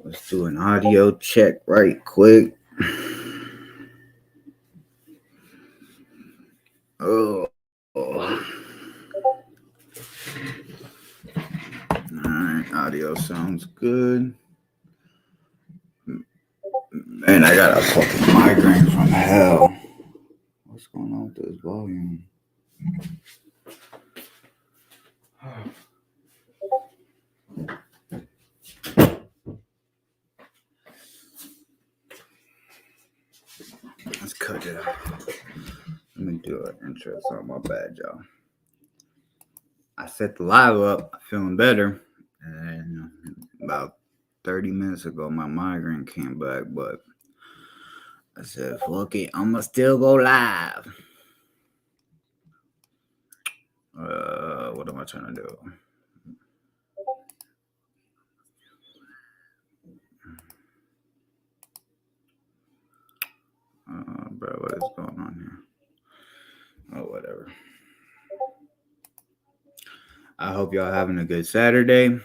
Let's do an audio check right quick. Oh. Alright, audio sounds good. Man, I got a fucking migraine from hell. What's going on with this volume? Let's cut it out. Let me do an intro. Sorry, my bad, y'all. I set the live up, feeling better, and about 30 minutes ago, my migraine came back, but I said, fuck it, I'ma still go live. What am I trying to do? Bro, what is going on here? Oh, whatever. I hope y'all having a good Saturday. We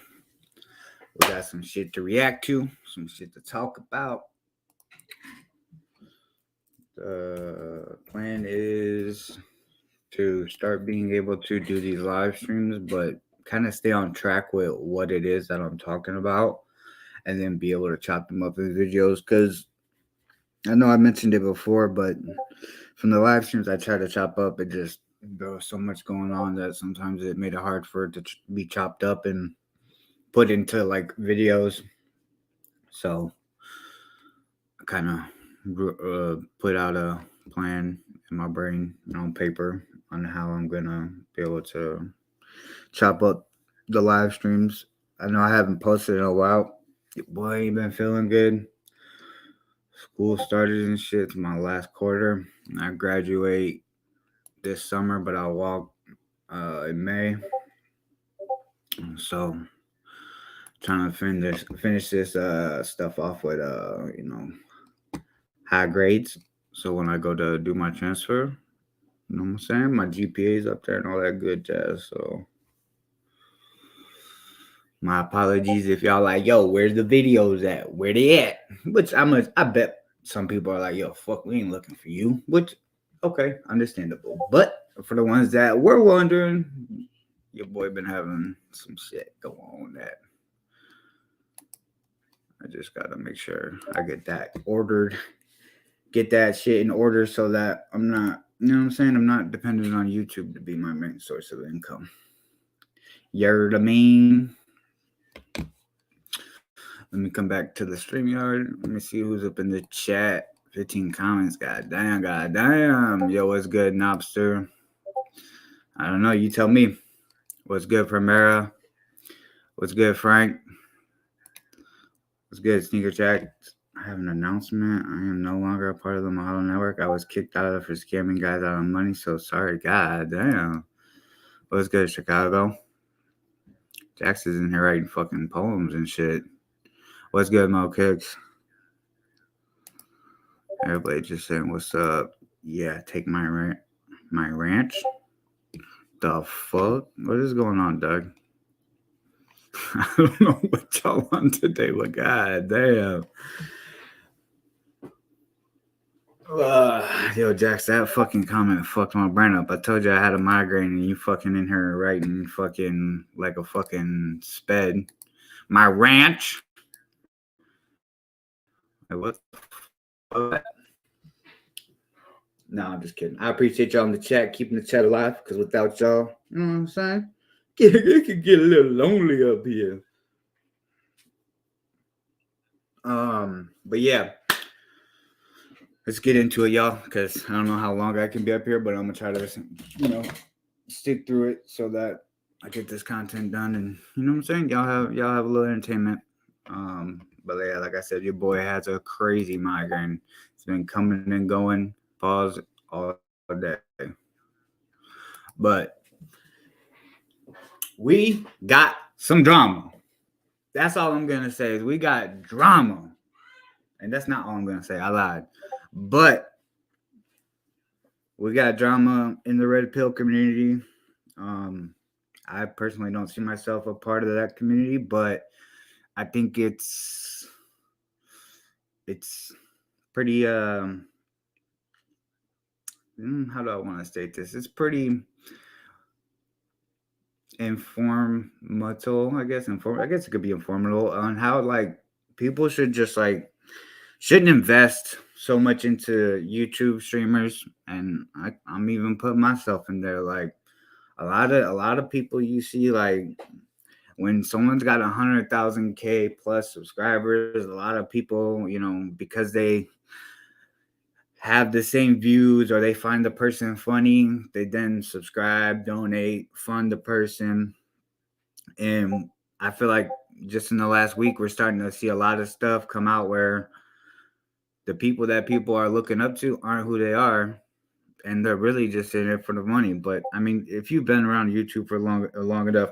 got some shit to react to, some shit to talk about. The plan is to start being able to do these live streams, but kind of stay on track with what it is that I'm talking about, and then be able to chop them up in videos. Because I know I mentioned it before, but from the live streams I try to chop up, there was so much going on that sometimes it made it hard for it to be chopped up and put into like videos. So I kind of put out a plan in my brain and on paper on how I'm gonna be able to chop up the live streams. I know I haven't posted in a while. Boy, ain't been feeling good. School started and shit. It's my last quarter. I graduate this summer, but I'll walk in May. So trying to finish this stuff off with high grades. So when I go to do my transfer, you know what I'm saying? My GPA's up there and all that good jazz. So my apologies if y'all like, yo, where's the videos at? Where they at? Which I bet some people are like, yo, fuck, we ain't looking for you. Which, okay, understandable. But for the ones that were wondering, your boy been having some shit go on that I just gotta make sure I get that ordered, get that shit in order so that I'm not, you know what I'm saying? I'm not dependent on YouTube to be my main source of income. You heard what I mean? Let me come back to the StreamYard. Let me see who's up in the chat. 15 comments. God damn. Yo, what's good, Nobster? I don't know. You tell me. What's good, Primera? What's good, Frank? What's good, Sneaker Jack? I have an announcement. I am no longer a part of the Mahalo Network. I was kicked out of it for scamming guys out of money, so sorry. God damn. What's good, Chicago? Jackson's in here writing fucking poems and shit. What's good, Mo Kicks? Everybody just saying, what's up? Yeah, take my ranch. The fuck? What is going on, Doug? I don't know what y'all on today, but god damn. Yo, Jax, that fucking comment fucked my brain up. I told you I had a migraine and you fucking in here writing fucking like a fucking sped. My ranch? Like, what the fuck? No, I'm just kidding. I appreciate y'all in the chat, keeping the chat alive, because without y'all, you know what I'm saying? It could get a little lonely up here. But yeah. Let's get into it, y'all, because I don't know how long I can be up here, but I'm gonna try to, stick through it so that I get this content done, and you know what I'm saying. Y'all have a little entertainment. But yeah, like I said, your boy has a crazy migraine. It's been coming and going, pause all day. But we got some drama. That's all I'm gonna say is we got drama, and that's not all I'm gonna say. I lied, but we got drama in the red pill community. I personally don't see myself a part of that community, but I think it's pretty how do I want to state this? It's pretty informational, I guess. I guess it could be informative on how like people should just like shouldn't invest so much into YouTube streamers, and I'm even putting myself in there. Like a lot of people you see like when someone's got 100,000 plus subscribers, a lot of people, because they have the same views or they find the person funny, they then subscribe, donate, fund the person. And I feel like just in the last week, we're starting to see a lot of stuff come out where the people that people are looking up to aren't who they are, and they're really just in it for the money. But I mean, if you've been around YouTube for long enough,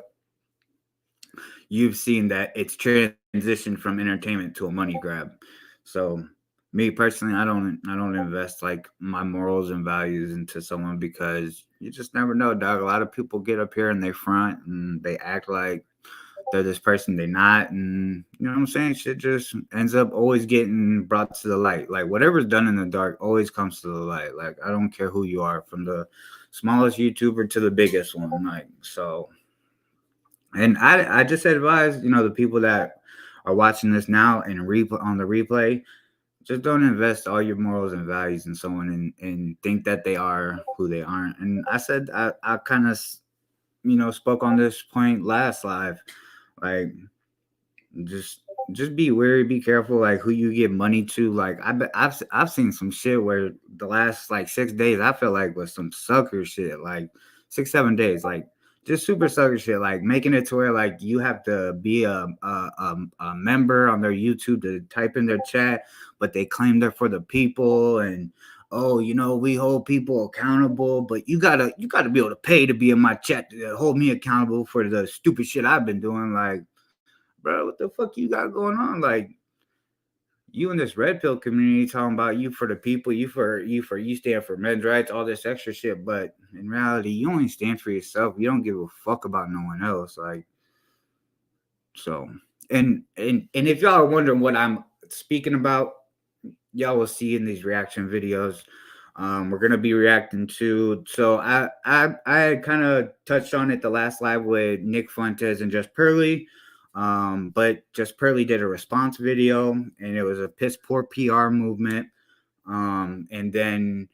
you've seen that it's transitioned from entertainment to a money grab. So me personally, I don't invest like my morals and values into someone because you just never know, dog. A lot of people get up here and they front and they act like they're this person they're not, and you know what I'm saying? Shit just ends up always getting brought to the light. Like whatever's done in the dark always comes to the light. Like I don't care who you are, from the smallest YouTuber to the biggest one. Like so, and I just advise the people that are watching this now and replay on the replay, just don't invest all your morals and values in someone and think that they are who they aren't. And I said I kind of spoke on this point last live, like just just be wary, be careful, like who you give money to. Like I've seen some shit where the last like 6 days I felt like was some sucker shit, like 6 7 days, like just super sucker shit, like making it to where like you have to be a member on their YouTube to type in their chat, but they claim they're for the people. And oh, we hold people accountable, but you gotta be able to pay to be in my chat to hold me accountable for the stupid shit I've been doing. Like, bro, what the fuck you got going on? Like, you in this red pill community talking about you for the people, you stand for men's rights, all this extra shit, but in reality, you only stand for yourself. You don't give a fuck about no one else. Like, so, and if y'all are wondering what I'm speaking about, y'all will see in these reaction videos. We're gonna be reacting to. So I kind of touched on it the last live with Nick Fuentes and Just Pearly, but Just Pearly did a response video, and it was a piss poor PR movement. And then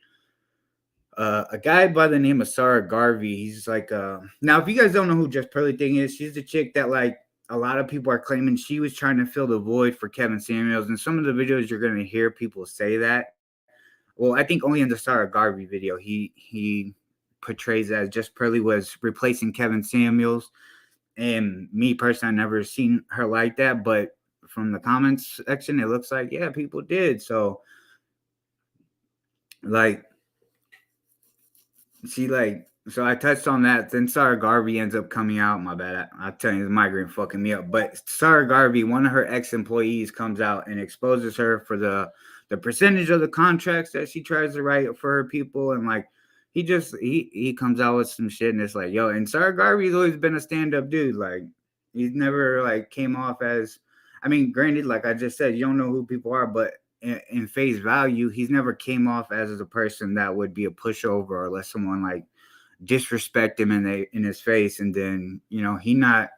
a guy by the name of Sarah Garvey. He's like, now if you guys don't know who Just Pearly thing is, she's the chick that like a lot of people are claiming she was trying to fill the void for Kevin Samuels. And some of the videos you're gonna hear people say that. Well, I think only in the Sarah Garvey video he portrays as Just Pearly was replacing Kevin Samuels. And me personally, I never seen her like that, but from the comments section, it looks like yeah, people did. So like so I touched on that. Then Sarah Garvey ends up coming out. My bad. I'll tell you, the migraine fucking me up. But Sarah Garvey, one of her ex-employees, comes out and exposes her for the percentage of the contracts that she tries to write for her people. And like he comes out with some shit, and it's like, yo, and Sarah Garvey's always been a stand-up dude. Like he's never like came off as, I mean, granted, like I just said, you don't know who people are, but in face value, he's never came off as a person that would be a pushover or let someone like disrespect him in his face, and then he not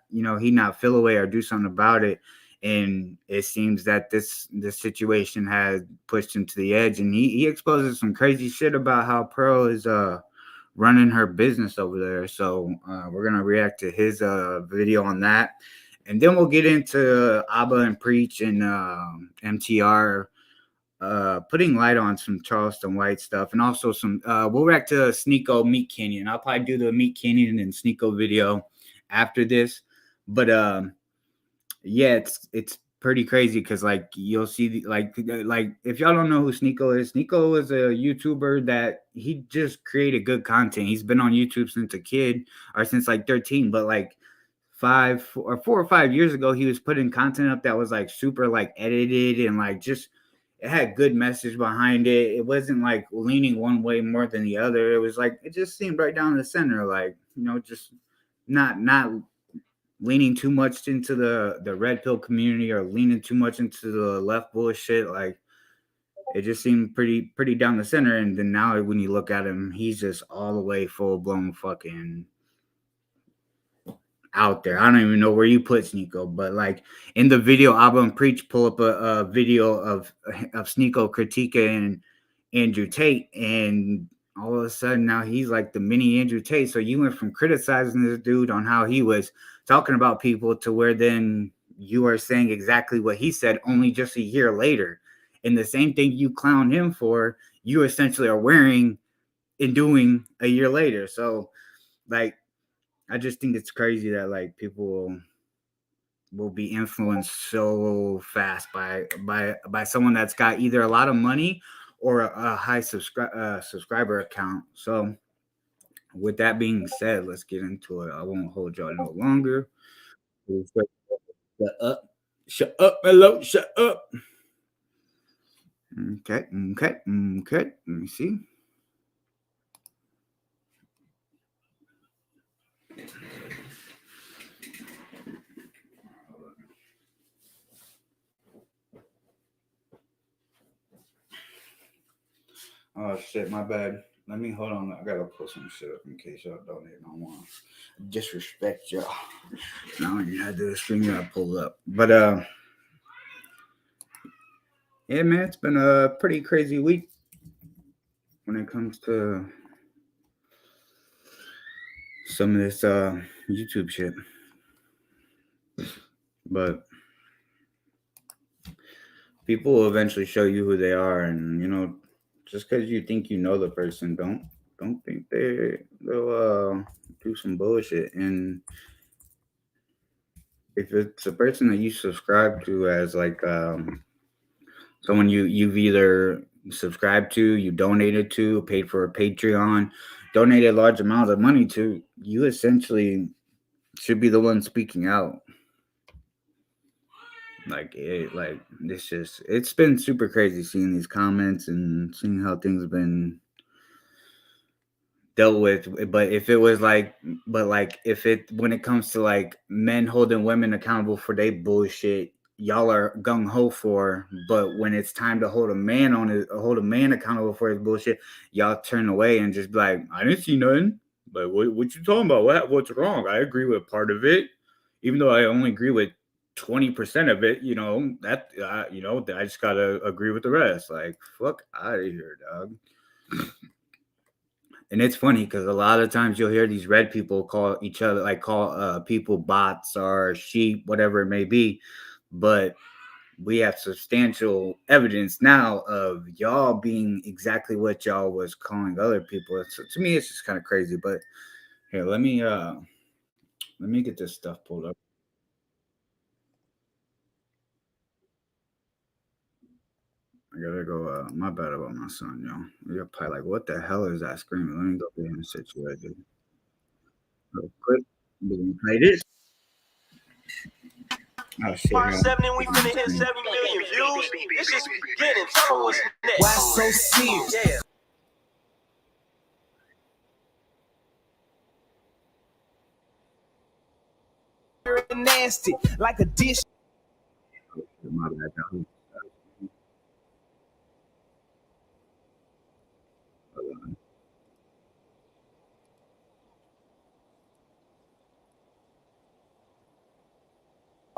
feel away or do something about it. And it seems that this situation has pushed him to the edge, and he exposes some crazy shit about how Pearl is running her business over there. So we're gonna react to his video on that, and then we'll get into Abba and Preach and MTR putting light on some Charleston White stuff, and also some we'll react to Sneeko Meat Canyon. I'll probably do the Meat Canyon and Sneeko video after this. But yeah, it's pretty crazy because like you'll see like if y'all don't know who Sneeko is a YouTuber that he just created good content. He's been on YouTube since a kid, or since like 13, but like 4 or 5 years ago, he was putting content up that was like super like edited and like just it had good message behind it. It wasn't like leaning one way more than the other. It was like it just seemed right down the center, like just not leaning too much into the red pill community or leaning too much into the left bullshit. Like it just seemed pretty down the center. And then now when you look at him, he's just all the way full blown fucking out there. I don't even know where you put Sneeko, but like in the video album Preach, pull up a video of Sneeko critiquing Andrew Tate, and all of a sudden now he's like the mini Andrew Tate. So you went from criticizing this dude on how he was talking about people to where then you are saying exactly what he said only just a year later. And the same thing you clown him for, you essentially are wearing and doing a year later. So like I just think it's crazy that like people will be influenced so fast by someone that's got either a lot of money or a high subscriber account. So with that being said, let's get into it. I won't hold y'all no longer. Shut up, hello, shut up. Okay. Let me see. Oh shit, my bad. Let me hold on. I gotta pull some shit up in case y'all donate. I don't want to disrespect y'all. Now you had to string I pulled up. But yeah, man, it's been a pretty crazy week when it comes to some of this YouTube shit. But people will eventually show you who they are, and you know, just because you think you know the person, don't think they'll do some bullshit. And if it's a person that you subscribe to as like someone you've either subscribed to, you donated to, paid for a Patreon, donated large amounts of money to, you essentially should be the one speaking out. It's been super crazy seeing these comments and seeing how things have been dealt with. But if it was when it comes to like men holding women accountable for their bullshit, y'all are gung ho for. But when it's time to hold a man accountable for his bullshit, y'all turn away and just be like, I didn't see nothing. But what you talking about? What's wrong? I agree with part of it, even though I only agree with 20% of it. You know that I just gotta agree with the rest. Like fuck out of here, dog. And it's funny because a lot of times you'll hear these red people call each other, like call people bots or sheep, whatever it may be. But we have substantial evidence now of y'all being exactly what y'all was calling other people. So to me, it's just kind of crazy. But here, let me get this stuff pulled up. I gotta go. My bad about my son, yo. You're probably like, what the hell is that screaming? Let me go get him situated real quick. We're gonna play this. Oh shit! Part 70, we finna hit 70 million views. This is beginning. Tell me what's next. Why so serious? Yeah. Nasty, like a dish. My bad.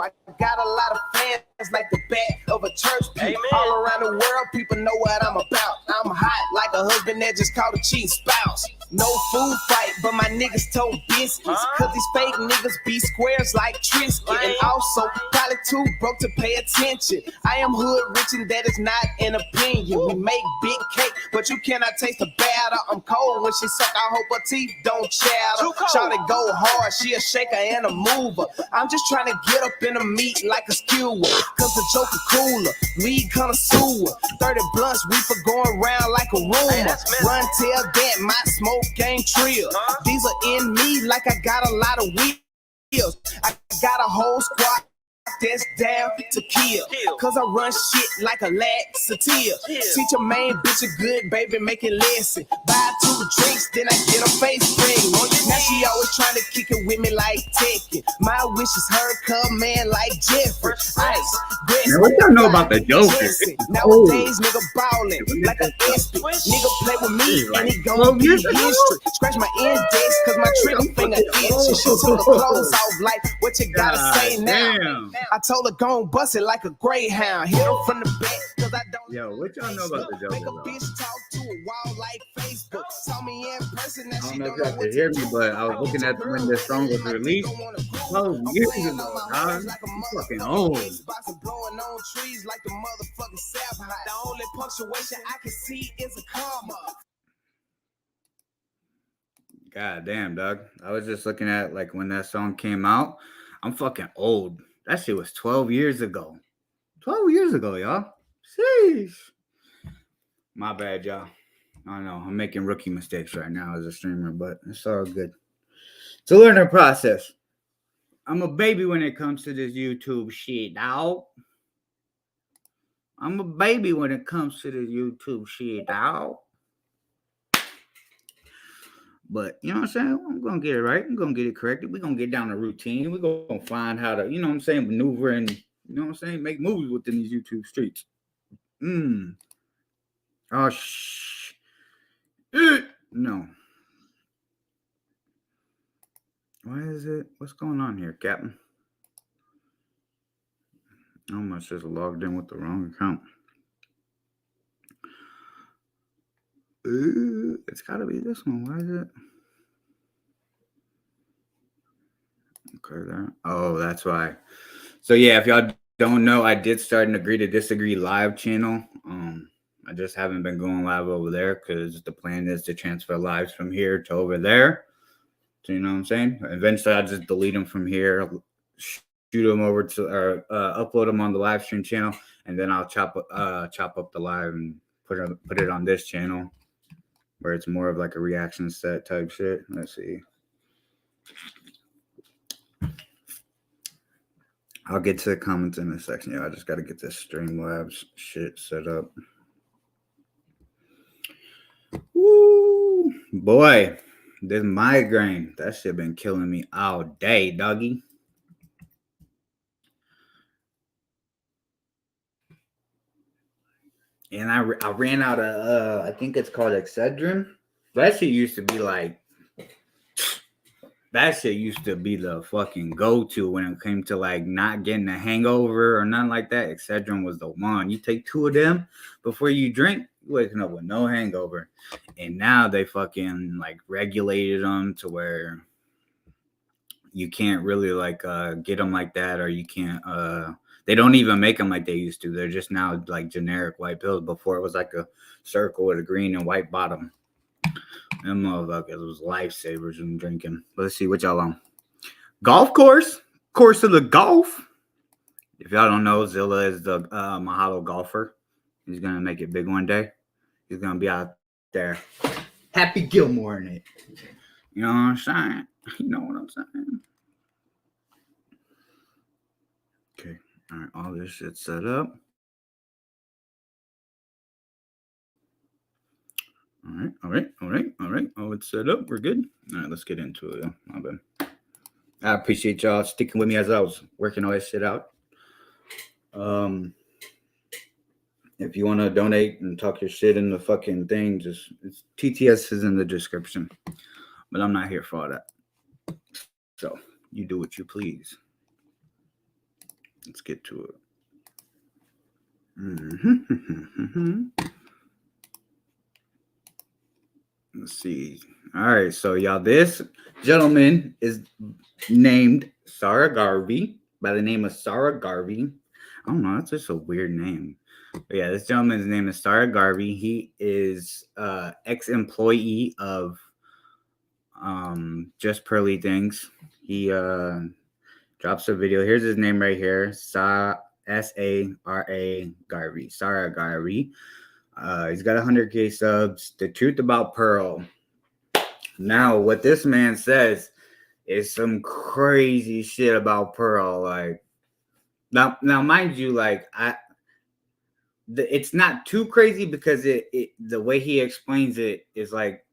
I got a lot of fans like the back of a church pew. All around the world, people know what I'm about. I'm hot like a husband that just called a cheating spouse. No food fight, but my niggas told biscuits. Cause these fake niggas be squares like Trisket. And also, probably too broke to pay attention. I am hood rich and that is not an opinion. We make big cake, but you cannot taste the batter. I'm cold when she suck, I hope her teeth don't chatter. Shawty go hard, she a shaker and a mover. I'm just trying to get up in the meat like a skewer. Cause the joker cooler, weed connoisseur. 30 blunts, reefer going round like a rumor. Run tell that my smoke game trill. These are in me like I got a lot of wheels. I got a whole squad that's down to kill. Cause I run shit like a laxative. Teach a main bitch a good baby, make it listen. Buy 2 couple drinks, then I get her face ring. Now she always trying to kick it with me like Tekken. My wish is her come man like Jeffrey. Ice, Man, what y'all know about the Joker? Nowadays, nigga ballin' like an instant. Nigga play with me and he gon' be history. Scratch my index cause my trigger finger itch. She took the clothes off like, what you gotta say now? Damn. I told her gon' bust it like a greyhound. Hit her from the back cause I don't. Yo, what y'all know about the Joker, Make a though? bitch talk to a wall like Facebook. Saw me in person, now I she don't know don't if know y'all what could hear to me, do. but I was looking at when this song was released. 12 years ago, dog. You fucking old. Blowing on trees like the motherfucking sap high. The only punctuation I can see is a comma. God damn, dog. I was just looking at like when that song came out. I'm fucking old. That shit was 12 years ago. 12 years ago, y'all. Sheesh. My bad, y'all. I don't know. I'm making rookie mistakes right now as a streamer, but it's all good. It's a learning process. I'm a baby when it comes to this YouTube shit, dog. I'm a baby when it comes to this YouTube shit, dog. But, you know what I'm saying? I'm going to get it right. I'm going to get it corrected. We're going to get down the routine. We're going to find how to, you know what I'm saying, maneuver and, you know what I'm saying, make moves within these YouTube streets. Oh, no. Why is it? What's going on here, Captain? I almost just logged in with the wrong account. It's got to be this one. Why is it? Okay, there. Oh, that's why. So, yeah, if y'all don't know, I did start an Agree to Disagree live channel. I just haven't been going live over there because the plan is to transfer lives from here to over there. So, you know what I'm saying? Eventually, I'll just delete them from here, shoot them over to, or upload them on the live stream channel, and then I'll chop up the live and put it on this channel where it's more of like a reaction set type shit. Let's see. I'll get to the comments in a section. Yeah, I just got to get this Streamlabs shit set up. Woo, boy, this migraine, that shit been killing me all day, doggy. And I ran out of, I think it's called Excedrin. That shit used to be like, that shit used to be the fucking go-to when it came to like not getting a hangover or nothing like that. Excedrin was the one. You take 2 of them before you drink, you're waking up with no hangover. And now they fucking like regulated them to where you can't really like get them like that, or you can't they don't even make them like they used to. They're just now like generic white pills. Before it was like a circle with a green and white bottom. Them motherfuckers was lifesavers in drinking. Let's see what y'all on. Golf course of the golf. If y'all don't know, Zilla is the Mahalo golfer. He's gonna make it big one day. He's gonna be out there. Happy Gilmore in it. You know what I'm saying? You know what I'm saying? Okay. All right. All this shit set up. All right. Oh, it's set up. We're good. All right, let's get into it. My bad. I appreciate y'all sticking with me as I was working all this shit out. If you want to donate and talk your shit in the fucking thing, just TTS is in the description. But I'm not here for all that. So you do what you please. Let's get to it. Let's see. All right, so y'all, this gentleman is named Sarah Garvey, by the name of Sarah Garvey. I don't know, that's just a weird name. But yeah, this gentleman's name is Sarah Garvey. He is ex-employee of Just Pearly Things. He drops a video. Here's his name right here. S-A-R-A Garvey. Sarah Garvey. He's got 100K subs. The truth about Pearl. Now, what this man says is some crazy shit about Pearl. Like, now, mind you, like it's not too crazy because it the way he explains it is like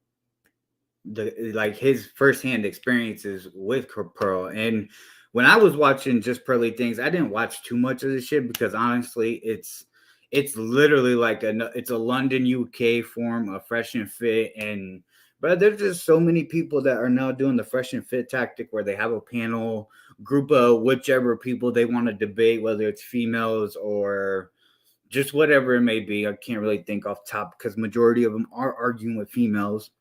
like his firsthand experiences with Pearl. And when I was watching just Pearly Things, I didn't watch too much of this shit because honestly, it's literally like it's a London UK form of Fresh and Fit. And but there's just so many people that are now doing the Fresh and Fit tactic where they have a panel group of whichever people they want to debate, whether it's females or just whatever it may be. I can't really think off top because majority of them are arguing with females.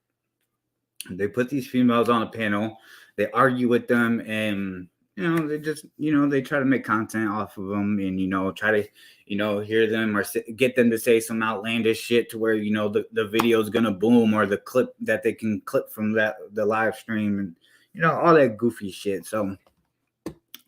They put these females on a panel, they argue with them, and they just they try to make content off of them, and try to hear them or get them to say some outlandish shit to where the video is gonna boom, or the clip that they can clip from the live stream, and all that goofy shit. So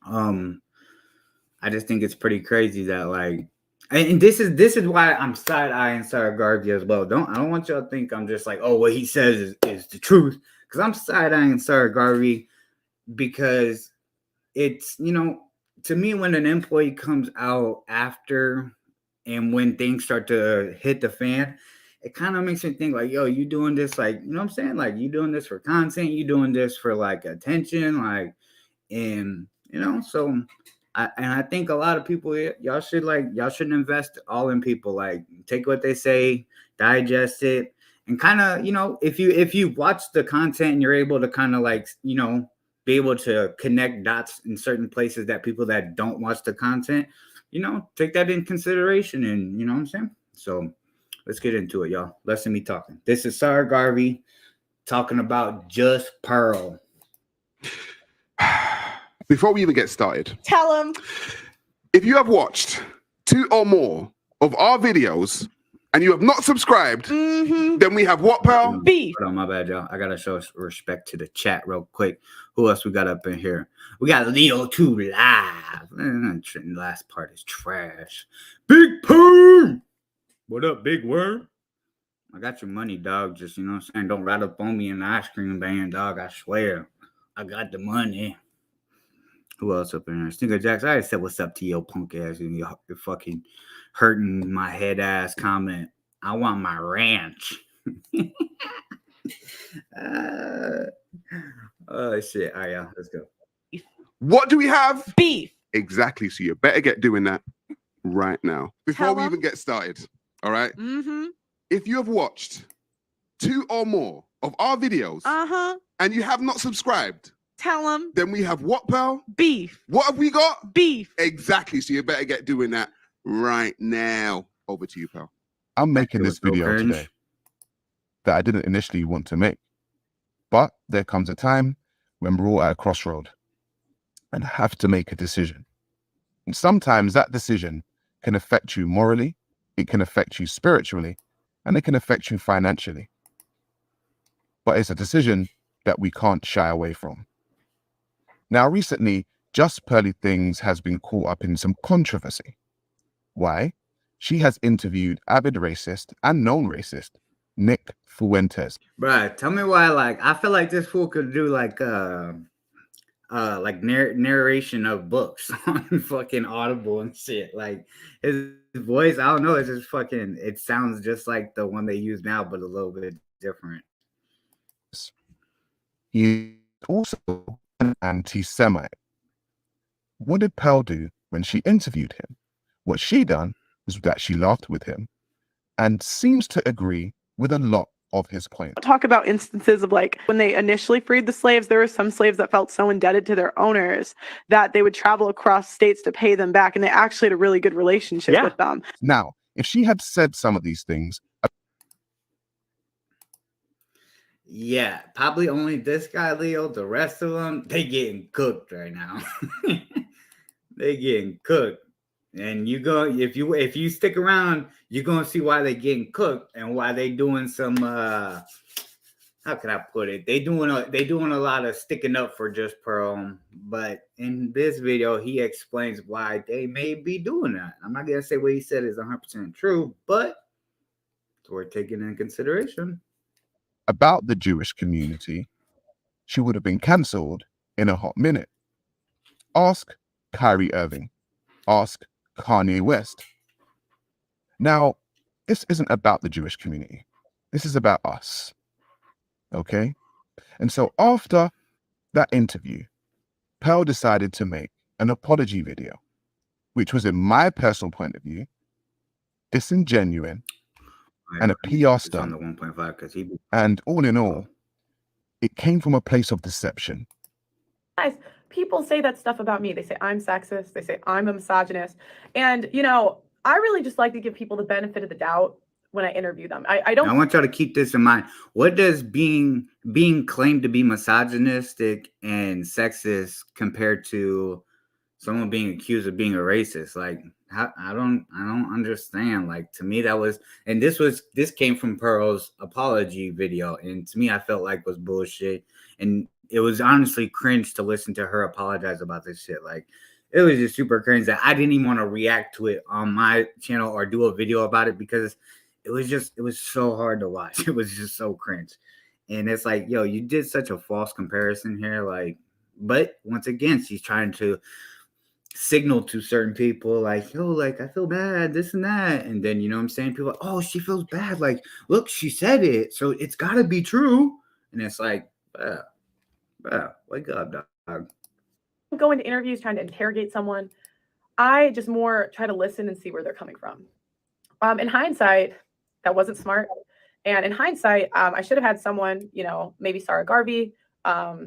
I just think it's pretty crazy that like, and this is why I'm side-eyeing Sarah Garvey as well. I don't want y'all to think I'm just like, oh, what he says is the truth, because I'm side-eyeing Sarah Garvey because it's to me, when an employee comes out after and when things start to hit the fan, it kind of makes me think like, yo, you doing this like, what I'm saying? Like, you doing this for content, you doing this for like attention, like, and so I think a lot of people, y'all should invest all in people. Like, take what they say, digest it, and kind of, if you watch the content and you're able to kind of like, be able to connect dots in certain places that people that don't watch the content, take that in consideration. And you know what I'm saying? So let's get into it, y'all. Listen to me talking. This is Sarah Garvey talking about just Pearl. Before we even get started, tell him. If you have watched 2 or more of our videos and you have not subscribed, then we have what, pal? Beef. Hold on, my bad, y'all. I gotta show respect to the chat real quick. Who else we got up in here? We got Leo 2 live. The last part is trash. Big Pooh! What up, big worm? I got your money, dog. Just, what I'm saying, don't ride up on me in the ice cream van, dog. I swear. I got the money. Who else up in there? Stinker Jacks. I said what's up to your punk ass, and you're fucking hurting my head ass comment. I want my ranch. Oh shit. All right, y'all. Let's go. What do we have? Beef. Exactly. So you better get doing that right now. Before we even get started. All right. If you have watched 2 or more of our videos and you have not subscribed, tell them. Then we have what, pal? Beef. What have we got? Beef. Exactly. So you better get doing that right now. Over to you, pal. I'm making this video today that I didn't initially want to make, but there comes a time when we're all at a crossroad and have to make a decision. And sometimes that decision can affect you morally, it can affect you spiritually, and it can affect you financially. But it's a decision that we can't shy away from. Now, recently, Just Pearly Things has been caught up in some controversy. Why? She has interviewed avid racist and known racist Nick Fuentes. Bruh, tell me why. Like, I feel like this fool could do like narration of books on fucking Audible and shit. Like, his voice, I don't know. It's just fucking. It sounds just like the one they use now, but a little bit different. He's also an anti-Semite. What did Pearl do when she interviewed him? What she done was that she laughed with him and seems to agree with a lot of his points. Talk about instances of like when they initially freed the slaves, there were some slaves that felt so indebted to their owners that they would travel across states to pay them back, and they actually had a really good relationship with them. Now, if she had said some of these things, yeah, probably only this guy, Leo. The rest of them, they getting cooked right now. They getting cooked. And if you stick around, you're gonna see why they getting cooked and why they doing some how can I put it? They doing a lot of sticking up for Just Pearl. But in this video, he explains why they may be doing that. I'm not gonna say what he said is 100% true, but it's worth taking into consideration. About the Jewish community, she would have been cancelled in a hot minute. Ask Kyrie Irving. Ask Kanye West. Now, this isn't about the Jewish community. This is about us. Okay? And so after that interview, Pearl decided to make an apology video, which was, in my personal point of view, disingenuous and a PR stunt. On the 1.5 because he. And all in all, it came from a place of deception. Guys, people say that stuff about me. They say I'm sexist. They say I'm a misogynist. And, you know, I really just like to give people the benefit of the doubt when I interview them. I don't. I want y'all to keep this in mind. What does being claimed to be misogynistic and sexist compared to someone being accused of being a racist? Like, I don't understand. Like, to me, that was, and this came from Pearl's apology video, and to me, I felt like was bullshit, and it was honestly cringe to listen to her apologize about this shit. Like, it was just super cringe that I didn't even want to react to it on my channel or do a video about it because it was so hard to watch. It was just so cringe. And it's like, yo, you did such a false comparison here. Like, but once again, she's trying to signal to certain people like, yo, like, I feel bad, this and that. And then, you know what I'm saying? People are, oh, she feels bad. Like, look, she said it. So it's got to be true. And it's like, wake up, dog. Go into interviews trying to interrogate someone. I just more try to listen and see where they're coming from. In hindsight, that wasn't smart. And in hindsight, I should have had someone, you know, maybe Sarah Garvey,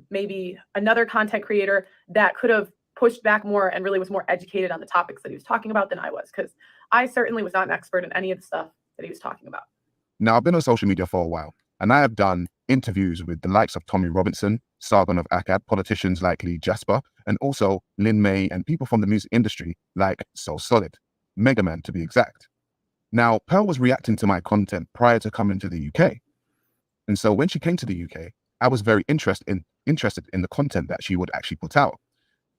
maybe another content creator that could have pushed back more and really was more educated on the topics that he was talking about than I was, because I certainly was not an expert in any of the stuff that he was talking about. Now, I've been on social media for a while, and I have done interviews with the likes of Tommy Robinson, Sargon of Akkad, politicians like Lee Jasper, and also Lin May and people from the music industry like So Solid, Mega Man to be exact. Now, Pearl was reacting to my content prior to coming to the UK. And so when she came to the UK, I was very interested in the content that she would actually put out.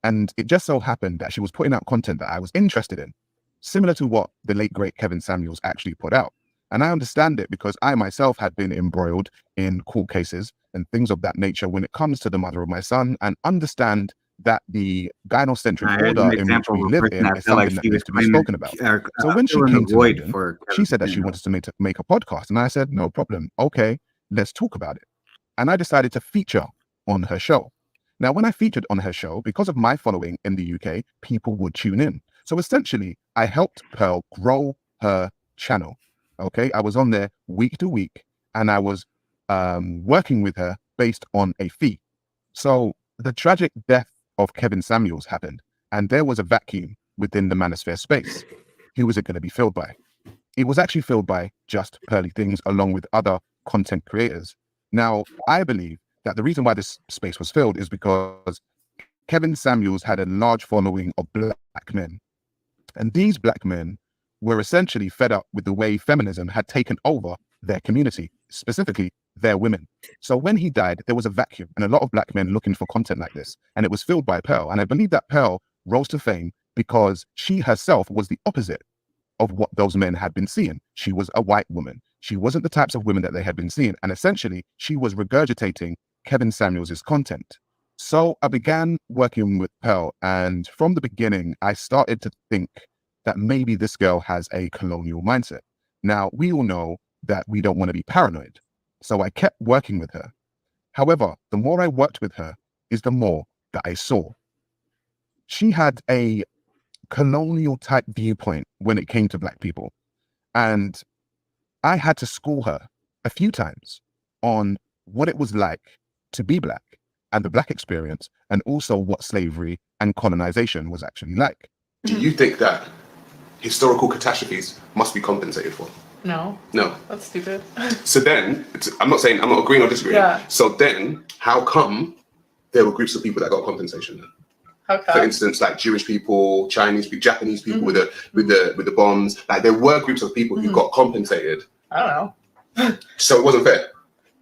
And it just so happened that she was putting out content that I was interested in, similar to what the late, great Kevin Samuels actually put out. And I understand it because I myself had been embroiled in court cases and things of that nature when it comes to the mother of my son, and understand that the gynocentric order in which we live in is something that needs to be spoken about. So when she came to London, she said that she wanted to make a podcast. And I said, no problem. Okay, let's talk about it. And I decided to feature on her show. Now, when I featured on her show, because of my following in the UK, people would tune in. So essentially, I helped Pearl grow her channel. Okay, I was on there week to week, and I was working with her based on a fee. So the tragic death of Kevin Samuels happened, and there was a vacuum within the Manosphere space. Who was it going to be filled by? It was actually filled by just Pearly Things, along with other content creators. Now, I believe that the reason why this space was filled is because Kevin Samuels had a large following of black men. And these black men were essentially fed up with the way feminism had taken over their community, specifically their women. So when he died, there was a vacuum and a lot of black men looking for content like this, and it was filled by Pearl. And I believe that Pearl rose to fame because she herself was the opposite of what those men had been seeing. She was a white woman. She wasn't the types of women that they had been seeing. And essentially, she was regurgitating Kevin Samuels' content. So I began working with Pearl, and from the beginning, I started to think that maybe this girl has a colonial mindset. Now, we all know that we don't want to be paranoid. So I kept working with her. However, the more I worked with her is the more that I saw. She had a colonial type viewpoint when it came to black people. And I had to school her a few times on what it was like to be black and the black experience, and also what slavery and colonization was actually like. Do you think that historical catastrophes must be compensated for? No. No. That's stupid. So then, I'm not agreeing or disagreeing. Yeah. So then, how come there were groups of people that got compensation then? How come? For instance, like Jewish people, Chinese people, Japanese people with the bombs. Like there were groups of people who got compensated. I don't know. So it wasn't fair.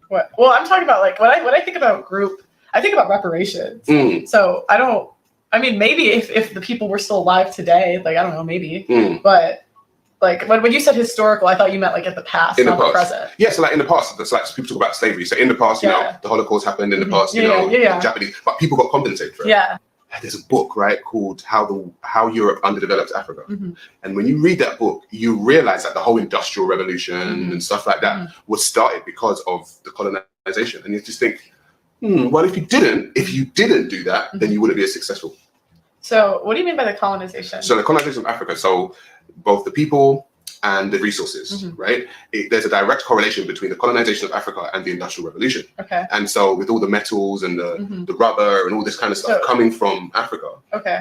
What? Well, I'm talking about like when I think about group, I think about reparations. So I mean, maybe if the people were still alive today, like I don't know, maybe. But like when you said historical, I thought you meant like at the past, not the present. Yeah, so like in the past, it's like people talk about slavery. So in the past, you know, the Holocaust happened in the past, you know, the Japanese, but people got compensated for it. Yeah. There's a book, right, called How Europe Underdeveloped Africa. And when you read that book, you realize that the whole Industrial Revolution and stuff like that was started because of the colonization. And you just think, Well, if you didn't do that, then you wouldn't be as successful. So what do you mean by the colonization? So the colonization of Africa, so both the people and the resources, right? There's a direct correlation between the colonization of Africa and the Industrial Revolution. Okay. And so with all the metals and the rubber and all this kind of stuff coming from Africa,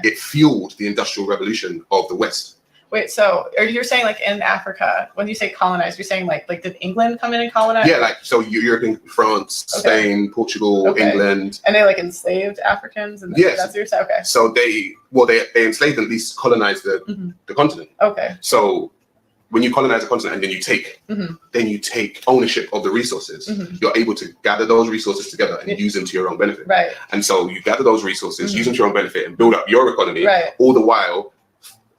it fueled the Industrial Revolution of the West. Wait, so you're saying like in Africa, when you say colonize, you're saying like did England come in and colonize? Yeah, like so European, France, Spain, Portugal, England. And they like enslaved Africans? And yes. That's what you're saying? Okay. So they enslaved and at least colonized the continent. Okay. So when you colonize a continent and then you take ownership of the resources, you're able to gather those resources together and use them to your own benefit. Right. And so you gather those resources, use them to your own benefit and build up your economy, all the while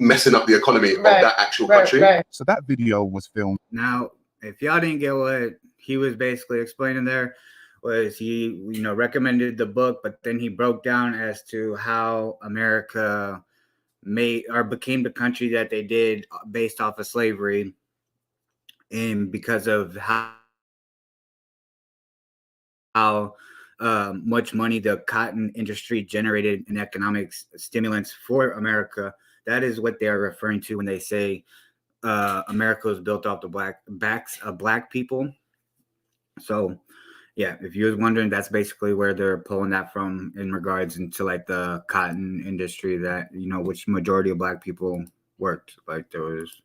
messing up the economy of that actual country. So that video was filmed. Now, if y'all didn't get what he was basically explaining there, was he, recommended the book, but then he broke down as to how America became the country that they did based off of slavery, and because of how much money the cotton industry generated in economic stimulants for America. That is what they are referring to when they say America was built off the backs of black people. So, yeah, if you was wondering, that's basically where they're pulling that from in regards into like the cotton industry that, which majority of black people worked. Like there was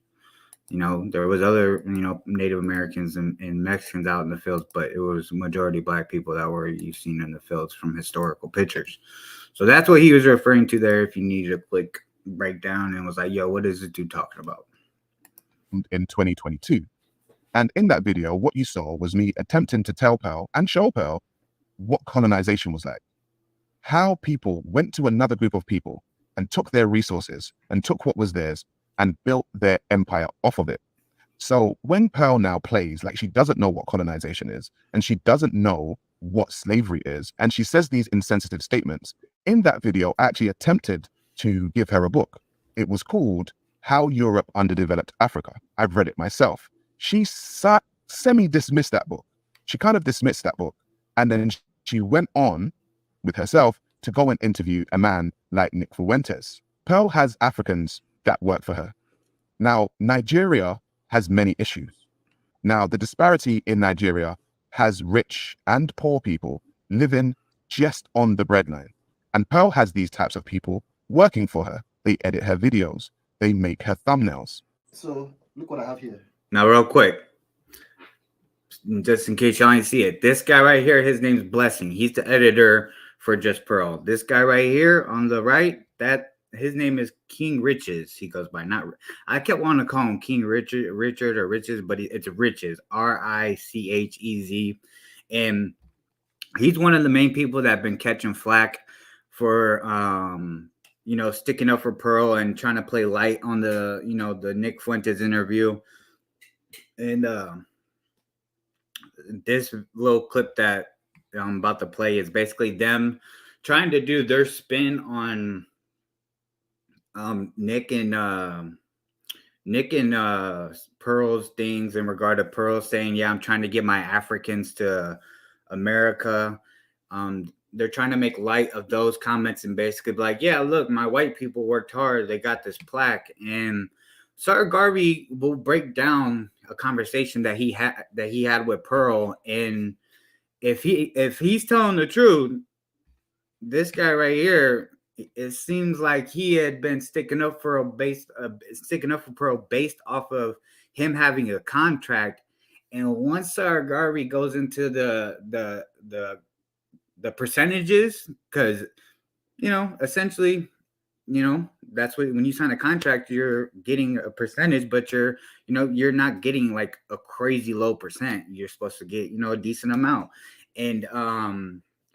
other, Native Americans and Mexicans out in the fields, but it was majority black people that were you've seen in the fields from historical pictures. So that's what he was referring to there. If you needed a quick breakdown and was like, yo, what is this dude talking about? In 2022. And in that video, what you saw was me attempting to tell Pearl and show Pearl what colonization was like. How people went to another group of people and took their resources and took what was theirs and built their empire off of it. So when Pearl now plays like she doesn't know what colonization is and she doesn't know what slavery is, and she says these insensitive statements, in that video, I actually attempted to give her a book. It was called How Europe Underdeveloped Africa. I've read it myself. She semi-dismissed that book. She kind of dismissed that book. And then she went on with herself to go and interview a man like Nick Fuentes. Pearl has Africans that work for her. Now, Nigeria has many issues. Now, the disparity in Nigeria has rich and poor people living just on the breadline. And Pearl has these types of people working for her. They edit her videos. They make her thumbnails. So look what I have here. Now, real quick, just in case y'all didn't see it, this guy right here, his name's Blessing. He's the editor for Just Pearl. This guy right here on the right, his name is King Riches. He goes by I kept wanting to call him King Richard or Riches, but it's Riches, Richez. And he's one of the main people that have been catching flack for sticking up for Pearl and trying to play light on the the Nick Fuentes interview. And this little clip that I'm about to play is basically them trying to do their spin on Nick and Pearl's things in regard to Pearl saying, yeah, I'm trying to get my Africans to America. They're trying to make light of those comments and basically be like, yeah, look, my white people worked hard. They got this plaque. And Sir Garvey will break down a conversation that he had with Pearl. And if he's telling the truth, this guy right here, it seems like he had been sticking up for Pearl based off of him having a contract. And once Sir Garvey goes into the percentages, because essentially, that's what, when you sign a contract, you're getting a percentage, but you're not getting like a crazy low percent. You're supposed to get a decent amount. And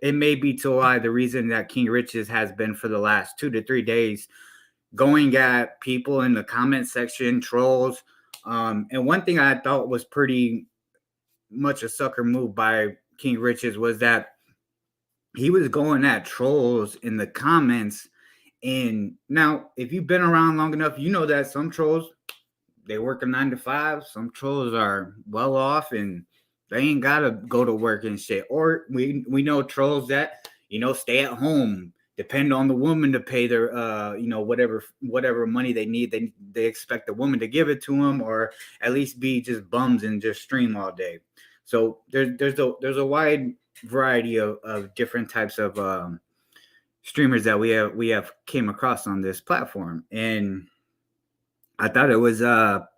it may be to why the reason that King Riches has been for the last 2 to 3 days going at people in the comment section, trolls. And one thing I thought was pretty much a sucker move by King Riches was that he was going at trolls in the comments. And now, if you've been around long enough, you know that some trolls, they work a 9 to 5. Some trolls are well off and They ain't gotta go to work and shit. Or we know trolls that, stay at home, depend on the woman to pay their whatever money they need. They expect the woman to give it to them, or at least be just bums and just stream all day. So there's a wide variety of different types of streamers that we have came across on this platform. And I thought it was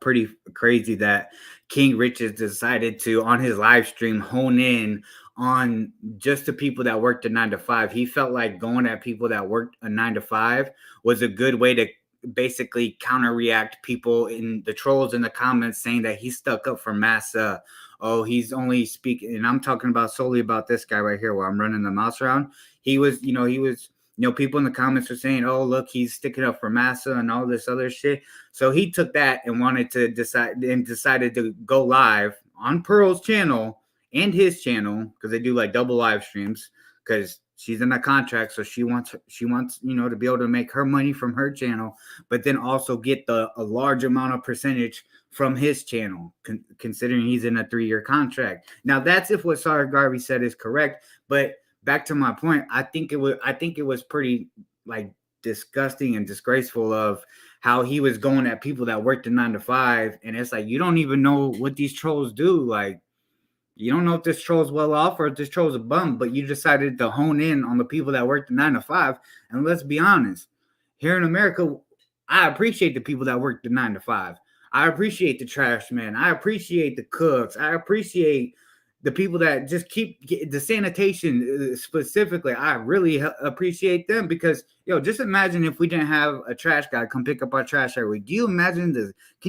pretty crazy that King Riches decided to, on his live stream, hone in on just the people that worked a 9 to 5. He felt like going at people that worked a 9 to 5 was a good way to basically counter-react people in the trolls in the comments saying that he stuck up for Massa. Oh, he's only speaking, and I'm talking about solely about this guy right here while I'm running the mouse around. He was people in the comments were saying, oh, look, he's sticking up for Massa and all this other shit. So he took that and wanted to decided to go live on Pearl's channel and his channel, because they do like double live streams, because she's in a contract. So she wants, to be able to make her money from her channel, but then also get a large amount of percentage from his channel, considering he's in a 3-year contract. Now, that's if what Sarah Garvey said is correct. But back to my point, I think it was pretty like disgusting and disgraceful of how he was going at people that worked a 9 to 5. And it's like, you don't even know what these trolls do. Like, you don't know if this troll's well off or if this troll's a bum, but you decided to hone in on the people that worked a 9 to 5. And let's be honest, here in America, I appreciate the people that work the 9 to 5. I appreciate the trash man. I appreciate the cooks. I appreciate the people that just keep the sanitation specifically. I really appreciate them, because just imagine if we didn't have a trash guy come pick up our trash every week. Can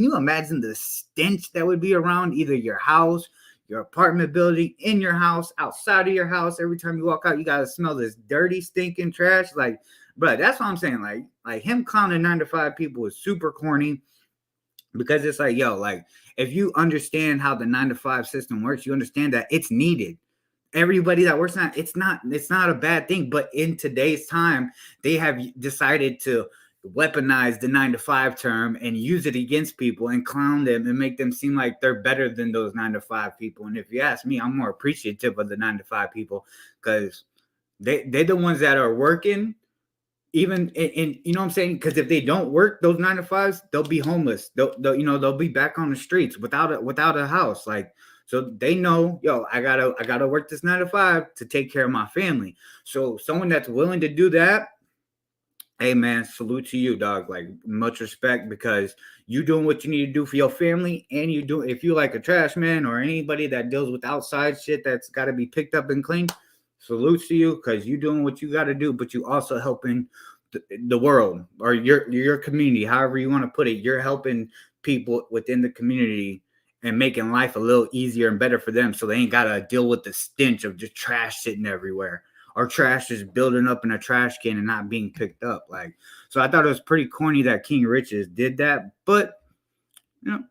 you imagine the stench that would be around either your house, your apartment building, in your house, outside of your house? Every time you walk out, you gotta smell this dirty, stinking trash. Like, bro, that's what I'm saying. Like him clowning 9 to 5 people is super corny. Because it's like, if you understand how the 9 to 5 system works, you understand that it's needed. Everybody that works on it, it's not a bad thing. But in today's time, they have decided to weaponize the 9 to 5 term and use it against people and clown them and make them seem like they're better than those 9 to 5 people. And if you ask me, I'm more appreciative of the 9 to 5 people, because they're the ones that are working. Even in you know what I'm saying? Because if they don't work those 9 to 5s, they'll be homeless. They'll be back on the streets without a house. Like, so they know, I gotta work this 9 to 5 to take care of my family. So someone that's willing to do that, hey man, salute to you, dog. Like, much respect, because you doing what you need to do for your family, and if you like a trash man or anybody that deals with outside shit that's got to be picked up and cleaned, salute to you, because you doing what you got to do, but you also helping the world or your community, however you want to put it. You're helping people within the community and making life a little easier and better for them, so they ain't got to deal with the stench of just trash sitting everywhere, or trash just building up in a trash can and not being picked up. Like, so I thought it was pretty corny that King Riches did that, but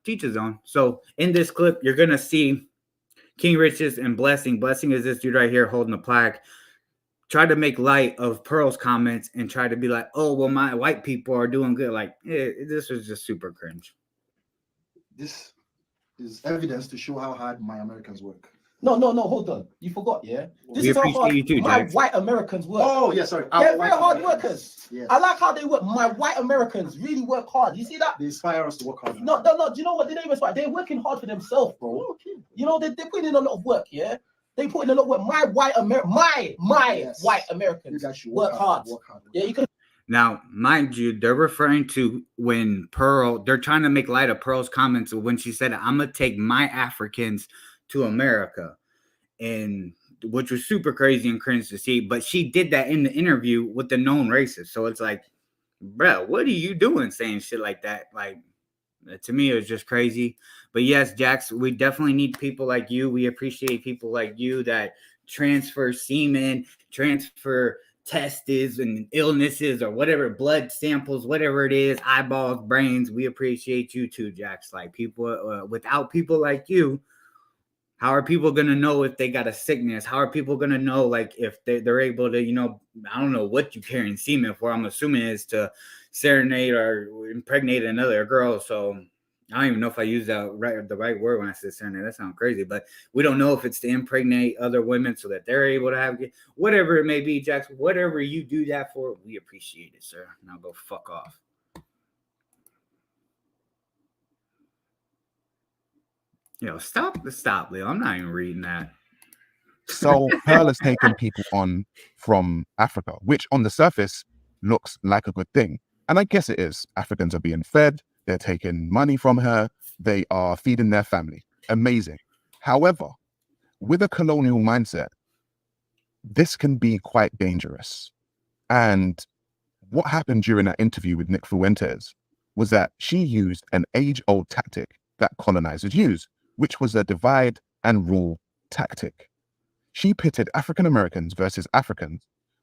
teach his own. So in this clip, you're gonna see King Riches and Blessing. Blessing is this dude right here holding a plaque. Try to make light of Pearl's comments and try to be like, oh, well, my white people are doing good. Like, this was just super cringe. This is evidence to show how hard my Americans work. No, hold on. You forgot, yeah? This We is how appreciate hard you too, my Jax. white Americans work. Oh, yeah, sorry. They're very hard workers. Yes. I like how they work. My white Americans really work hard. You see that? They inspire us to work hard. No. Do you know what? They don't even inspire. They're working hard for themselves, bro. Okay. They're putting in a lot of work, yeah? They put in a lot of work. My white Yes. white You Americans guys should work hard. Work hard. Yeah, you can. Now, mind you, they're referring to when they're trying to make light of Pearl's comments when she said, I'm going to take my Africans to America, and which was super crazy and cringe to see. But she did that in the interview with the known racist. So it's like, bro, what are you doing saying shit like that? Like, to me, it was just crazy. But yes, Jax, we definitely need people like you. We appreciate people like you that transfer semen, transfer tests and illnesses or whatever, blood samples, whatever it is, eyeballs, brains. We appreciate you too, Jax. Like, people, without people like you, how are people going to know if they got a sickness? How are people going to know, like, if they're able to, I don't know what you carrying semen for. I'm assuming is to serenade or impregnate another girl. So I don't even know if I use the right word when I said serenade. That sounds crazy, but we don't know if it's to impregnate other women so that they're able to have whatever it may be, Jackson. Whatever you do that for, we appreciate it, sir. Now go fuck off. Stop, Leo. I'm not even reading that. So Pearl has taken people on from Africa, which on the surface looks like a good thing. And I guess it is. Africans are being fed. They're taking money from her. They are feeding their family. Amazing. However, with a colonial mindset, this can be quite dangerous. And what happened during that interview with Nick Fuentes was that she used an age-old tactic that colonizers use, which was a divide and rule tactic. She pitted African Americans versus Africans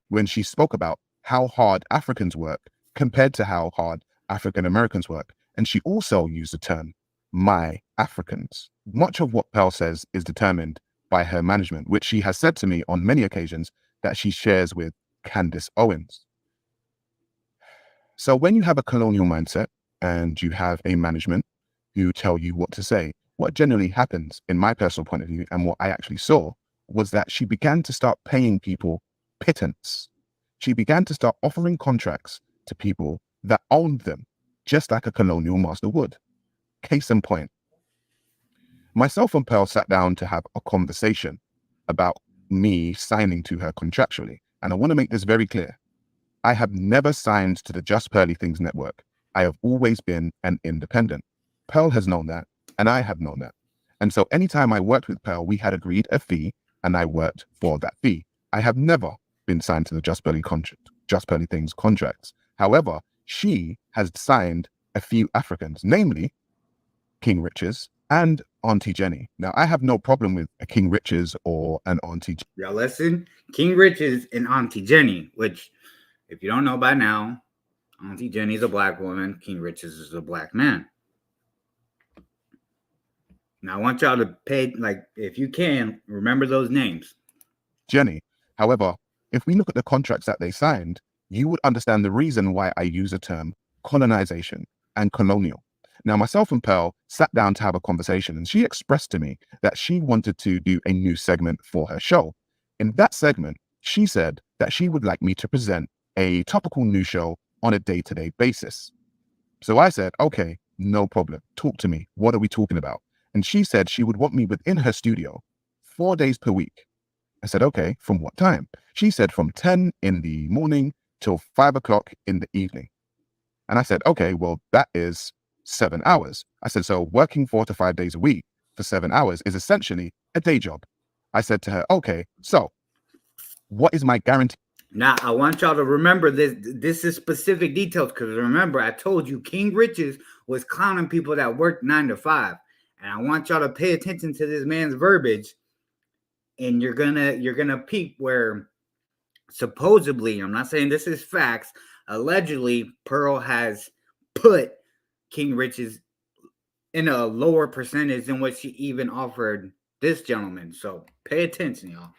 when she spoke about how hard Africans work compared to how hard African Americans work. And she also used the term, my Africans. Much of what Pearl says is determined by her management, which she has said to me on many occasions that she shares with Candace Owens. So when you have a colonial mindset and you have a management who tell you what to say, what generally happens in my personal point of view and what I actually saw was that she began to start paying people pittance. She began to start offering contracts to people that owned them, just like a colonial master would. Case in point, myself and Pearl sat down to have a conversation about me signing to her contractually. And I want to make this very clear. I have never signed to the Just Pearly Things network. I have always been an independent. Pearl has known that, and I have known that. And so anytime I worked with Pearl, we had agreed a fee, and I worked for that fee. I have never been signed to the Just Pearly Things contracts. However, she has signed a few Africans, namely King Riches and Auntie Jenny. Now, I have no problem with a King Riches or an Auntie Jenny. Y'all listen, King Riches and Auntie Jenny, which, if you don't know by now, Auntie Jenny is a black woman, King Riches is a black man. Now, I want y'all to pay, if you can, remember those names. Jenny. However, if we look at the contracts that they signed, you would understand the reason why I use the term colonization and colonial. Now, myself and Pearl sat down to have a conversation, and she expressed to me that she wanted to do a new segment for her show. In that segment, she said that she would like me to present a topical news show on a day-to-day basis. So I said, okay, no problem. Talk to me. What are we talking about? And she said she would want me within her studio 4 days per week. I said, okay, from what time? She said from 10 in the morning till 5 o'clock in the evening. And I said, okay, well, that is 7 hours. I said, so working 4 to 5 days a week for 7 hours is essentially a day job. I said to her, okay, so what is my guarantee? Now, I want y'all to remember this. This is specific details because remember, I told you King Riches was clowning people that worked 9 to 5. And I want y'all to pay attention to this man's verbiage. And you're gonna peep where supposedly, I'm not saying this is facts, allegedly Pearl has put King Riches in a lower percentage than what she even offered this gentleman. So pay attention, y'all.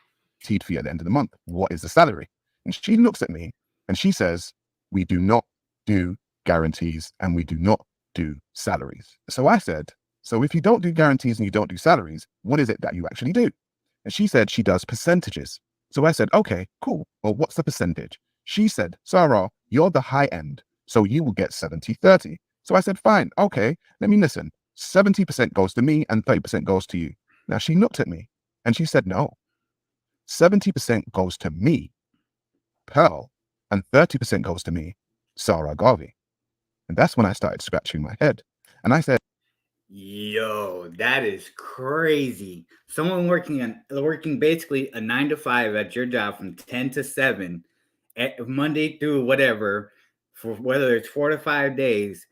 Fee at the end of the month. What is the salary? And she looks at me and she says, we do not do guarantees and we do not do salaries. So I said, so if you don't do guarantees and you don't do salaries, what is it that you actually do? And she said she does percentages. So I said, okay, cool. Well, what's the percentage? She said, Sarah, you're the high end, so you will get 70-30. So I said, fine, okay, let me listen. 70% goes to me and 30% goes to you. Now she looked at me and she said, no, 70% goes to me, Pearl, and 30% goes to me, Sarah Garvey. And that's when I started scratching my head. And I said, yo, that is crazy. Someone working basically a 9 to 5 at your job from 10 to 7, Monday through whatever, for whether it's 4 to 5 days,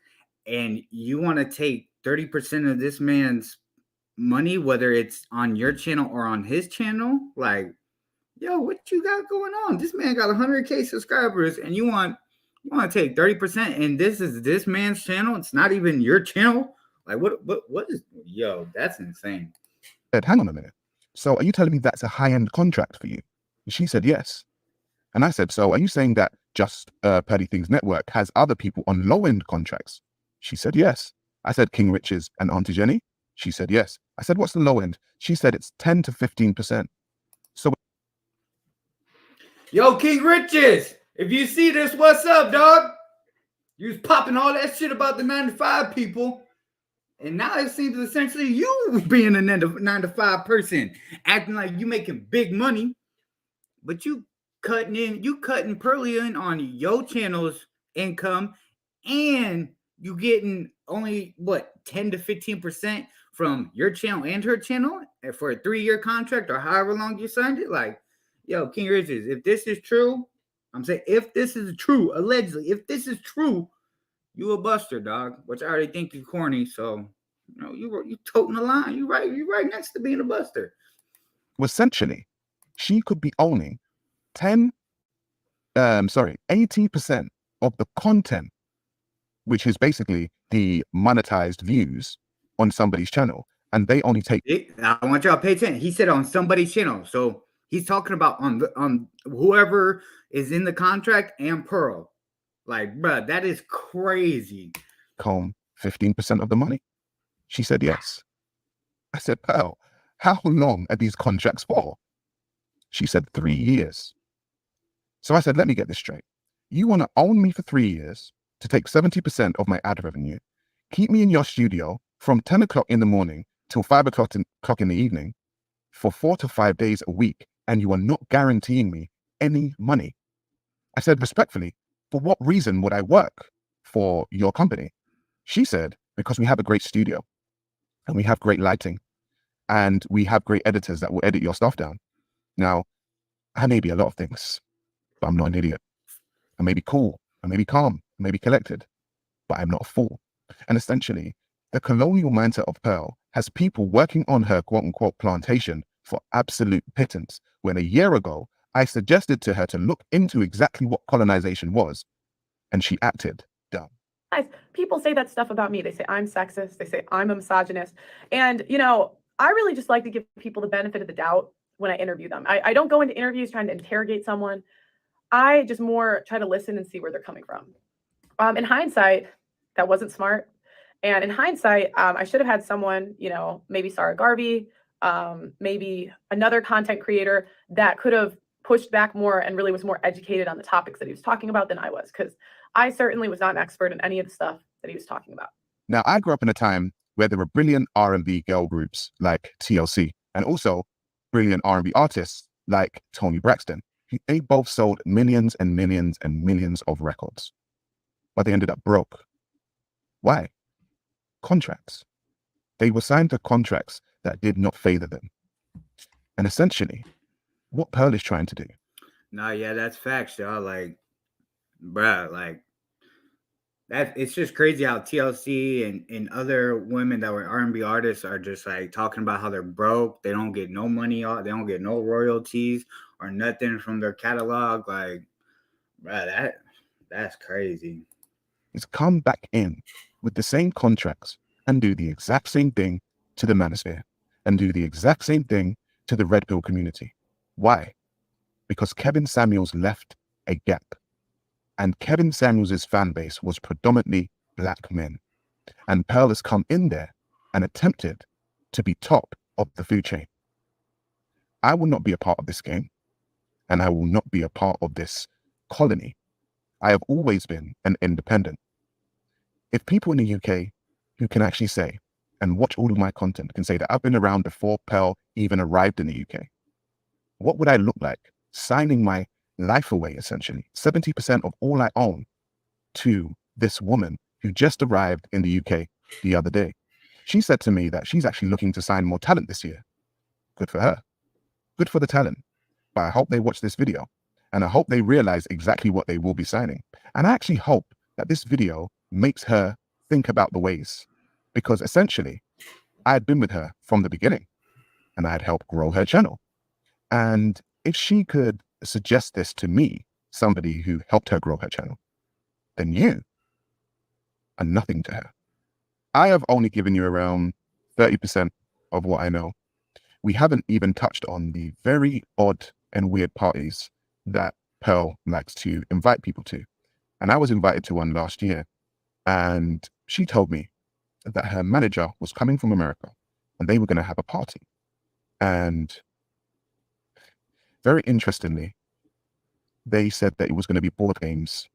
and you want to take 30% of this man's money, whether it's on your channel or on his channel, like, yo, what you got going on? This man got 100K subscribers, and you want to take 30%, and this is this man's channel. It's not even your channel. Like, what is, yo, that's insane. Hang on a minute. So are you telling me that's a high-end contract for you? And she said, yes. And I said, so are you saying that Just Pearly Things Network has other people on low-end contracts? She said, yes. I said, King Riches and Auntie Jenny? She said, yes. I said, what's the low end? She said, it's 10 to 15%. So, yo, King Riches, if you see this, what's up, dog? You was popping all that shit about the 9 to 5 people. And now it seems essentially you being a 9 to 5 person, acting like you making big money, but you cutting Pearly in on your channel's income, and you getting only what 10 to 15% from your channel and her channel for a 3-year contract or however long you signed it. Like, yo, King Riches, if this is true, I'm saying if this is true, allegedly, if this is true, you a buster, dog. Which I already think you corny. So, you know, you toting the line. You right next to being a buster. essentially, she could be owning 80% of the content, which is basically the monetized views on somebody's channel, and they only take. I want y'all to pay attention. He said on somebody's channel, so he's talking about on whoever is in the contract and Pearl. Like, bruh, that is crazy. Home 15% of the money. She said yes. I said, Pearl, how long are these contracts for? She said 3 years. So I said, let me get this straight. You want to own me for 3 years to take 70% of my ad revenue, keep me in your studio from 10 o'clock in the morning till 5 o'clock in the evening for 4 to 5 days a week, and you are not guaranteeing me any money. I said, respectfully, for what reason would I work for your company? She said, because we have a great studio and we have great lighting and we have great editors that will edit your stuff down. Now, I may be a lot of things, but I'm not an idiot. I may be cool, I may be calm, I may be collected, but I'm not a fool. And essentially, the colonial mindset of Pearl has people working on her quote-unquote plantation for absolute pittance, when a year ago, I suggested to her to look into exactly what colonization was, and she acted dumb. People say that stuff about me. They say I'm sexist. They say I'm a misogynist. And, you know, I really just like to give people the benefit of the doubt when I interview them. I don't go into interviews trying to interrogate someone. I just more try to listen and see where they're coming from. In hindsight, that wasn't smart. And in hindsight, I should have had someone, you know, maybe Sarah Garvey, maybe another content creator that could have pushed back more and really was more educated on the topics that he was talking about than I was, because I certainly was not an expert in any of the stuff that he was talking about. Now, I grew up in a time where there were brilliant R&B girl groups like TLC, and also brilliant R&B artists like Toni Braxton. They both sold millions and millions and millions of records, but they ended up broke. Why? Contracts. They were signed to contracts that did not favor them. And essentially, what Pearl is trying to do. Nah, yeah, that's facts, y'all. Like, bruh, like, that it's just crazy how TLC and other women that were R&B artists are just like talking about how they're broke. They don't get no money, they don't get no royalties or nothing from their catalog. Like, bruh, that's crazy. Is come back in with the same contracts and do the exact same thing to the manosphere and do the exact same thing to the Red Pill community. Why? Because Kevin Samuels left a gap, and Kevin Samuels' fan base was predominantly black men, and Pearl has come in there and attempted to be top of the food chain. I will not be a part of this game, and I will not be a part of this colony. I have always been an independent. If people in the UK who can actually say and watch all of my content can say that I've been around before Pearl even arrived in the UK, what would I look like signing my life away, essentially, 70% of all I own, to this woman who just arrived in the UK the other day? She said to me that she's actually looking to sign more talent this year. Good for her. Good for the talent. But I hope they watch this video, and I hope they realize exactly what they will be signing. And I actually hope that this video makes her think about the ways, because essentially I had been with her from the beginning and I had helped grow her channel. And if she could suggest this to me, somebody who helped her grow her channel, then you are nothing to her. I have only given you around 30% of what I know. We haven't even touched on the very odd and weird parties that Pearl likes to invite people to. And I was invited to one last year, and she told me that her manager was coming from America and they were going to have a party. And very interestingly, they said that it was going to be board games.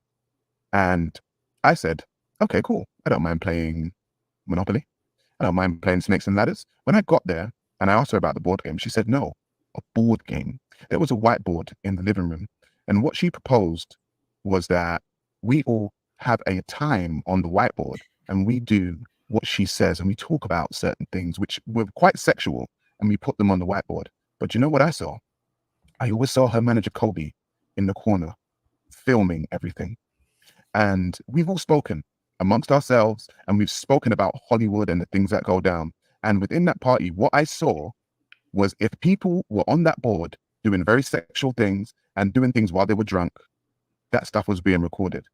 And I said, okay, cool. I don't mind playing Monopoly. I don't mind playing Snakes and Ladders. When I got there and I asked her about the board game, she said, no, a board game. There was a whiteboard in the living room. And what she proposed was that we all have a time on the whiteboard and we do what she says and we talk about certain things which were quite sexual and we put them on the whiteboard. But you know what I saw? I always saw her manager Kobe in the corner filming everything. And we've all spoken amongst ourselves and we've spoken about Hollywood and the things that go down. And within that party, what I saw was if people were on that board doing very sexual things and doing things while they were drunk, that stuff was being recorded.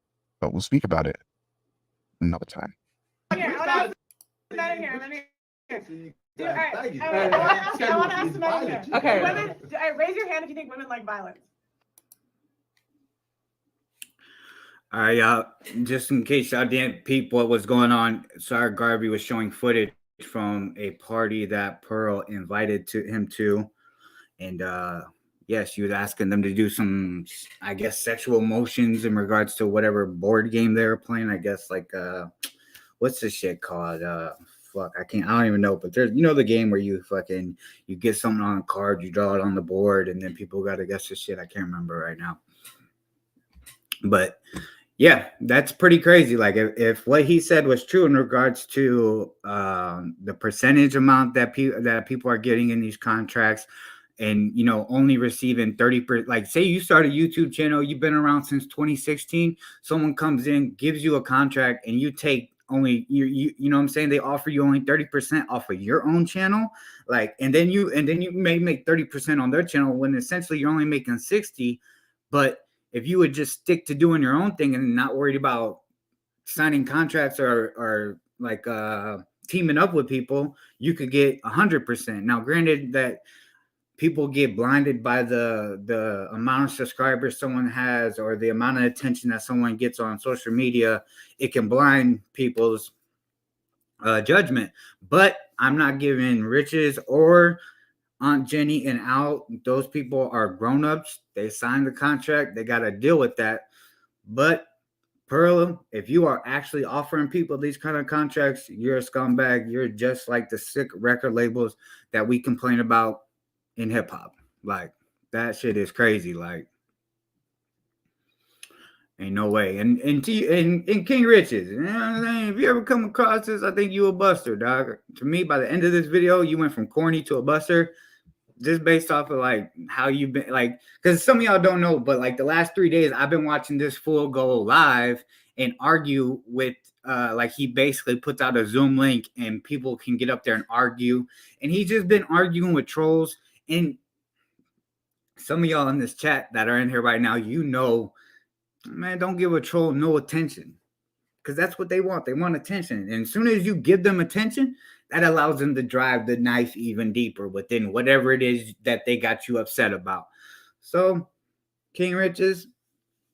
But we'll speak about it another time. I want to ask the men here. Okay. Women, raise your hand if you think women like violence. All right, y'all. Just in case y'all didn't peep what was going on, Sar Garvey was showing footage from a party that Pearl invited him to, and yes, she was asking them to do some, I guess, sexual motions in regards to whatever board game they were playing. I guess like what's this shit called? I don't even know. But there's, the game where you get something on a card, you draw it on the board, and then people got to guess the shit. I can't remember right now. But yeah, that's pretty crazy. Like if what he said was true in regards to the percentage amount that people are getting in these contracts, and only receiving 30%. Like say you start a YouTube channel, you've been around since 2016. Someone comes in, gives you a contract, and you take only you know what I'm saying, they offer you only 30% off of your own channel, like, and then you may make 30% on their channel when essentially you're only making 60. But if you would just stick to doing your own thing and not worried about signing contracts or like teaming up with people, you could get 100%. Now, granted that people get blinded by the amount of subscribers someone has or the amount of attention that someone gets on social media. It can blind people's judgment. But I'm not giving Riches or Aunt Jenny and Al, those people are grown-ups. They signed the contract. They got to deal with that. But Pearl, if you are actually offering people these kind of contracts, you're a scumbag. You're just like the sick record labels that we complain about in hip hop. Like, that shit is crazy. Like, ain't no way. And King Riches, you know what I'm saying? If you ever come across this, I think you a buster, dog. To me, by the end of this video, you went from corny to a buster. Just based off of like how you've been, like, because some of y'all don't know, but like the last 3 days, I've been watching this fool go live and argue with, like he basically puts out a Zoom link and people can get up there and argue. And he's just been arguing with trolls. And some of y'all in this chat that are in here right now, man, don't give a troll no attention, because that's what they want. They want attention. And as soon as you give them attention, that allows them to drive the knife even deeper within whatever it is that they got you upset about. So, King Riches,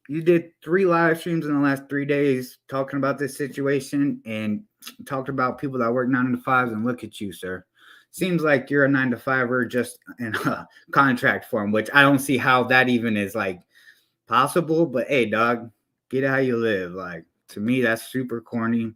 you did 3 live streams in the last 3 days talking about this situation and talked about people that work 9 to 5s, and look at you, sir. Seems like you're a 9 to 5er just in a contract form, which I don't see how that even is like possible. But hey, dog, get how you live. Like, to me, that's super corny.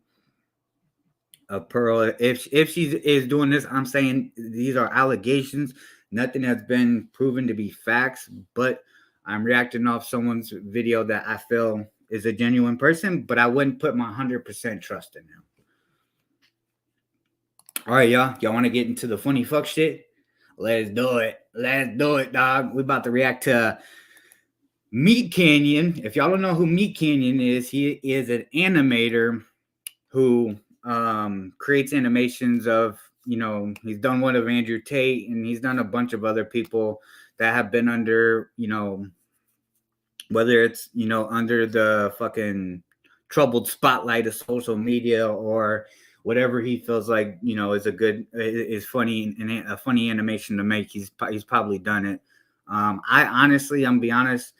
Pearl, if she is doing this, I'm saying these are allegations. Nothing has been proven to be facts, but I'm reacting off someone's video that I feel is a genuine person, but I wouldn't put my 100% trust in him. All right, y'all. Y'all want to get into the funny fuck shit? Let's do it. Let's do it, dog. We about to react to Meat Canyon. If y'all don't know who Meat Canyon is, he is an animator who creates animations of, he's done one of Andrew Tate, and he's done a bunch of other people that have been under, whether it's, under the fucking troubled spotlight of social media or whatever he feels like, is funny and a funny animation to make. He's probably done it. I'm gonna be honest,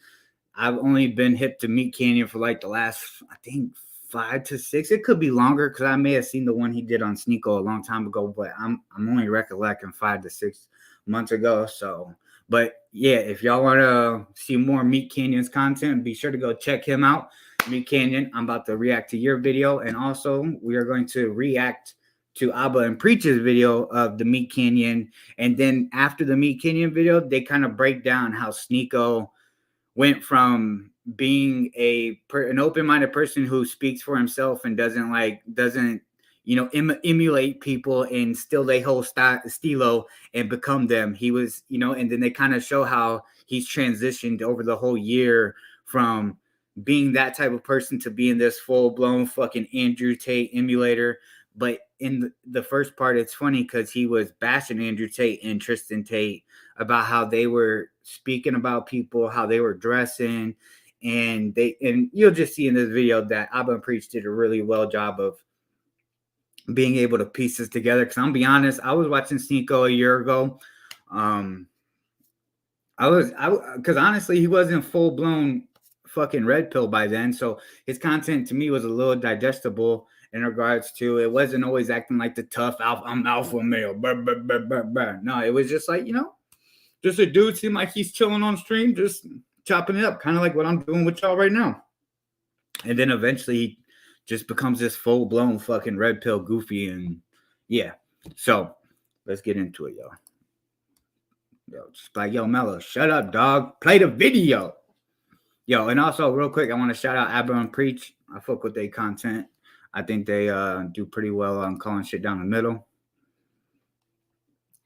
I've only been hip to Meat Canyon for like the last, I think, 5 to 6. It could be longer because I may have seen the one he did on Sneeko a long time ago, but I'm only recollecting 5 to 6 months ago. So, but yeah, if y'all want to see more Meat Canyon's content, be sure to go check him out. Meat Canyon, I'm about to react to your video, and also we are going to react to Abba and Preach's video of the Meat Canyon. And then after the Meat Canyon video, they kind of break down how Sneeko went from being an open-minded person who speaks for himself and doesn't emulate people and steal their whole stilo and become them. He was, and then they kind of show how he's transitioned over the whole year from being that type of person to being this full-blown fucking Andrew Tate emulator. But in the first part, it's funny because he was bashing Andrew Tate and Tristan Tate about how they were speaking about people, how they were dressing, and you'll just see in this video that Abba and Preach did a really well job of being able to piece this together. Because I'm be honest, I was watching Sneeko a year ago. Because honestly, he wasn't full blown fucking red pill by then, so his content to me was a little digestible in regards to it wasn't always acting like the tough I'm alpha male. No, it was just like, just a dude seemed like he's chilling on stream, just chopping it up, kind of like what I'm doing with y'all right now. And then eventually he just becomes this full-blown fucking red pill goofy, and yeah. So let's get into it, y'all. Just like, yo, Mello, shut up, dog. Play the video. Yo, and also real quick, I want to shout out Abba and Preach. I fuck with their content. I think they do pretty well on calling shit down the middle.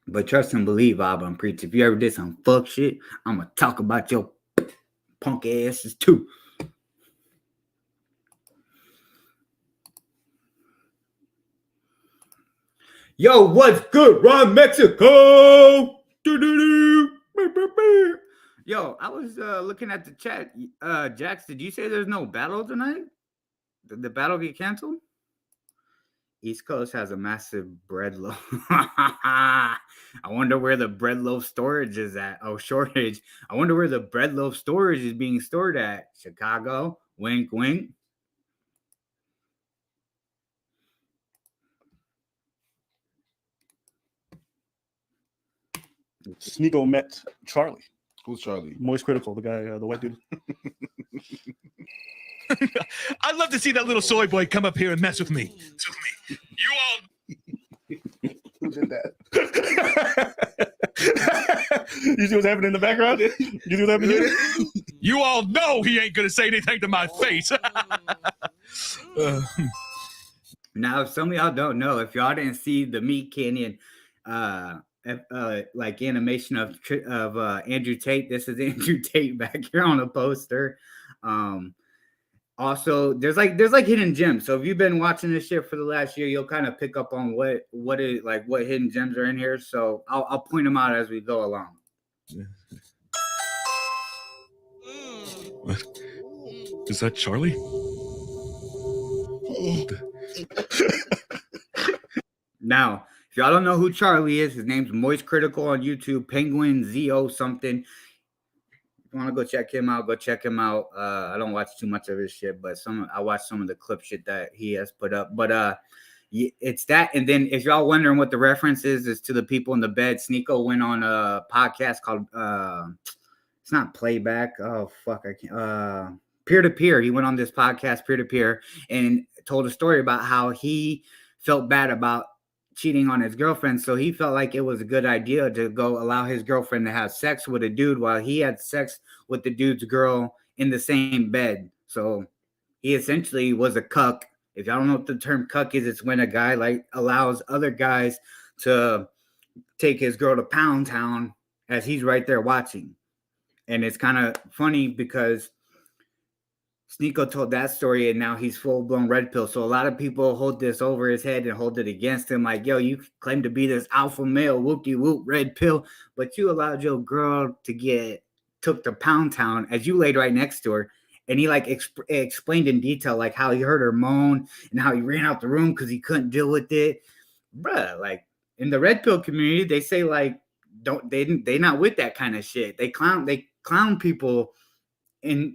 But trust and believe, Abba and Preach. If you ever did some fuck shit, I'm going to talk about your punk asses too. Yo, what's good, Ron Mexico? Yo, I was looking at the chat. Jax, did you say there's no battle tonight? Did the battle get canceled? East Coast has a massive bread loaf. I wonder where the bread loaf storage is at. Oh, shortage. I wonder where the bread loaf storage is being stored at. Chicago? Wink, wink. Sneeko met Charlie. Who's Charlie? Moist Critical, the guy, the white dude. I'd love to see that little soy boy come up here and mess with me. You all. Who did that? You see what's happening in the background? You see what's happening here? You all know he ain't gonna say anything to my face. Now, if some of y'all don't know, if y'all didn't see the Meat Canyon like animation of Andrew Tate, this is Andrew Tate back here on a poster. Also, there's like hidden gems. So if you've been watching this shit for the last year, you'll kind of pick up on what hidden gems are in here. So I'll point them out as we go along. What? Is that Charlie? Now, if y'all don't know who Charlie is, his name's Moist Critical on YouTube, Penguin ZO something. If you want to go check him out, go check him out. I don't watch too much of his shit, but I watch some of the clip shit that he has put up. But it's that. And then if y'all wondering what the reference is to the people in the bed, Sneeko went on a podcast called it's not Playback. Oh fuck, I can't. Peer to Peer. He went on this podcast, Peer to Peer, and told a story about how he felt bad about cheating on his girlfriend, so he felt like it was a good idea to go allow his girlfriend to have sex with a dude while he had sex with the dude's girl in the same bed. So he essentially was a cuck. If y'all don't know what the term cuck is, it's when a guy like allows other guys to take his girl to Pound Town as he's right there watching. And it's kind of funny because Sneeko told that story and now he's full-blown red pill. So a lot of people hold this over his head and hold it against him. Like, yo, you claim to be this alpha male, whoop-de-whoop, red pill, but you allowed your girl to get took to Pound Town as you laid right next to her. And he like explained in detail like how he heard her moan and how he ran out the room because he couldn't deal with it. Bruh, like in the red pill community, they say like, they not with that kind of shit. They clown people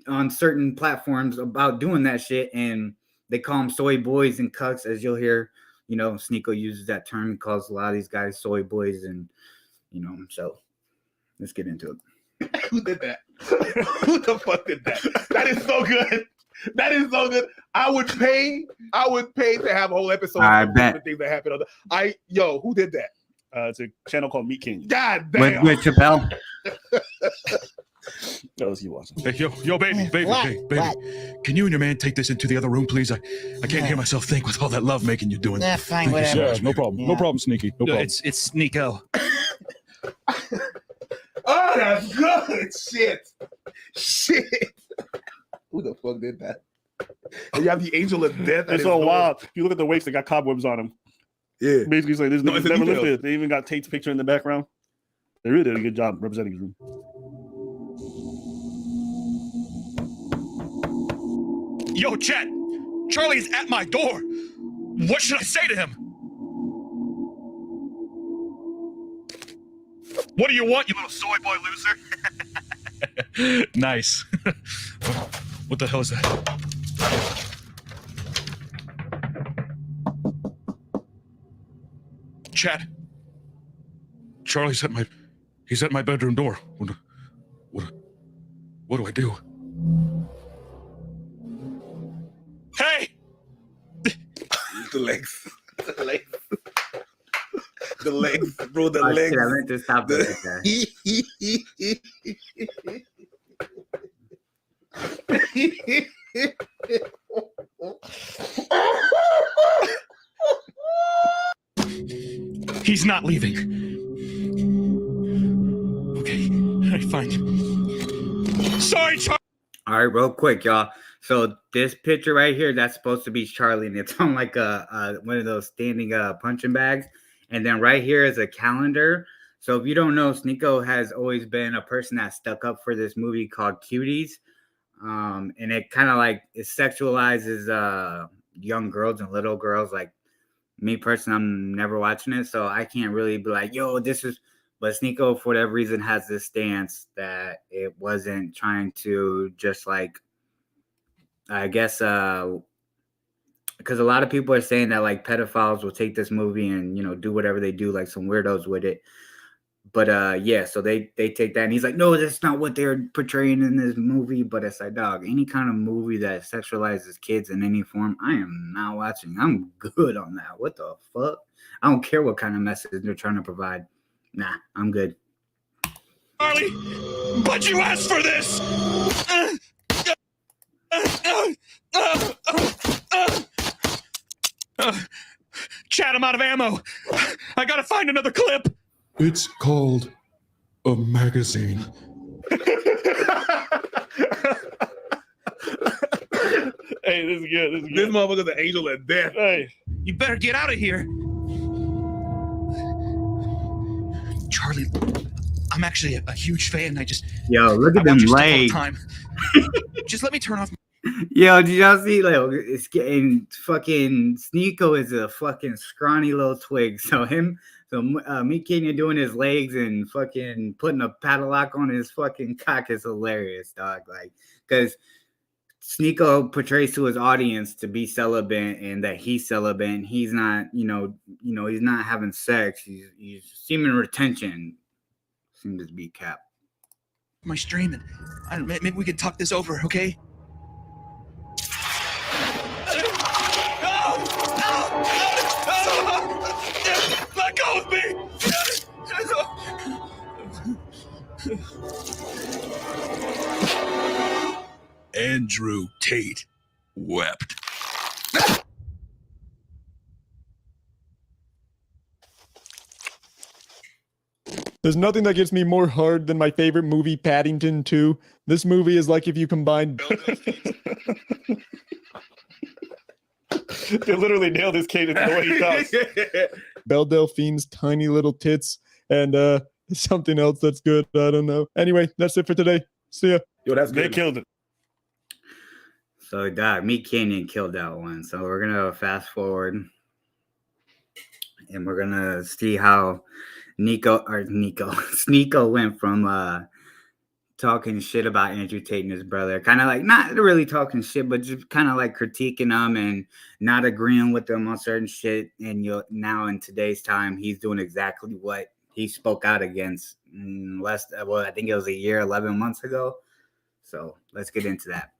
on certain platforms about doing that shit, and they call them soy boys and cucks, as you'll hear. Sneeko uses that term. He calls a lot of these guys soy boys, and so let's get into it. Who did that? Who the fuck did that? That is so good. That is so good. I would pay to have a whole episode I of bet. the things that happen on who did that? It's a channel called Meat King. God With damn. Chappelle. That was you watching. Hey, yo, baby, baby. Can you and your man take this into the other room, please? I can't hear myself think with all that love making you're doing. Nah, fine, Thank you so whatever. much, No baby. problem. Yeah. No problem, Sneaky. No problem. It's Sneeko. Oh, that's good. Shit. Who the fuck did that? And you have the angel of death. It's so wild. If you look at the waist, they got cobwebs on them. Yeah. Basically, it's like this No, nigga's it's a never detail. lifted. They even got Tate's picture in the background. They really did a good job representing his room. Yo, Chet, Charlie is at my door. What should I say to him? What do you want, you little soy boy loser? Nice. What the hell is that? Chet, Charlie's at my bedroom door. What do I do? Hey! The legs. The legs, bro. The Oh, legs. shit, I meant to stop it right there. He's not leaving. Okay, all right, fine. Sorry, Charlie. All right, real quick, y'all. So this picture right here, that's supposed to be Charlie, and it's on like one of those standing punching bags. And then right here is a calendar. So if you don't know, Sneeko has always been a person that stuck up for this movie called Cuties. And it kind of like it sexualizes young girls and little girls. Like me personally, I'm never watching it, so I can't really be like, yo, this is. But Sneeko, for whatever reason, has this stance that it wasn't trying to just like, I guess, because a lot of people are saying that like pedophiles will take this movie and do whatever they do, like some weirdos with it. But yeah, so they take that, and he's like, no, that's not what they're portraying in this movie. But it's like, dog, any kind of movie that sexualizes kids in any form, I am not watching. I'm good on that. What the fuck? I don't care what kind of message they're trying to provide. Nah, I'm good. Charlie, but you asked for this. Chat, I'm out of ammo. I gotta find another clip. It's called a magazine. Hey, this is good. This is This good. motherfucker's the angel of death. Hey, You better get out of here. Charlie, I'm actually a huge fan. Yo, look I at them watch your stuff all the legs. time. Just let me turn off. Yo, did y'all see? Like, it's getting fucking Sneeko is a fucking scrawny little twig. So Meat King doing his legs and fucking putting a padlock on his fucking cock is hilarious, dog. Like, because Sneeko portrays to his audience to be celibate and that he's celibate. And he's not, he's not having sex. He's seeming retention. Seems to be cap. My stream, and I don't know, maybe we could talk this over, okay? Let go of me! Andrew Tate wept. There's nothing that gets me more hard than my favorite movie, Paddington 2. This movie is like if you combined. they literally nailed his cadence the way he talks. Belle Delphine's tiny little tits and something else that's good. I don't know. Anyway, that's it for today. See ya. Yo, that's They good. killed it. So, dog, Meat Canyon killed that one. So we're gonna fast forward, and we're gonna see how Sneeko went from talking shit about Andrew Tate and his brother. Kind of like not really talking shit, but just kind of like critiquing them and not agreeing with them on certain shit. And now in today's time, he's doing exactly what he spoke out against I think it was a year, 11 months ago. So let's get into that.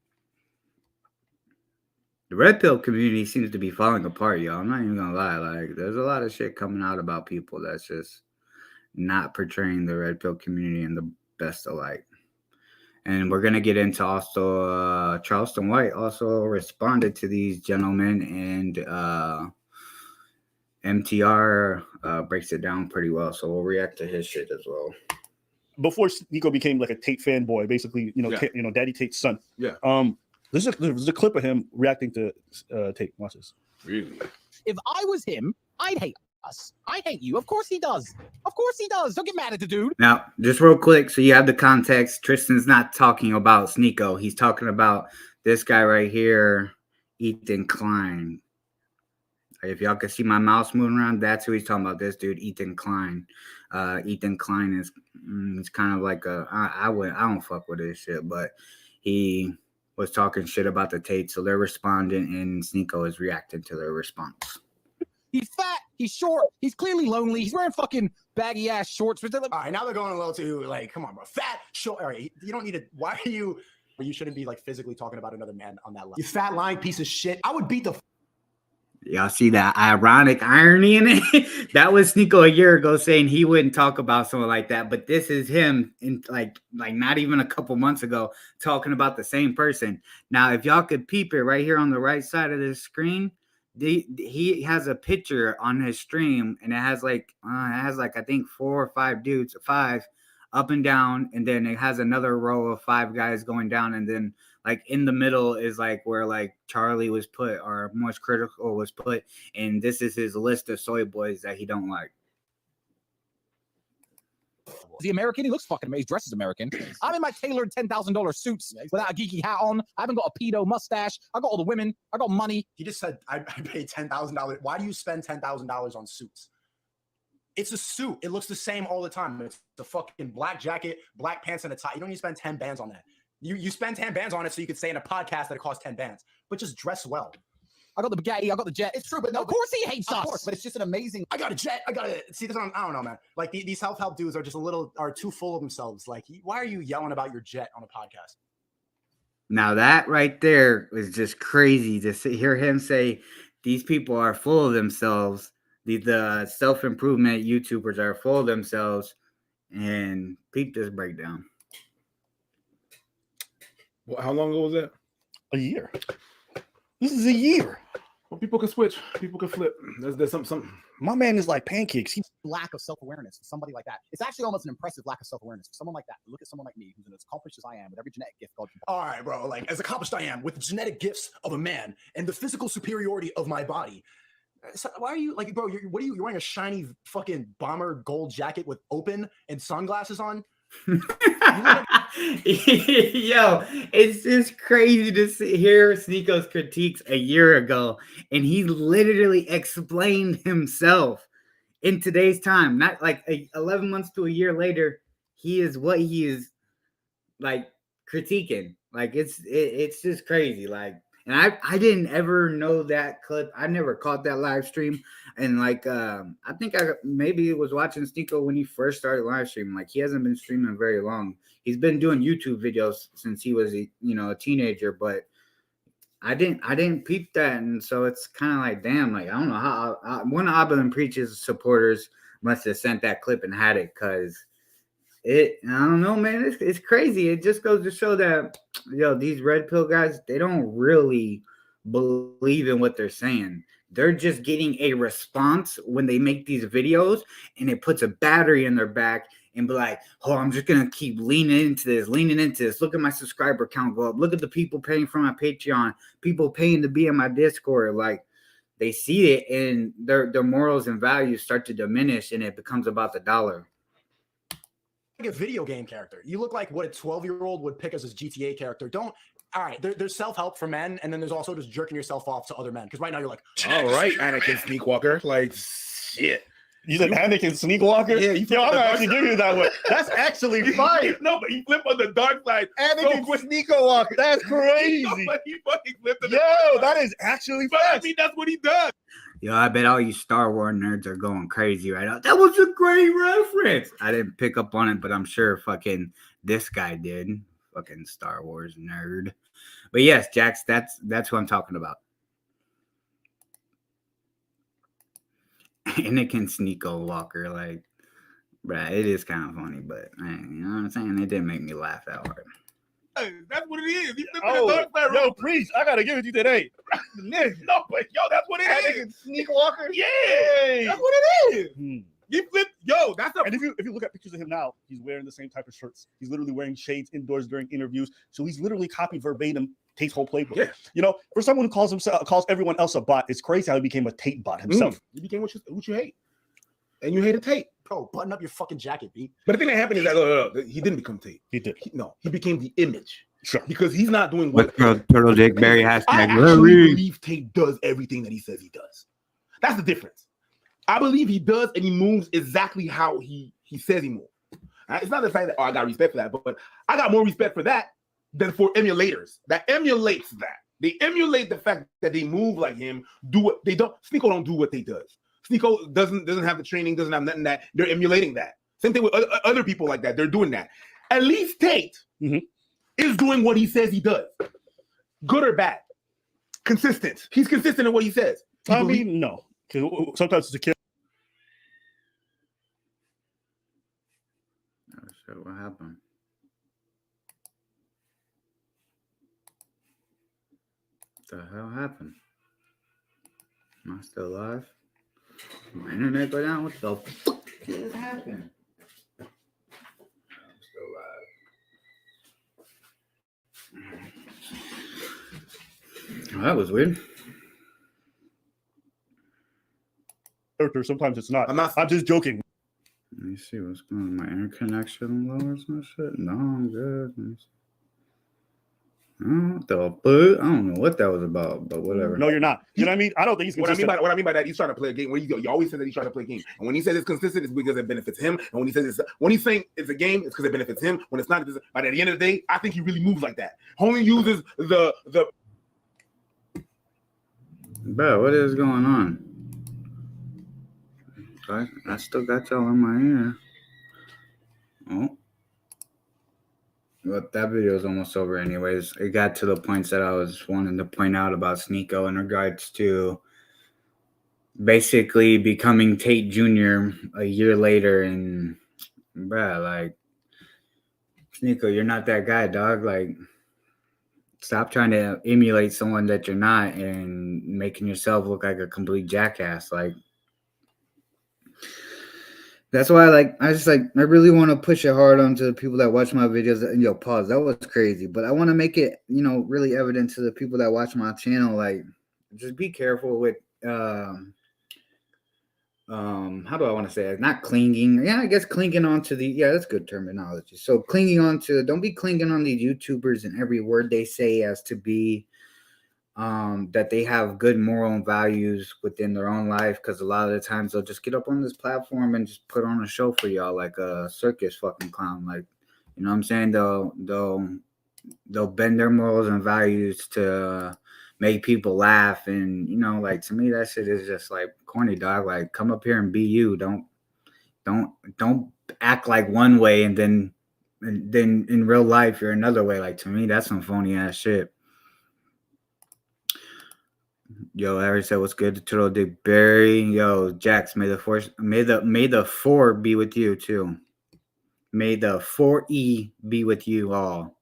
The red pill community seems to be falling apart, y'all. I'm not even gonna lie. Like, there's a lot of shit coming out about people that's just not portraying the red pill community in the best of light. And we're gonna get into also Charleston White also responded to these gentlemen, and MTR breaks it down pretty well. So we'll react to his shit as well. Before Sneako became like a Tate fanboy, basically, Daddy Tate's son. Yeah. There's a clip of him reacting to Tate. Watch this. Really? If I was him, I'd hate us. I hate you. Of course he does. Of course he does. Don't get mad at the dude. Now, just real quick, so you have the context. Tristan's not talking about Sneako. He's talking about this guy right here, Ethan Klein. If y'all can see my mouse moving around, that's who he's talking about. This dude, Ethan Klein. Ethan Klein is it's kind of like I don't fuck with this shit, but he was talking shit about the Tate, so they're responding, and Sneako is reacting to their response. He's fat. He's short. He's clearly lonely. He's wearing fucking baggy ass shorts. All right, now they're going a little too like, come on, bro. Fat, short. All right, you don't need to. Why are you? You shouldn't be like physically talking about another man on that level. You fat lying piece of shit. I would beat the. Y'all see that ironic irony in it? That was Sneako a year ago saying he wouldn't talk about someone like that, but this is him in like not even a couple months ago talking about the same person. Now, if y'all could peep it right here on the right side of the screen, he has a picture on his stream, and it has like I think 4 or 5 dudes, 5 up and down, and then it has another row of 5 guys going down, and then like in the middle is like where like Charlie was put, or Most Critical was put, and this is his list of soy boys that he don't like. Is he American? He looks fucking amazing. He dresses American. I'm in my tailored $10,000 suits without a geeky hat on. I haven't got a pedo mustache. I got all the women. I got money. He just said I paid $10,000. Why do you spend $10,000 on suits? It's a suit. It looks the same all the time. It's a fucking black jacket, black pants, and a tie. You don't need to spend 10 bands on that. You spend 10 bands on it so you could say in a podcast that it costs 10 bands. But just dress well. I got the Bugatti. I got the jet. It's true, but no, of course he hates us. Of course, but it's just an amazing. I got a jet. I got it. See, this one, I don't know, man. Like these self-help dudes are just are too full of themselves. Like, why are you yelling about your jet on a podcast? Now that right there was just crazy to hear him say these people are full of themselves. The self-improvement YouTubers are full of themselves, and peep this breakdown. Well, how long ago was that? A year. This is a year. Well, people can switch. People can flip. There's some. My man is like pancakes. He's lack of self-awareness for somebody like that. It's actually almost an impressive lack of self-awareness for someone like that. Look at someone like me, who's as accomplished as I am with every genetic gift God. All right, bro. Like as accomplished I am with the genetic gifts of a man and the physical superiority of my body. So why are you like, bro? You're wearing a shiny fucking bomber gold jacket with open and sunglasses on? Yo, it's just crazy to hear Sneako's critiques a year ago, and he literally explained himself in today's time. Not like 11 months to a year later, he is what he is like critiquing. Like it's just crazy. Like, and I didn't ever know that clip. I never caught that live stream. And like, I think I maybe was watching Sneako when he first started live streaming. Like, he hasn't been streaming very long. He's been doing YouTube videos since he was, a teenager. But I didn't peep that, and so it's kind of like, damn. Like, I don't know how one of Abba and Preach's supporters must have sent that clip and had it, because I don't know, man. It's crazy. It just goes to show that, these red pill guys, they don't really believe in what they're saying. They're just getting a response when they make these videos, and it puts a battery in their back and be like, oh, I'm just going to keep leaning into this. Look at my subscriber count go up. Look at the people paying for my Patreon, people paying to be in my Discord. Like, they see it, and their morals and values start to diminish, and it becomes about the dollar. Like a video game character. You look like what a 12-year-old would pick as his GTA character. All right, there's self-help for men, and then there's also just jerking yourself off to other men. Because right now you're like, all right, Anakin Sneakwalker. Like, shit. You said Anakin Sneakwalker? Yeah, Yo, I'm gonna actually give you that one. That's actually fire. No, but he flipped on the dark side. Anakin quick. Sneakwalker. That's crazy. No, but he fucking flipped on the Yo, dark that side. is actually But I fast. mean, that's what he does. Yo, I bet all you Star Wars nerds are going crazy right now. That was a great reference. I didn't pick up on it, but I'm sure fucking this guy did. Fucking Star Wars nerd. But yes, Jax, that's who I'm talking about. Anakin Sneeko Walker, like, bruh, it is kind of funny, but you know what I'm saying? It didn't make me laugh that hard. That's what it is. He flipped on the dark side. Yo, preach. I gotta give it to you today. No, but yo, that's what it Anakin is. Sneakwalker? Yeah, that's what it is. Hmm. He flipped. Yo, that's a. And if you look at pictures of him now, he's wearing the same type of shirts. He's literally wearing shades indoors during interviews. So he's literally copied verbatim Tate's whole playbook. Yeah. You know, for someone who calls everyone else a bot, it's crazy how he became a Tate bot himself. You became what you hate, and you hated Tate. Bro, button up your fucking jacket, B. But the thing that happened is that he didn't become Tate. He did. He became the image. Sure. Because he's not doing what. Turtle Dick Berry I hashtag actually Larry. believe Tate does everything that he says he does. That's the difference. I believe he does, and he moves exactly how he says he moves. It's not the fact that I got respect for that, but I got more respect for that than for emulators that emulates that. They emulate the fact that they move like him, do what they don't. Sneeko don't do what they does. Sneeko doesn't have the training, doesn't have nothing that they're emulating that. Same thing with other people like that. They're doing that. At least Tate is doing what he says he does, good or bad. Consistent. He's consistent in what he says. I mean, no, because sometimes it's a kid. Oh, shit, what happened? What the hell happened? Am I still alive? My internet go down? What the fuck just happened? I'm still alive. Oh, that was weird. Character. Sometimes it's not. I'm just joking. Let me see what's going on. My internet connection lowers and shit. No, I'm good. Let me see. What the fuck? I don't know what that was about, but whatever. No, you're not. You know what I mean? I don't think he's consistent. What I mean by that, he's trying to play a game. You always say that he's trying to play a game, and when he says it's consistent, it's because it benefits him. And when he's saying it's a game, it's because it benefits him. When it's not, but at the end of the day, I think he really moves like that. Homie uses the. Bro, what is going on? I still got y'all in my ear. Oh. But that video is almost over anyways. It got to the points that I was wanting to point out about Sneeko in regards to basically becoming Tate Jr. a year later. And, bruh, like, Sneeko, you're not that guy, dog. Like, stop trying to emulate someone that you're not and making yourself look like a complete jackass. Like, that's why, I really want to push it hard onto the people that watch my videos. And pause. That was crazy, but I want to make it, really evident to the people that watch my channel. Like, just be careful with, how do I want to say it? Not clinging. Yeah, I guess clinging onto that's good terminology. So don't be clinging on these YouTubers and every word they say as to be, that they have good moral and values within their own life, because a lot of the times they'll just get up on this platform and just put on a show for y'all like a circus fucking clown. Like, you know what I'm saying? They'll bend their morals and values to make people laugh, and to me that shit is just like corny, dog. Like, come up here and be you. Don't act like one way and then in real life you're another way. Like, to me that's some phony ass shit. Yo, Harry said, what's good to Turtle Dick Berry? Yo, Jax, may the 4 be with you too. May the 4E be with you all.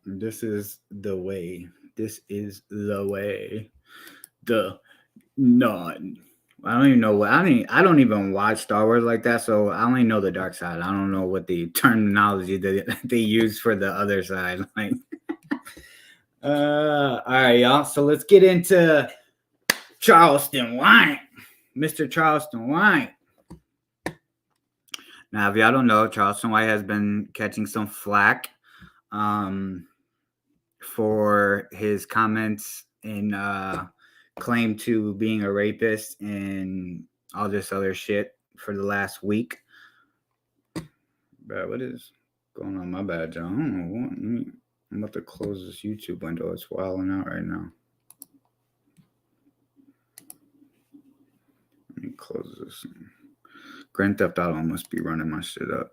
This is the way. This is the way. I don't even know I don't even watch Star Wars like that, so I only know the dark side. I don't know what the terminology that they use for the other side. Like, all right, y'all. So let's get into Charleston White, Mr. Charleston White. Now, if y'all don't know, Charleston White has been catching some flack for his comments in claim to being a rapist and all this other shit for the last week. Bro, what is going on? My bad, John. I don't know what. I'm about to close this YouTube window. It's wilding out right now. Let me close this. Grand Theft Auto must be running my shit up.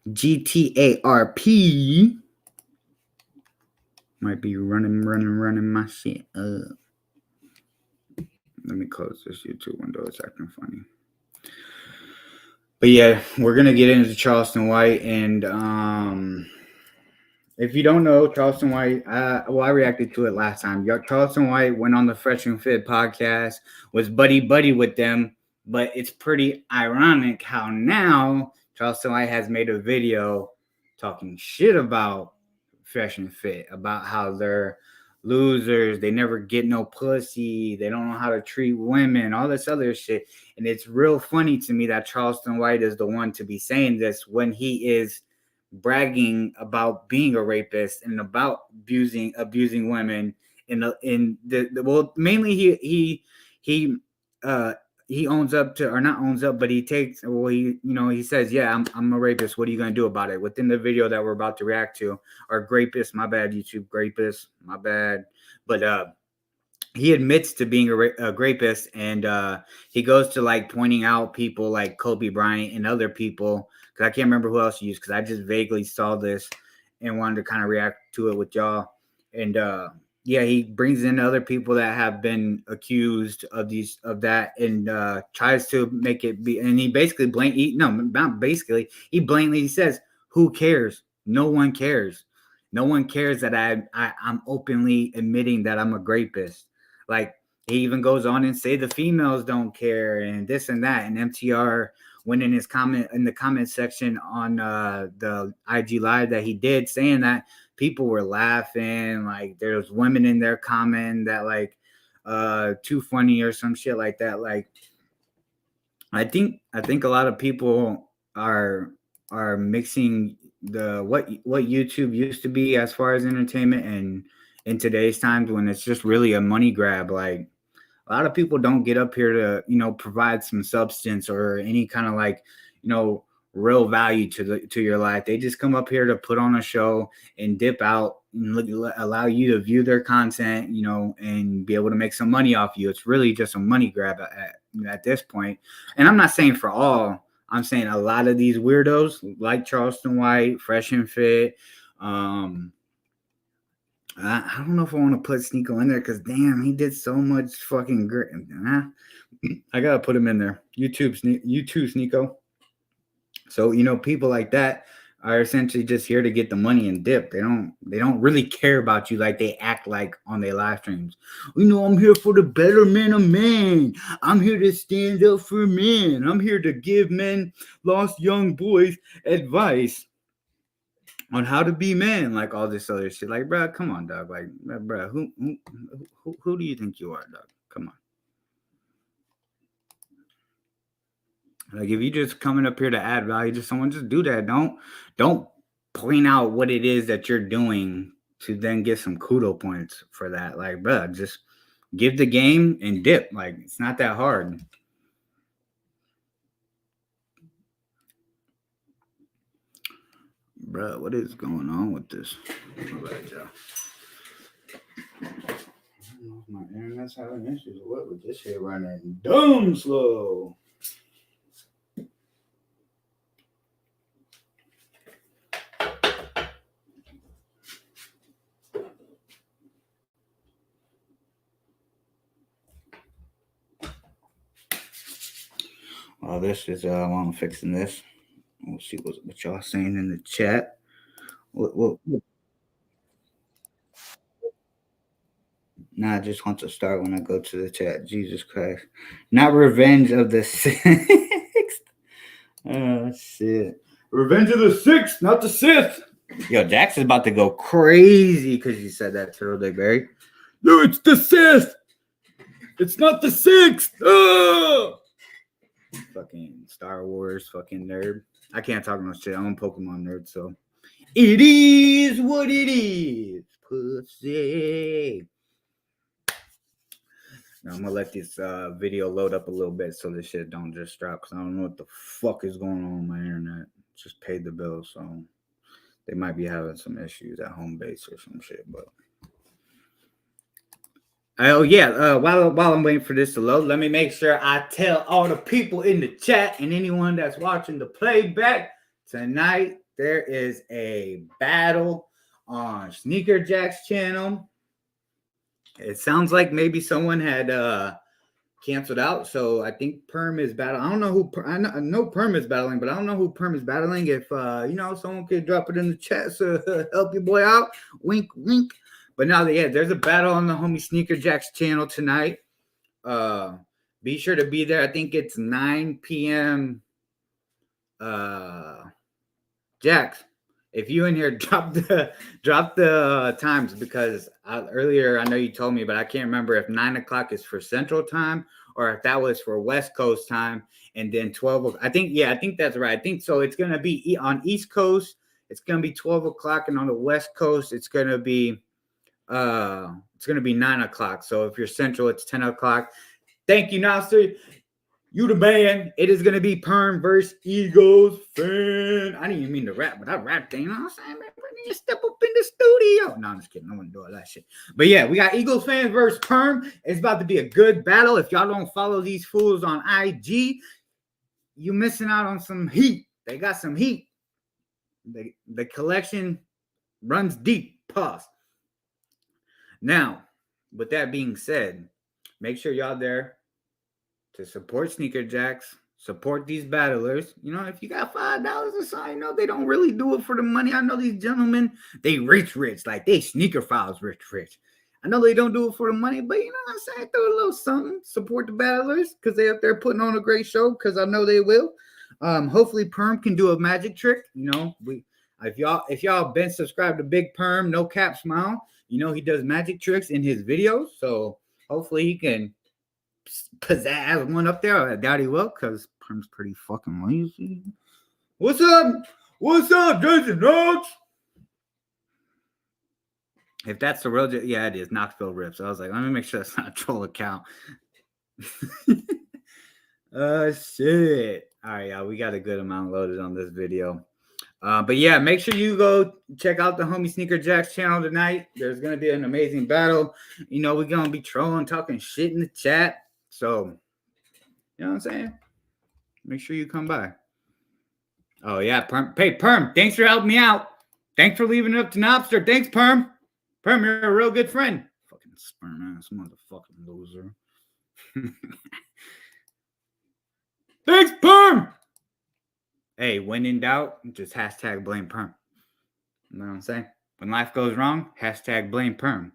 GTA RP might be running my shit up. Let me close this YouTube window. It's acting funny. But yeah, we're gonna get into Charleston White, and if you don't know Charleston White, I reacted to it last time. Charleston White went on the Fresh and Fit podcast, was buddy with them, but it's pretty ironic how now Charleston White has made a video talking shit about Fresh and Fit, about how they're losers, they never get no pussy, they don't know how to treat women, all this other shit. And it's real funny to me that Charleston White is the one to be saying this when he is bragging about being a rapist and about abusing women well, mainly he owns up to, or not owns up, but he says, yeah, I'm a rapist. What are you going to do about it? Within the video that we're about to react to, or grapist, my bad, YouTube, grapist, my bad. But he admits to being a rapist, and he goes to like pointing out people like Kobe Bryant and other people, because I can't remember who else he used, because I just vaguely saw this and wanted to kind of react to it with y'all. And yeah, he brings in other people that have been accused of that, and tries to make it be. And he basically he blatantly says, "Who cares? No one cares. No one cares that I'm openly admitting that I'm a rapist." Like, he even goes on and say the females don't care and this and that. And MTR went in the comment section on the IG live that he did, saying that people were laughing, like there was women in there comment that like too funny or some shit like that. Like, I think a lot of people are mixing what YouTube used to be as far as entertainment, and in today's times when it's just really a money grab. Like, a lot of people don't get up here to provide some substance or any kind of like real value to your life. They just come up here to put on a show and dip out and allow you to view their content, and be able to make some money off you. It's really just a money grab at this point. And I'm not saying for all. I'm saying a lot of these weirdos like Charleston White, Fresh and Fit. I don't know if I want to put Sneeko in there, because damn, he did so much fucking great. I gotta put him in there. YouTube Sneeko. So people like that are essentially just here to get the money and dip. They don't really care about you like they act like on their live streams. I'm here for the betterment of men. I'm here to stand up for men. I'm here to give men, lost young boys, advice on how to be men, like all this other shit. Like, bro, come on, dog. Like, bro, who do you think you are, dog? Come on. Like, if you just coming up here to add value to someone, just do that. Don't point out what it is that you're doing to then get some kudo points for that. Like, bro, just give the game and dip. Like, it's not that hard. Bro, what is going on with this? My internet's having issues. What with this shit running dumb slow? Well, this is while I'm fixing this. We'll see what y'all saying in the chat. What? Nah, I just want to start when I go to the chat. Jesus Christ. Not Revenge of the Sixth. Oh, shit. Revenge of the Sixth, not the Sith. Yo, Jax is about to go crazy because you said that, Turtle Dickberry. No, it's the Sith. It's not the Sixth. Oh! Fucking Star Wars fucking nerd. I can't talk no shit. I'm a Pokemon nerd, so It is what it is, pussy. Now I'm gonna let this video load up a little bit so this shit don't just drop, because I don't know what the fuck is going on with my internet. Just paid the bill, so they might be having some issues at home base or some shit, but oh yeah, while I'm waiting for this to load, let me make sure I tell all the people in the chat and anyone that's watching the playback, tonight there is a battle on Sneaker Jack's channel. It sounds like maybe someone had canceled out, so I think Perm is battling. I don't know who I know Perm is battling, but I don't know who Perm is battling. If you know, someone could drop it in the chat so help your boy out. Wink, wink. But now, yeah, there's a battle on the homie Sneaker Jack's channel tonight. Be sure to be there. I think it's 9 p.m. Jax, if you in here, drop the times, because earlier I know you told me, but I can't remember if 9 o'clock is for Central Time or if that was for West Coast time, and then 12. I think that's right. I think so. It's gonna be on East Coast. It's gonna be 12 o'clock, and on the West Coast, it's gonna be 9 o'clock. So if you're Central, it's 10 o'clock. Thank you, Nasser. You the man. It is gonna be Perm versus Eagles fan. I didn't even mean to rap, but I rapped. You know what I'm saying? Man, you step up in the studio. No, I'm just kidding. I wouldn't do all that shit. But yeah, we got Eagles fan versus Perm. It's about to be a good battle. If y'all don't follow these fools on IG, you missing out on some heat. They got some heat. The collection runs deep. Pause. Now, with that being said, make sure y'all there to support Sneaker Jacks, support these battlers. You know, if you got $5 or something, you know, they don't really do it for the money. I know these gentlemen, they rich, like they sneaker files rich. I know they don't do it for the money, but you know what I'm saying? Throw a little something, support the battlers, because they're up there putting on a great show, because I know they will. Hopefully Perm can do a magic trick. You know, if y'all been subscribed to Big Perm, No Cap Smile, you know he does magic tricks in his videos. So hopefully he can pizzazz one up there. I doubt he will, because Perm's pretty fucking lazy. What's up, Jason Rhodes? If that's the real, yeah, it is Knoxville Rips. I was like, let me make sure that's not a troll account. Shit. All right, y'all, we got a good amount loaded on this video. But yeah, make sure you go check out the homie Sneaker Jack's channel tonight. There's gonna be an amazing battle. You know, we're gonna be trolling, talking shit in the chat. So, you know what I'm saying? Make sure you come by. Oh yeah, Perm. Hey, Perm, thanks for helping me out. Thanks for leaving it up to Nobster. Thanks, Perm. Perm, you're a real good friend. Fucking sperm ass motherfucking loser. Thanks, Perm. Hey, when in doubt, just hashtag blame Perm. You know what I'm saying? When life goes wrong, hashtag blame Perm.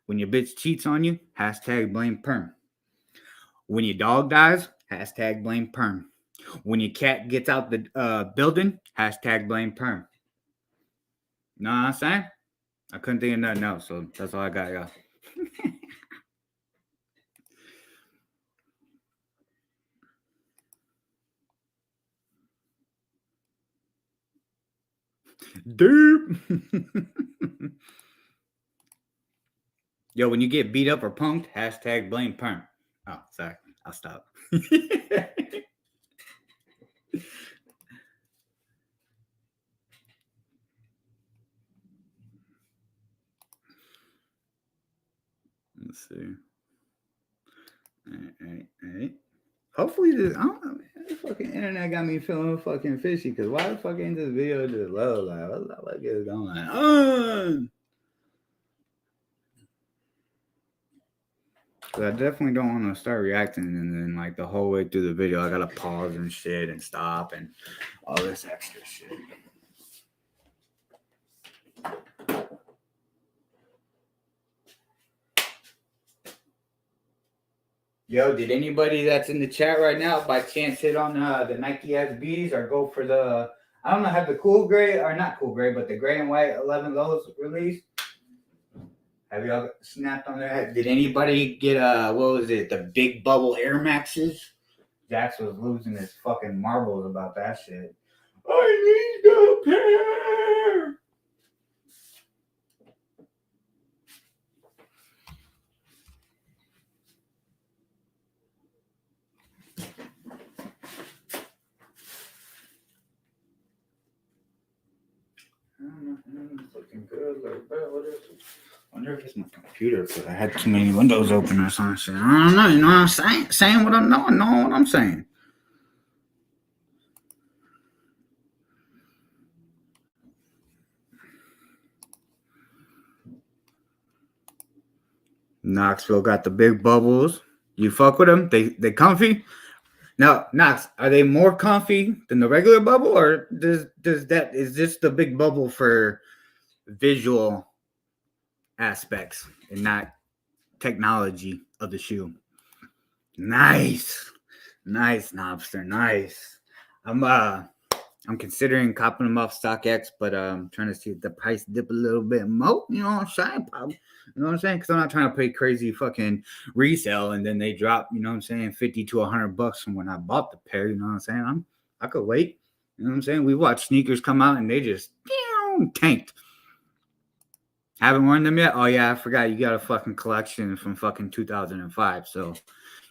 When your bitch cheats on you, hashtag blame Perm. When your dog dies, hashtag blame Perm. When your cat gets out the building, hashtag blame Perm. You know what I'm saying? I couldn't think of nothing else, so that's all I got, y'all. Dude. Yo, when you get beat up or punked, hashtag blame Perm. Oh, sorry. I'll stop. Let's see. All right. Hopefully this, I don't know, man. This fucking internet got me feeling fucking fishy, because why the fuck ain't this video just low? Like, what the fuck is going on? I definitely don't want to start reacting and then like the whole way through the video I gotta pause and shit and stop and all this extra shit. Yo, did anybody that's in the chat right now by chance hit on the Nike SBs or go for the, I don't know, have the cool gray or not cool gray, but the gray and white 11 lows release? Have y'all snapped on there? Did anybody get what was it? The big bubble Air Maxes? Jax was losing his fucking marbles about that shit. I need a pair. It's looking good. Like, bro, what is it? I wonder if it's my computer because I had too many windows open or something. I don't know. You know what I'm saying? Saying what I know. I know what I'm saying. Knoxville got the big bubbles. You fuck with them? They comfy? Now, Knox, are they more comfy than the regular bubble, or is this the big bubble for visual aspects and not technology of the shoe? Nice, Knobster, nice. I'm considering copping them off StockX, but I'm trying to see if the price dip a little bit more. You know what I'm saying? You know what I'm saying? Because I'm not trying to pay crazy fucking resale and then they drop, you know what I'm saying, $50 to $100 from when I bought the pair. You know what I'm saying? I could wait. You know what I'm saying? We watched sneakers come out and they just tanked. Haven't worn them yet? Oh yeah, I forgot. You got a fucking collection from fucking 2005, so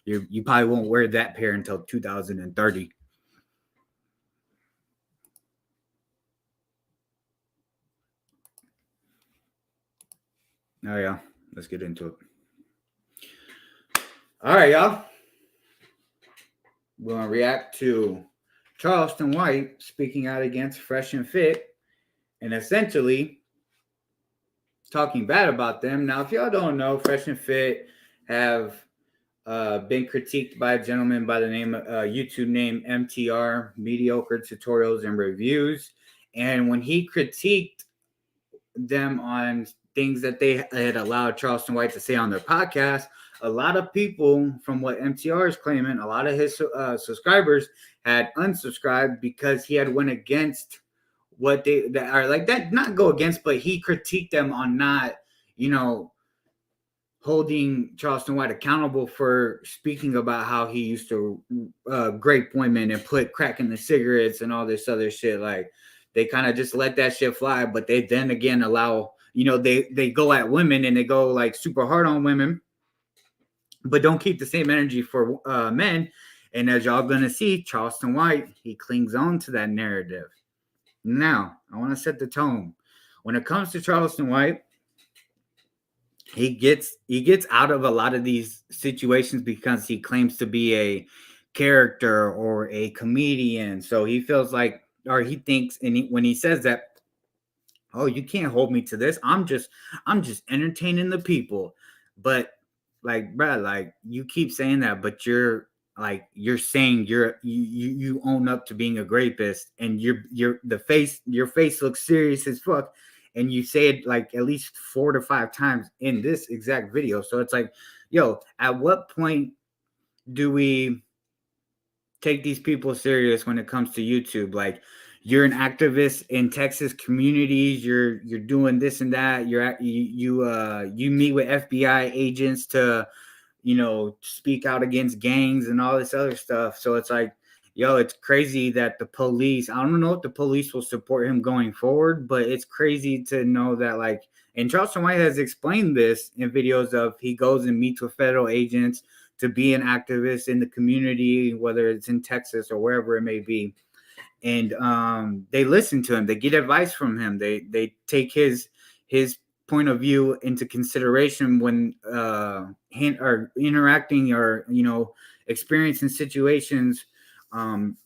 you probably won't wear that pair until 2030. Oh, yeah. Let's get into it. All right, y'all. We're going to react to Charleston White speaking out against Fresh and Fit and essentially talking bad about them. Now, if y'all don't know, Fresh and Fit have been critiqued by a gentleman by the name of YouTube name MTR, Mediocre Tutorials and Reviews. And when he critiqued them on things that they had allowed Charleston White to say on their podcast, a lot of people, from what MTR is claiming, a lot of his subscribers had unsubscribed because he had went against what they are like that, not go against, but he critiqued them on not, you know, holding Charleston White accountable for speaking about how he used to grape women and put crack in the cigarettes and all this other shit. Like, they kind of just let that shit fly, but they then again allow, you know, they go at women and they go like super hard on women, but don't keep the same energy for men. And as y'all gonna see, Charleston White, he clings on to that narrative. Now, I want to set the tone. When it comes to Charleston White, he gets out of a lot of these situations because he claims to be a character or a comedian. So he feels like, or he thinks, and when he says that, oh, you can't hold me to this. I'm just entertaining the people. But like, bruh, like, you keep saying that, but you're saying you own up to being a rapist, and your face looks serious as fuck, and you say it like at least 4 to 5 times in this exact video. So it's like, yo, at what point do we take these people serious when it comes to YouTube? Like, you're an activist in Texas communities. You're doing this and that. You meet with FBI agents to, you know, speak out against gangs and all this other stuff. So it's like, yo, it's crazy that the police, I don't know if the police will support him going forward, but it's crazy to know that, like, and Charleston White has explained this in videos of he goes and meets with federal agents to be an activist in the community, whether it's in Texas or wherever it may be. And they listen to him. They get advice from him. They take his point of view into consideration when or interacting or, you know, experiencing situations in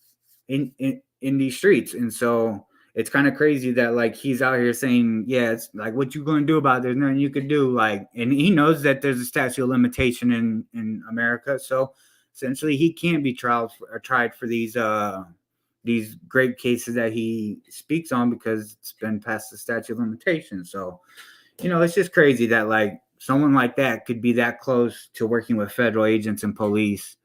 these streets. And so it's kind of crazy that, like, he's out here saying, yeah, it's like, what you going to do about it? There's nothing you could do. Like, and he knows that there's a statute of limitation in America. So essentially he can't be tried for these great cases that he speaks on because it's been past the statute of limitations. So, you know, it's just crazy that, like, someone like that could be that close to working with federal agents and police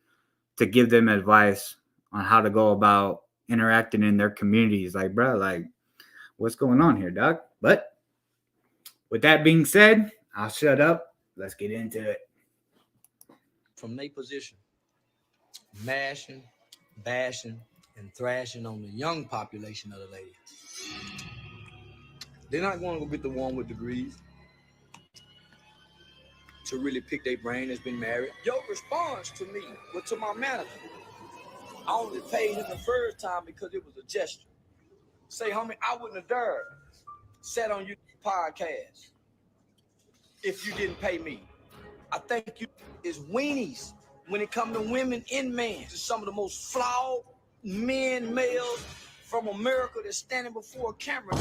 to give them advice on how to go about interacting in their communities. Like, bro, like, what's going on here, doc? But with that being said, I'll shut up. Let's get into it. From their position, mashing, bashing, and thrashing on the young population of the lady. They're not going to go get the one with degrees to really pick their brain that's been married. Your response to me was to my manager. I only paid him the first time because it was a gesture. Say, homie, I wouldn't have dared sat on your podcast if you didn't pay me. I think you is weenies when it comes to women and men. It's some of the most flawed men, males from America that's standing before a camera.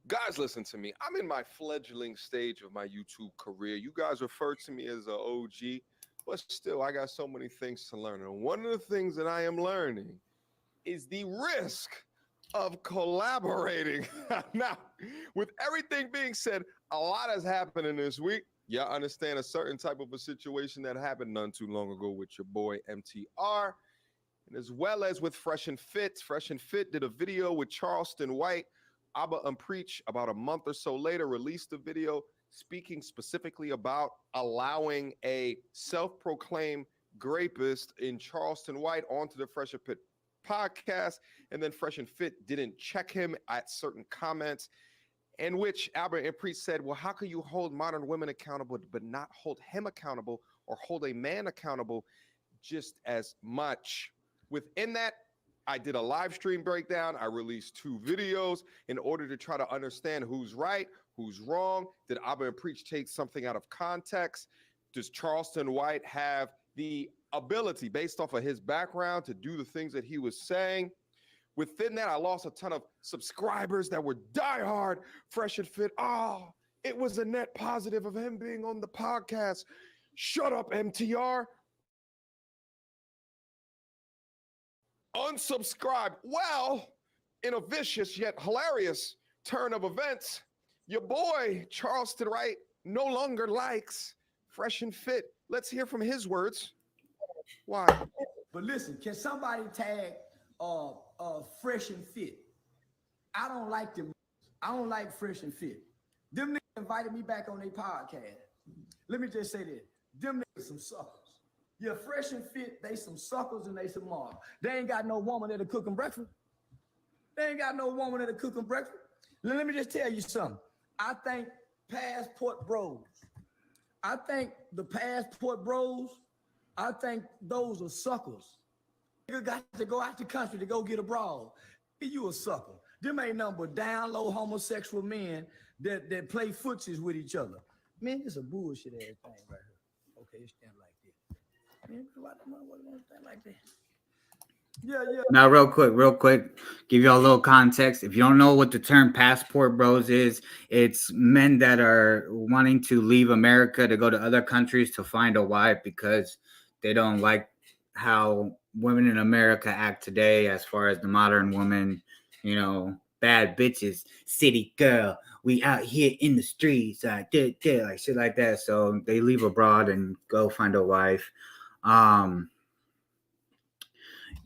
Guys, listen to me. I'm in my fledgling stage of my YouTube career. You guys refer to me as an OG, but still, I got so many things to learn. And one of the things that I am learning is the risk of collaborating. Now, with everything being said, a lot has happened in this week. Y'all understand a certain type of a situation that happened none too long ago with your boy MTR, and as well as with Fresh and Fit. Fresh and Fit did a video with Charleston White. Abba Preach, about a month or so later, released a video speaking specifically about allowing a self-proclaimed rapist in Charleston White onto the Fresh and Fit podcast, and then Fresh and Fit didn't check him at certain comments, in which Albert and Preach said, well, how can you hold modern women accountable but not hold him accountable or hold a man accountable just as much? Within that, I did a live stream breakdown. I released 2 videos in order to try to understand who's right, who's wrong. Did Abba and Preach take something out of context? Does Charleston White have the ability, based off of his background, to do the things that he was saying? Within that, I lost a ton of subscribers that were diehard Fresh and Fit. Oh, it was a net positive of him being on the podcast. Shut up, MTR. Unsubscribe. Well, in a vicious yet hilarious turn of events, your boy Charleston White no longer likes Fresh and Fit. Let's hear from his words. Why? But listen, can somebody tag Fresh and Fit? I don't like them. I don't like Fresh and Fit. Them niggas invited me back on their podcast. Let me just say this. Them niggas some suckers. Yeah, Fresh and Fit, they some suckers and they some marks. They ain't got no woman that'll cook them breakfast. They ain't got no woman that'll cook them breakfast. Let me just tell you something. I think Passport Bros. I think the Passport Bros, I think those are suckers. You got to go out the country to go get abroad. You a sucker. Them ain't nothing but down low homosexual men that play footsies with each other. Man, it's a bullshit ass thing right here. Okay, it's stand like that. Man, why stand like that? Yeah. Now, real quick, give y'all a little context. If you don't know what the term Passport Bros is, it's men that are wanting to leave America to go to other countries to find a wife because they don't like how women in America act today, as far as the modern woman, bad bitches, city girl, we out here in the streets, like shit like that. So they leave abroad and go find a wife.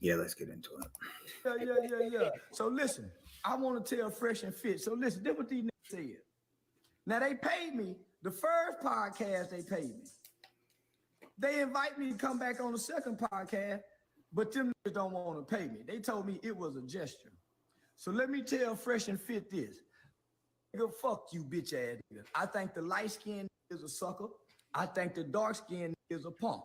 Yeah, let's get into it. Yeah. So listen, I want to tell Fresh and Fit. So listen, this is what these niggas said. Now they paid me. The first podcast they paid me. They invite me to come back on the second podcast, but them niggas don't want to pay me. They told me it was a gesture. So let me tell Fresh and Fit this. Nigga, fuck you, bitch ass nigga. I think the light skin is a sucker. I think the dark skin is a punk.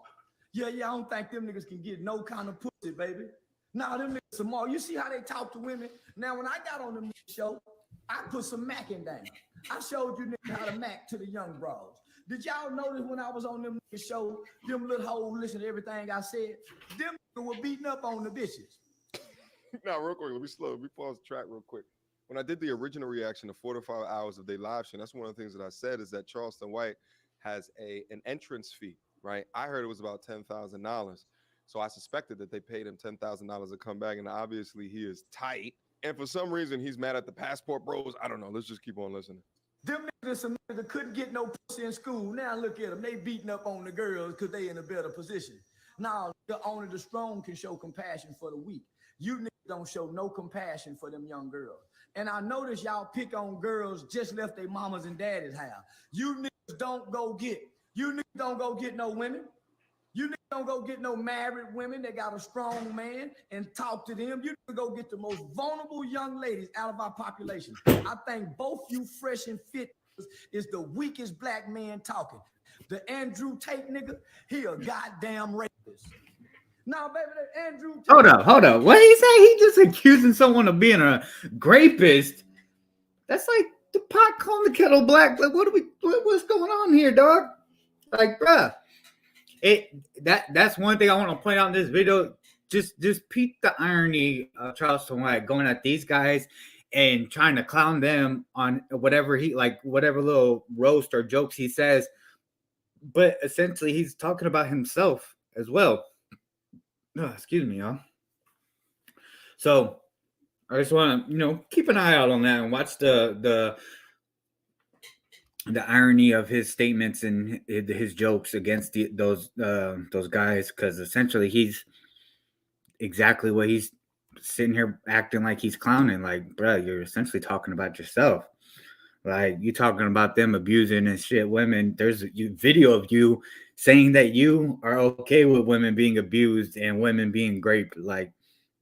Yeah, I don't think them niggas can get no kind of pussy, baby. Nah, them niggas some more. You see how they talk to women? Now, when I got on the show, I put some macking down. I showed you niggas how to mac to the young bros. Did y'all notice when I was on them niggas show, them little hoes listen to everything I said? Them niggas were beating up on the bitches. Now, real quick, let me pause the track real quick. When I did the original reaction to 4 to 5 hours of their live stream, that's one of the things that I said is that Charleston White has an entrance fee, right? I heard it was about $10,000. So I suspected that they paid him $10,000 to come back, and obviously he is tight. And for some reason, he's mad at the Passport Bros. I don't know. Let's just keep on listening. Them niggas, some niggas that couldn't get no pussy in school. Now look at them. They beating up on the girls because they in a better position. Now, only the strong can show compassion for the weak. You niggas don't show no compassion for them young girls. And I notice y'all pick on girls just left their mamas and daddies' house. You niggas don't go get no women. You niggas don't go get no married women that got a strong man and talk to them. You go get the most vulnerable young ladies out of our population. I think both you fresh and fit is the weakest black man talking. The Andrew Tate nigga, he a goddamn rapist. Now, baby, the Andrew Tate. Hold up. What he say? He just accusing someone of being a rapist. That's like the pot calling the kettle black. Like, what's going on here, dog? Like, bruh. That's one thing I want to point out in this video. Just peep the irony of Charleston White going at these guys and trying to clown them on whatever little roast or jokes he says. But essentially, he's talking about himself as well. Oh, excuse me, y'all. So I just want to, keep an eye out on that and watch the irony of his statements and his jokes against those guys, because essentially he's exactly what he's sitting here acting like he's clowning. Like, bro, you're essentially talking about yourself. Like, you talking about them abusing and shit women. There's a video of you saying that you are okay with women being abused and women being raped. Like,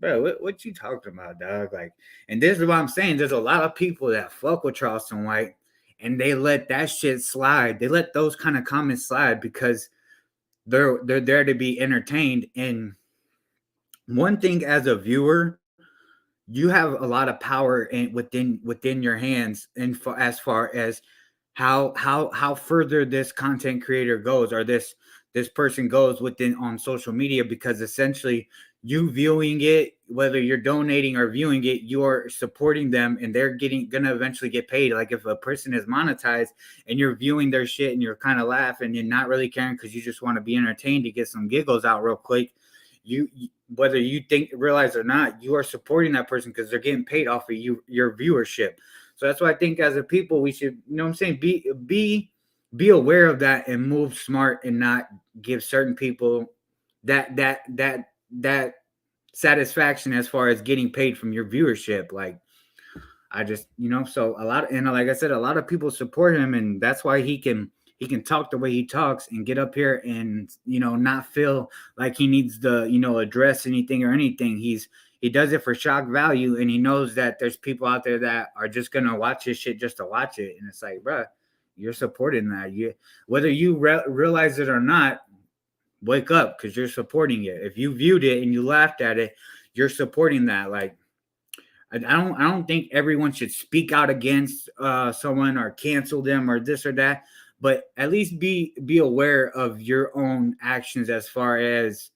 bro, what you talking about, dog? Like, and this is what I'm saying. There's a lot of people that fuck with Charleston White and they let that shit slide. They let those kind of comments slide because they're there to be entertained. And one thing as a viewer, you have a lot of power within your hands, and as far as how further this content creator goes or this person goes within on social media, because essentially you viewing it, whether you're donating or viewing it, you are supporting them and they're gonna eventually get paid. Like, if a person is monetized and you're viewing their shit and you're kind of laughing and not really caring because you just want to be entertained to get some giggles out real quick, you whether you realize or not, you are supporting that person because they're getting paid off of your viewership. So that's why I think as a people we should, be aware of that and move smart and not give certain people that satisfaction as far as getting paid from your viewership. Like, I just, so a lot, and like I said, a lot of people support him, and that's why he can talk the way he talks and get up here and, not feel like he needs to, address anything or anything. He does it for shock value, and he knows that there's people out there that are just going to watch his shit just to watch it. And it's like, bruh, you're supporting that. Whether you realize it or not, wake up, because you're supporting it. If you viewed it and you laughed at it, you're supporting that. Like, I don't think everyone should speak out against someone or cancel them or this or that, but at least be aware of your own actions as far as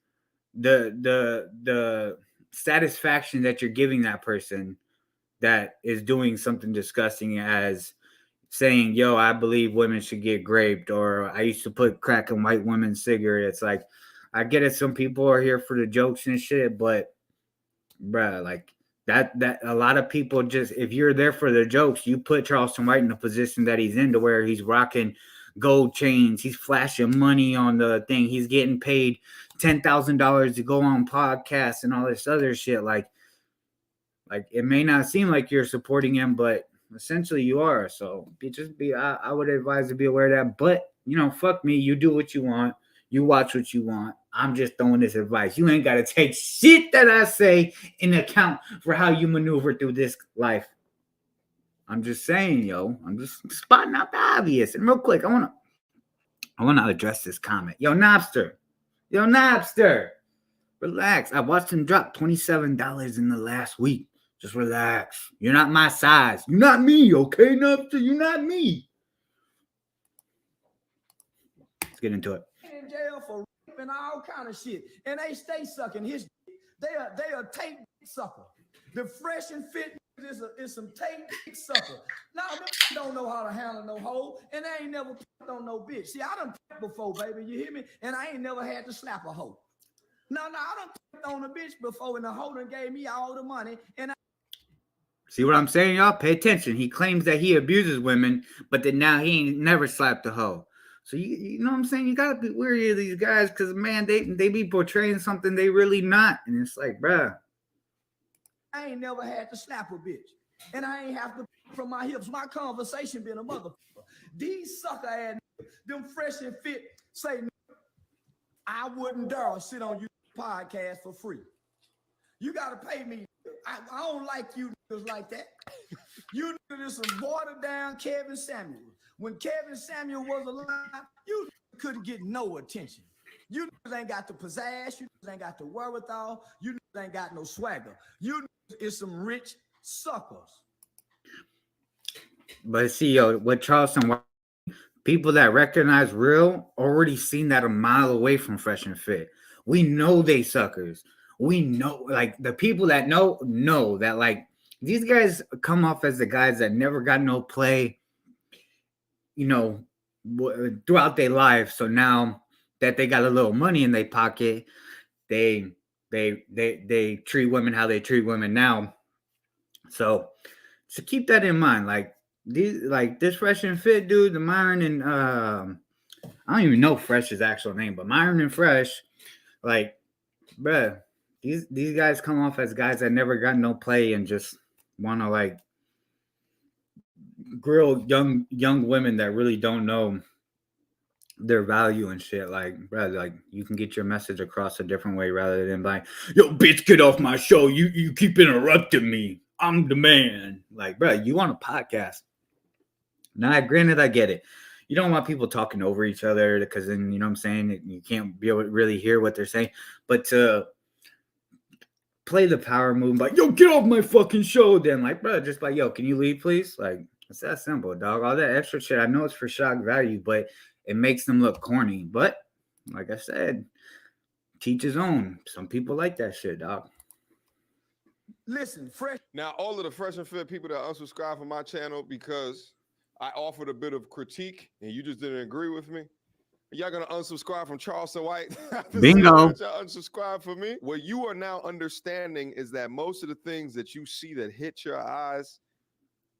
the satisfaction that you're giving that person that is doing something disgusting, as saying, yo, I believe women should get raped, or I used to put crack in white women's cigarettes. Like, I get it, some people are here for the jokes and shit, but bruh, like that a lot of people just, if you're there for the jokes, you put Charleston White in the position that he's in, to where he's rocking gold chains, he's flashing money on the thing, he's getting paid $10,000 to go on podcasts and all this other shit. Like it may not seem like you're supporting him, but essentially you are. So I would advise to be aware of that. But fuck me, you do what you want, you watch what you want. I'm just throwing this advice. You ain't got to take shit that I say in account for how you maneuver through this life. I'm just saying, yo. I'm just spotting out the obvious. And real quick, I wanna address this comment. Yo, Napster, relax. I watched him drop $27 in the last week. Just relax. You're not my size. You're not me, okay, Napster? You're not me. Let's get into it. In jail for raping all kind of shit, and they stay sucking his dick. They a tape sucker. The fresh and fit is some tape sucker. Now them don't know how to handle no hoe, and they ain't never picked on no bitch. See, I done picked before, baby. You hear me? And I ain't never had to slap a hoe. No, I done picked on a bitch before, and the hoe done gave me all the money, and see what I'm saying, y'all? Pay attention. He claims that he abuses women, but then now he ain't never slapped a hoe. So you know what I'm saying? You gotta be wary of these guys, because man, they be portraying something they really not, and it's like, bruh, I ain't never had to slap a bitch, and I ain't have to from my hips. My conversation been a motherfucker. These sucker ass, them fresh and fit, say, I wouldn't dare sit on your podcast for free. You gotta pay me. I don't like you niggas like that. You niggas some watered down Kevin Samuel. When Kevin Samuel was alive, you couldn't get no attention. You niggas ain't got the pizzazz. You niggas ain't got the wherewithal. You niggas ain't got no swagger. You niggas is some rich suckers. But see, yo, with Charleston White, people that recognize real already seen that a mile away from Fresh and Fit. We know they suckers. We know, like, the people that know that, like, these guys come off as the guys that never got no play, you know, throughout their life. So now that they got a little money in their pocket, they treat women how they treat women now. So keep that in mind. Like this Fresh and Fit dude, the Myron and I don't even know Fresh's actual name, but Myron and Fresh, like, bruh. These guys come off as guys that never got no play and just want to, like, grill young women that really don't know their value and shit. Like, bro, like, you can get your message across a different way rather than like, yo, bitch, get off my show. You keep interrupting me. I'm the man. Like, bro, you want a podcast? Now, granted, I get it. You don't want people talking over each other because then, you know what I'm saying, you can't be able to really hear what they're saying. But to play the power move, like, yo, get off my fucking show, then, like, bro, just like, yo, can you leave, please? Like, it's that simple, dog. All that extra shit, I know it's for shock value, but it makes them look corny. But like I said, teach his own. Some people like that shit, dog. Listen, Fresh. Now, all of the Fresh and Fit people that unsubscribe from my channel because I offered a bit of critique and you just didn't agree with me, y'all gonna unsubscribe from Charleston White? Bingo. Y'all unsubscribe for me. What you are now understanding is that most of the things that you see that hit your eyes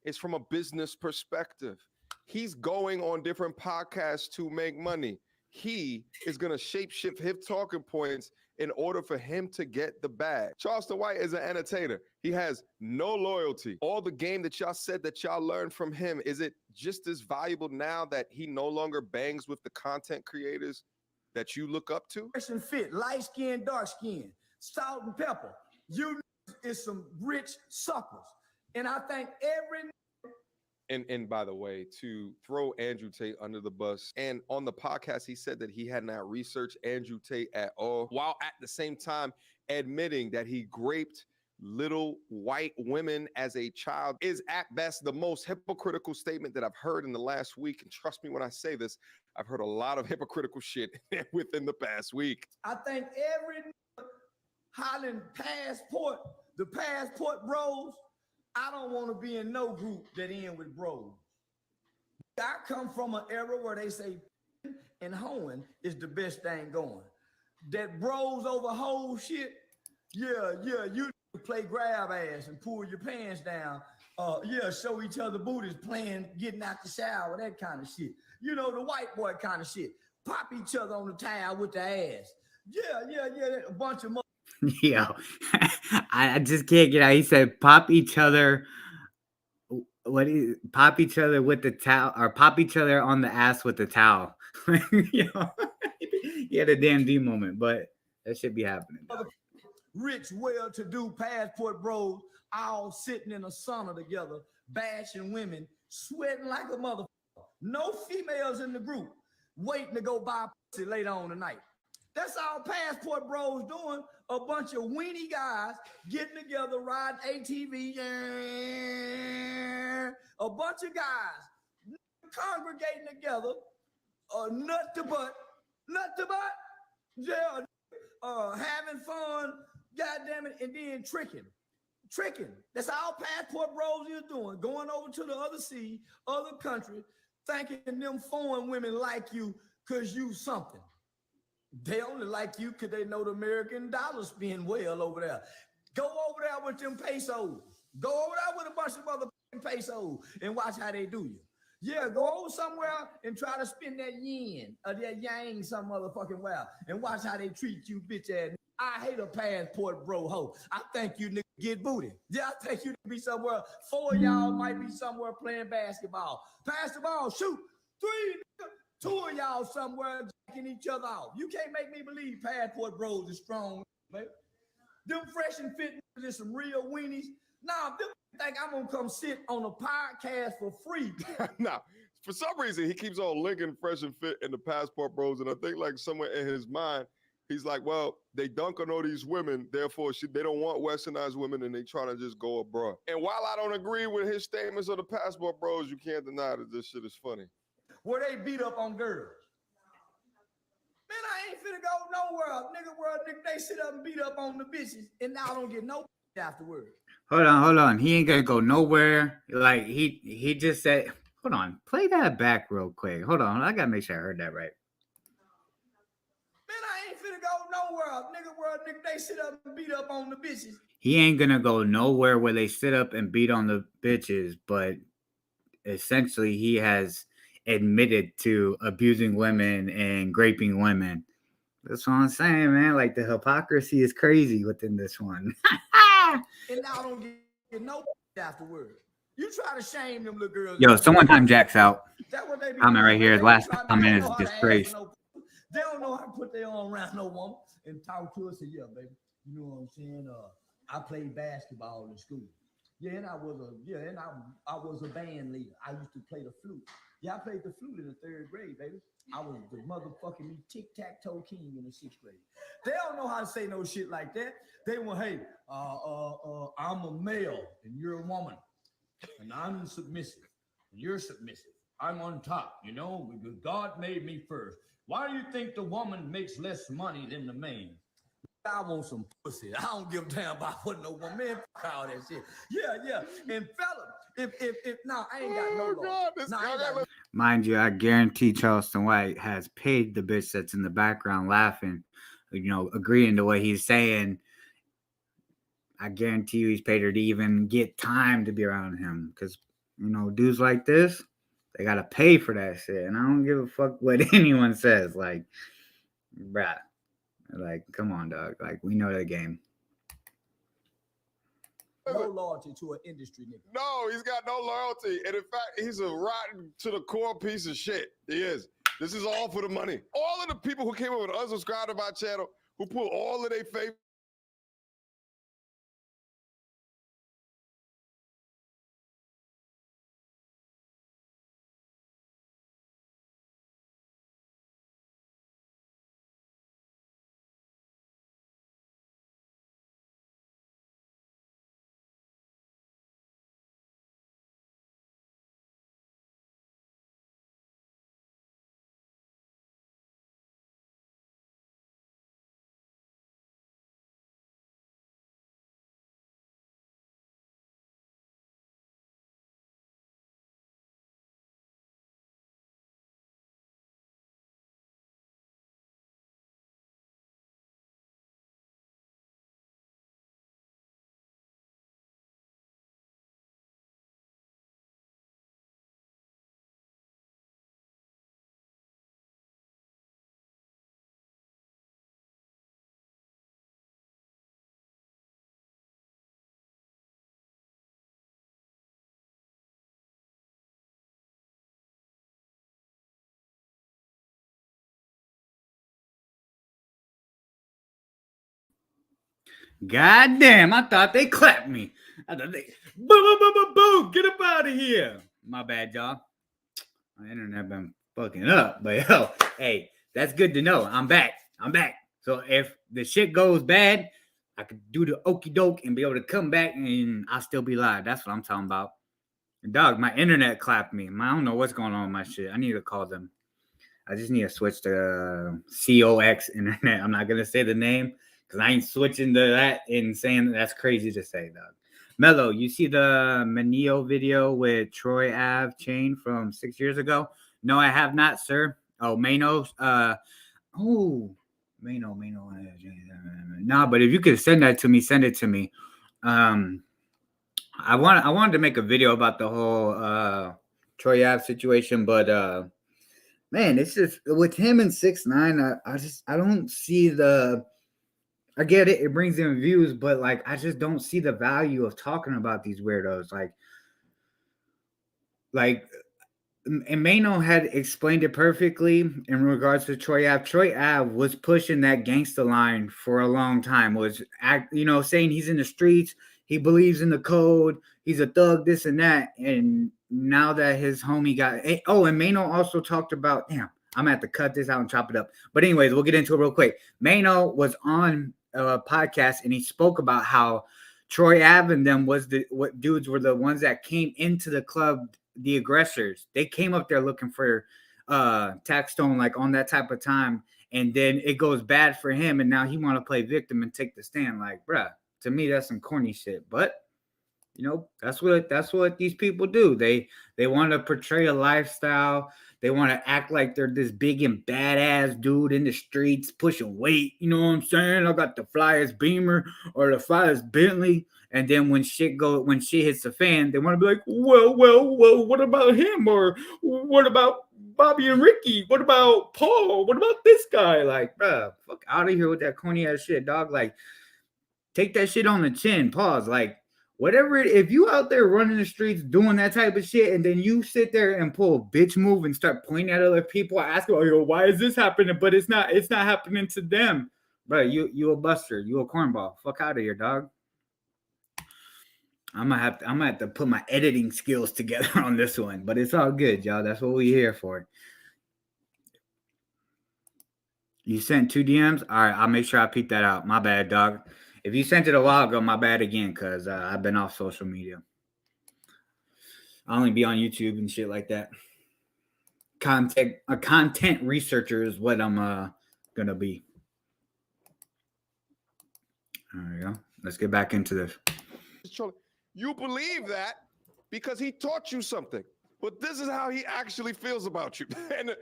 is from a business perspective. He's going on different podcasts to make money. He is gonna shapeshift his talking points in order for him to get the bag. Charleston White is an entertainer. He has no loyalty. All the game that y'all said that y'all learned from him, is it just as valuable now that he no longer bangs with the content creators that you look up to? Fresh and Fit, light skin, dark skin, salt and pepper. You is some rich suckers. And I think every... And by the way, to throw Andrew Tate under the bus, and on the podcast, he said that he had not researched Andrew Tate at all, while at the same time admitting that he raped little white women as a child, is at best the most hypocritical statement that I've heard in the last week. And trust me when I say this, I've heard a lot of hypocritical shit within the past week. I think every Highland passport, the passport bros, I don't want to be in no group that end with bros. I come from an era where they say and hoeing is the best thing going. That bros over whole shit, yeah, you play grab ass and pull your pants down. Show each other booties, playing, getting out the shower, that kind of shit. You know, the white boy kind of shit. Pop each other on the towel with the ass. Yeah, a bunch of Yo, I just can't get out. He said, pop each other. Pop each other with the towel, or pop each other on the ass with the towel. He had a damn D moment, but that should be happening. Rich, well-to-do passport bros all sitting in a sauna together, bashing women, sweating like a motherfucker. No females in the group, waiting to go buy pussy later on tonight. That's all passport bros doing. A bunch of weenie guys getting together, riding ATV. A bunch of guys congregating together, nut to butt, yeah, having fun, goddamn it, and then tricking. That's all passport bros is doing. Going over to the other sea, other country, thinking them foreign women like you because you something. They only like you because they know the American dollar spend well over there. Go over there with them pesos. Go over there with a bunch of motherfucking pesos and watch how they do you. Yeah, go over somewhere and try to spend that yen or that yang some motherfucking well and watch how they treat you, bitch ass. I hate a passport bro hoe. I think you niggas get booty. Yeah, I think you be somewhere. 4 of y'all might be somewhere playing basketball. Pass the ball, shoot. 3, 2 of y'all somewhere each other off. You can't make me believe Passport Bros is strong, baby. Them fresh and fit is some real weenies. Nah, them think I'm gonna come sit on a podcast for free. Nah, for some reason he keeps on linking Fresh and Fit and the Passport Bros, and I think like somewhere in his mind, he's like, well, they dunk on all these women, therefore they don't want westernized women, and they try to just go abroad. And while I don't agree with his statements of the Passport Bros, you can't deny that this shit is funny. Where they beat up on girls. Man, I ain't finna go nowhere. Nigga, they sit up and beat up on the bitches, and now I don't get no afterwards. Hold on. He ain't gonna go nowhere. Like he just said, hold on, play that back real quick. Hold on, I gotta make sure I heard that right. Man, I ain't finna go nowhere. Nigga, they sit up and beat up on the bitches. He ain't gonna go nowhere where they sit up and beat on the bitches, but essentially he has admitted to abusing women and raping women. That's what I'm saying, man. Like the hypocrisy is crazy within this one. And now I don't get no afterwards. You try to shame them little girls. Yo, someone time Jack's out. That what they be Comment right doing. here. They Last try to comment know is how to disgrace. ask they don't know how to put their arm around no woman and talk to us. And yeah, baby, you know what I'm saying? I played basketball in school. Yeah, and I was a band leader. I used to play the flute. Yeah, I played the flute in the 3rd grade, baby. I was the motherfucking tic-tac-toe king in the 6th grade. They don't know how to say no shit like that. They want, hey, I'm a male and you're a woman, and I'm submissive and you're submissive. I'm on top, you know, because God made me first. Why do you think the woman makes less money than the man? I want some pussy. I don't give a damn about what no woman. Man, fuck all that shit. Yeah. And fella, if now I ain't got no law. Mind you, I guarantee Charleston White has paid the bitch that's in the background laughing, you know, agreeing to what he's saying. I guarantee you he's paid her to even get time to be around him. Because, you know, dudes like this, they got to pay for that shit. And I don't give a fuck what anyone says. Like, bruh. Like, come on, dog. Like, we know the game. No loyalty to an industry nigga. No, he's got no loyalty. And in fact, he's a rotten to the core piece of shit. He is. This is all for the money. All of the people who came over and unsubscribed to my channel, who put all of their faith. God damn, I thought they clapped me. I thought they boo, get up out of here. My bad, y'all. My internet been fucking up. But yo, hey, that's good to know. I'm back. So if the shit goes bad, I could do the okey doke and be able to come back and I'll still be live. That's what I'm talking about. Dog, my internet clapped me. I don't know what's going on with my shit. I need to call them. I just need to switch to COX internet. I'm not going to say the name because I ain't switching to that and saying that's crazy to say, dog. Mello, you see the Manio video with Troy Ave chain from 6 years ago? No, I have not, sir. Oh, Mano. Mano. Nah, but if you could send that to me, send it to me. I wanted to make a video about the whole Troy Ave situation, but man, it's just with him and 6ix9ine, I don't see the. I get it; it brings in views, but like I just don't see the value of talking about these weirdos. Like and Mano had explained it perfectly in regards to Troy Ave. Troy Ave was pushing that gangster line for a long time. Was saying he's in the streets, he believes in the code, he's a thug, this and that. And now that his homie got and Mano also talked about I'm gonna have to cut this out and chop it up. But anyways, we'll get into it real quick. Mano was on a podcast and he spoke about how Troy Ave and them what dudes were the ones that came into the club. The aggressors, they came up there looking for Taxstone like on that type of time, and then it goes bad for him, and now he want to play victim and take the stand. Like, bruh, to me that's some corny shit. But that's what these people do. They want to portray a lifestyle. They want to act like they're this big and badass dude in the streets pushing weight. You know what I'm saying? I got the flyest Beamer or the flyest Bentley. And then when shit hits the fan, they want to be like, well, what about him? Or what about Bobby and Ricky? What about Paul? What about this guy? Like, bruh, fuck out of here with that corny ass shit, dog. Like, take that shit on the chin. Pause. Like, whatever. If you out there running the streets doing that type of shit, and then you sit there and pull a bitch move and start pointing at other people, asking, why is this happening? But it's not happening to them, bro. You a buster. You a cornball. Fuck out of here, dog. I'm gonna have to put my editing skills together on this one, but it's all good, y'all. That's what we here for. You sent 2 DMs? All right, I'll make sure I peep that out. My bad, dog. If you sent it a while ago, my bad again, because I've been off social media. I only be on YouTube and shit like that. A content researcher is what I'm gonna be. There we go. Let's get back into this. You believe that because he taught you something, but this is how he actually feels about you. And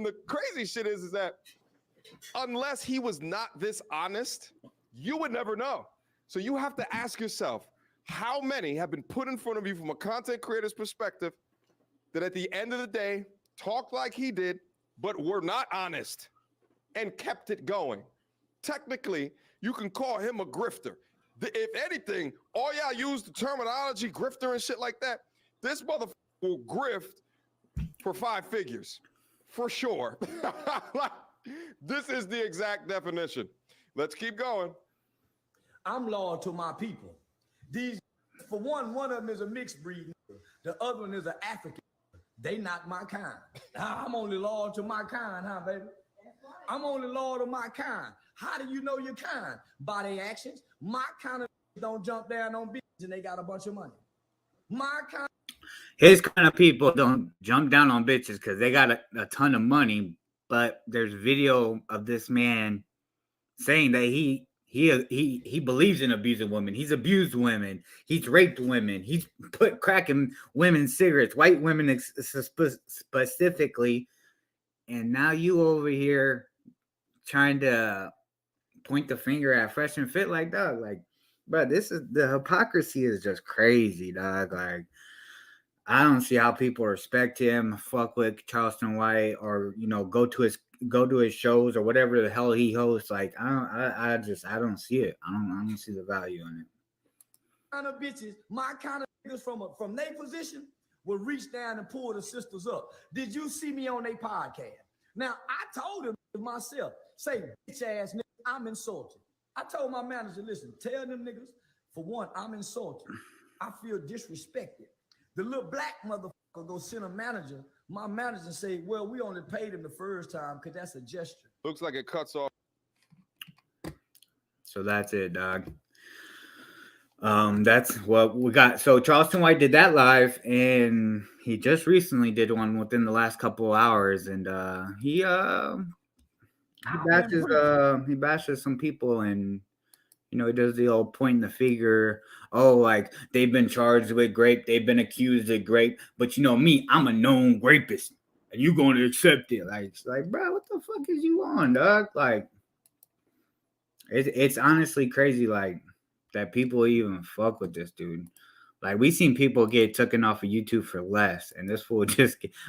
the crazy shit is that unless he was not this honest, you would never know. So you have to ask yourself, how many have been put in front of you from a content creator's perspective that at the end of the day talked like he did, but were not honest and kept it going? Technically, you can call him a grifter. If anything, all y'all use the terminology grifter and shit like that. This motherfucker will grift for 5 figures, for sure. This is the exact definition. Let's keep going. I'm loyal to my people. For one of them is a mixed breed. The other one is an African. They not my kind. I'm only loyal to my kind, huh, baby? I'm only loyal to my kind. How do you know your kind? By their actions. My kind of don't jump down on bitches and they got a bunch of money. My kind. His kind of people don't jump down on bitches because they got a ton of money. But there's video of this man saying that he believes in abusing women. He's abused women. He's raped women. He's put crack in women's cigarettes, white women specifically. And now you over here trying to point the finger at Fresh and Fit, like, dog, like, bro, the hypocrisy is just crazy, dog. Like, I don't see how people respect him, fuck with Charleston White, or go to his shows or whatever the hell he hosts. Like, I don't see it. I don't see the value in it. Kind of bitches, my kind of niggas from their position will reach down and pull the sisters up. Did you see me on their podcast? Now I told him myself, say bitch ass nigga, I'm insulted. I told my manager, listen, tell them niggas, for one, I'm insulted. I feel disrespected. The little black motherfucker go send my manager say, well, we only paid him the first time because that's a gesture. Looks like it cuts off. So that's it, dog. That's what we got. So Charleston White did that live, and he just recently did one within the last couple of hours, and he bashes some people, and he does the old pointing the finger. Oh, like they've been charged with rape, they've been accused of rape, but me, I'm a known rapist, and you going to accept it? Like, bro, what the fuck is you on, dog? Like, it's honestly crazy, like, that people even fuck with this dude. Like, we seen people get taken off of YouTube for less, and this fool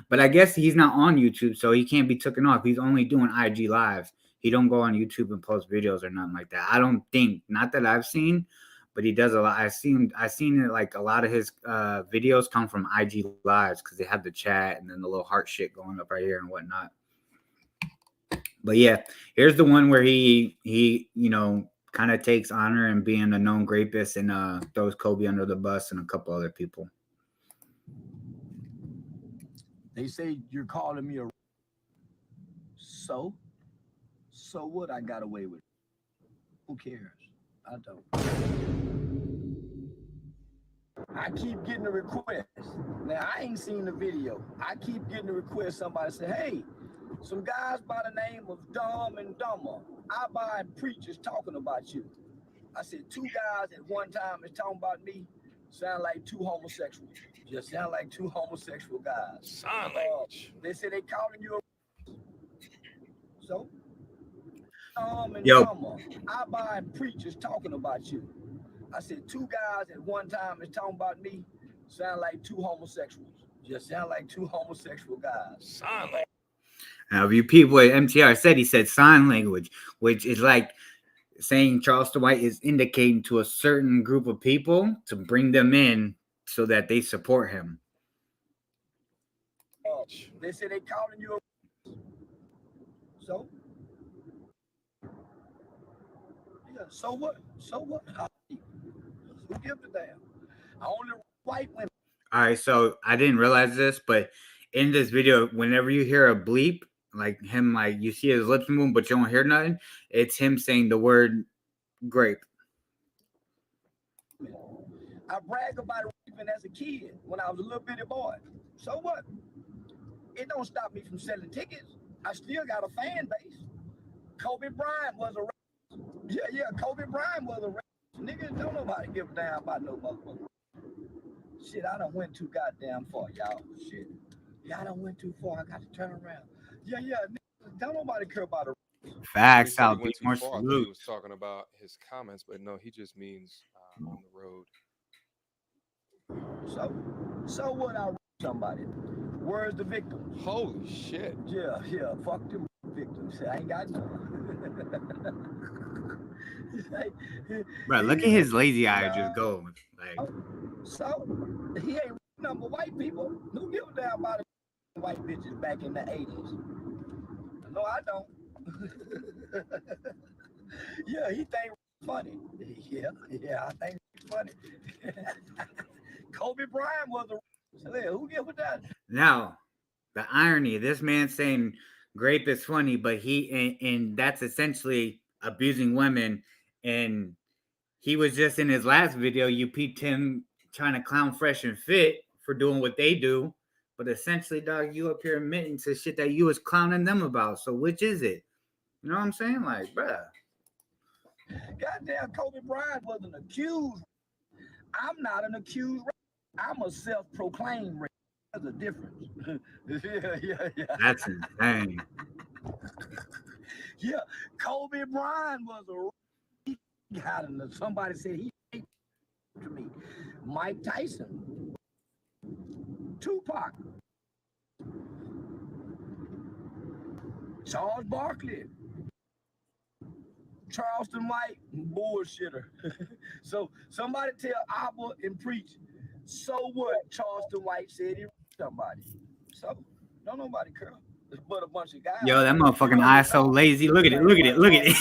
but I guess he's not on YouTube, so he can't be taken off. He's only doing IG lives. He don't go on YouTube and post videos or nothing like that. I don't think, not that I've seen, but but he does a lot. I've seen it, like a lot of his videos come from IG lives because they have the chat and then the little heart shit going up right here and whatnot. But yeah, here's the one where he you know, kind of takes honor in being a known rapist and throws Kobe under the bus and a couple other people. They say you're calling me a so what? I got away with it. Who cares? I don't. I keep getting a request. Now I ain't seen the video. I keep getting a request. Somebody say, hey, some guys by the name of Dumb and Dumber, I buy and preach is talking about you. I said, two guys at one time is talking about me. Sound like two homosexuals. Just sound like two homosexual guys. Sign language. They say they calling you a so. And Yo. Dumber, I buy and preach is talking about you. I said, two guys at one time is talking about me. Sound like two homosexuals. Just sound like two homosexual guys. Sign language. Now, if you people at MTR said, he said sign language, which is like saying Charleston White is indicating to a certain group of people to bring them in so that they support him. They say they calling you a so. Yeah, so what? So what? Who gives a damn? Only white women. All right, so I didn't realize this, but in this video, whenever you hear a bleep, like him, like you see his lips move, but you don't hear nothing, it's him saying the word grape. I brag about raping as a kid when I was a little bitty boy. So what? It don't stop me from selling tickets. I still got a fan base. Kobe Bryant was a rapist. Yeah, Kobe Bryant was a rapist. Niggas don't nobody give a damn about no motherfucker. Shit, I done went too goddamn far, y'all. Shit. Yeah, I done went too far. I got to turn around. Yeah, niggas, don't nobody care about a Facts He out. went Be more too far. I thought salute. he was talking about his comments, but no, he just means on the road. So what? I somebody. Where's the victim? Holy shit. Yeah, fuck them victims. I ain't got no. Bro, look at his lazy eye just go. Like, So he ain't number white people. Who give a damn about white bitches back in the 80s? No, I don't. Yeah, he think funny. Yeah, I think it's funny. Kobe Bryant was a who give a damn? now, the irony, this man saying grape is funny, but and that's essentially abusing women. And he was just in his last video, you peeped him trying to clown Fresh and Fit for doing what they do. But essentially, dog, you up here admitting to shit that you was clowning them about. So which is it? You know what I'm saying? Like, bruh. Goddamn, Kobe Bryant was an accused. I'm not an accused. I'm a self-proclaimed rapist. There's a difference. Yeah. That's insane. Yeah, Kobe Bryant was a somebody said he to me. Mike Tyson, Tupac, Charles Barkley, Charleston White, bullshitter. So somebody tell Abba and preach. So what? Charleston White said he somebody. So don't nobody care. But a bunch of guys. Yo, that motherfucking eye so lazy. Look at it. Look at it. Look at it.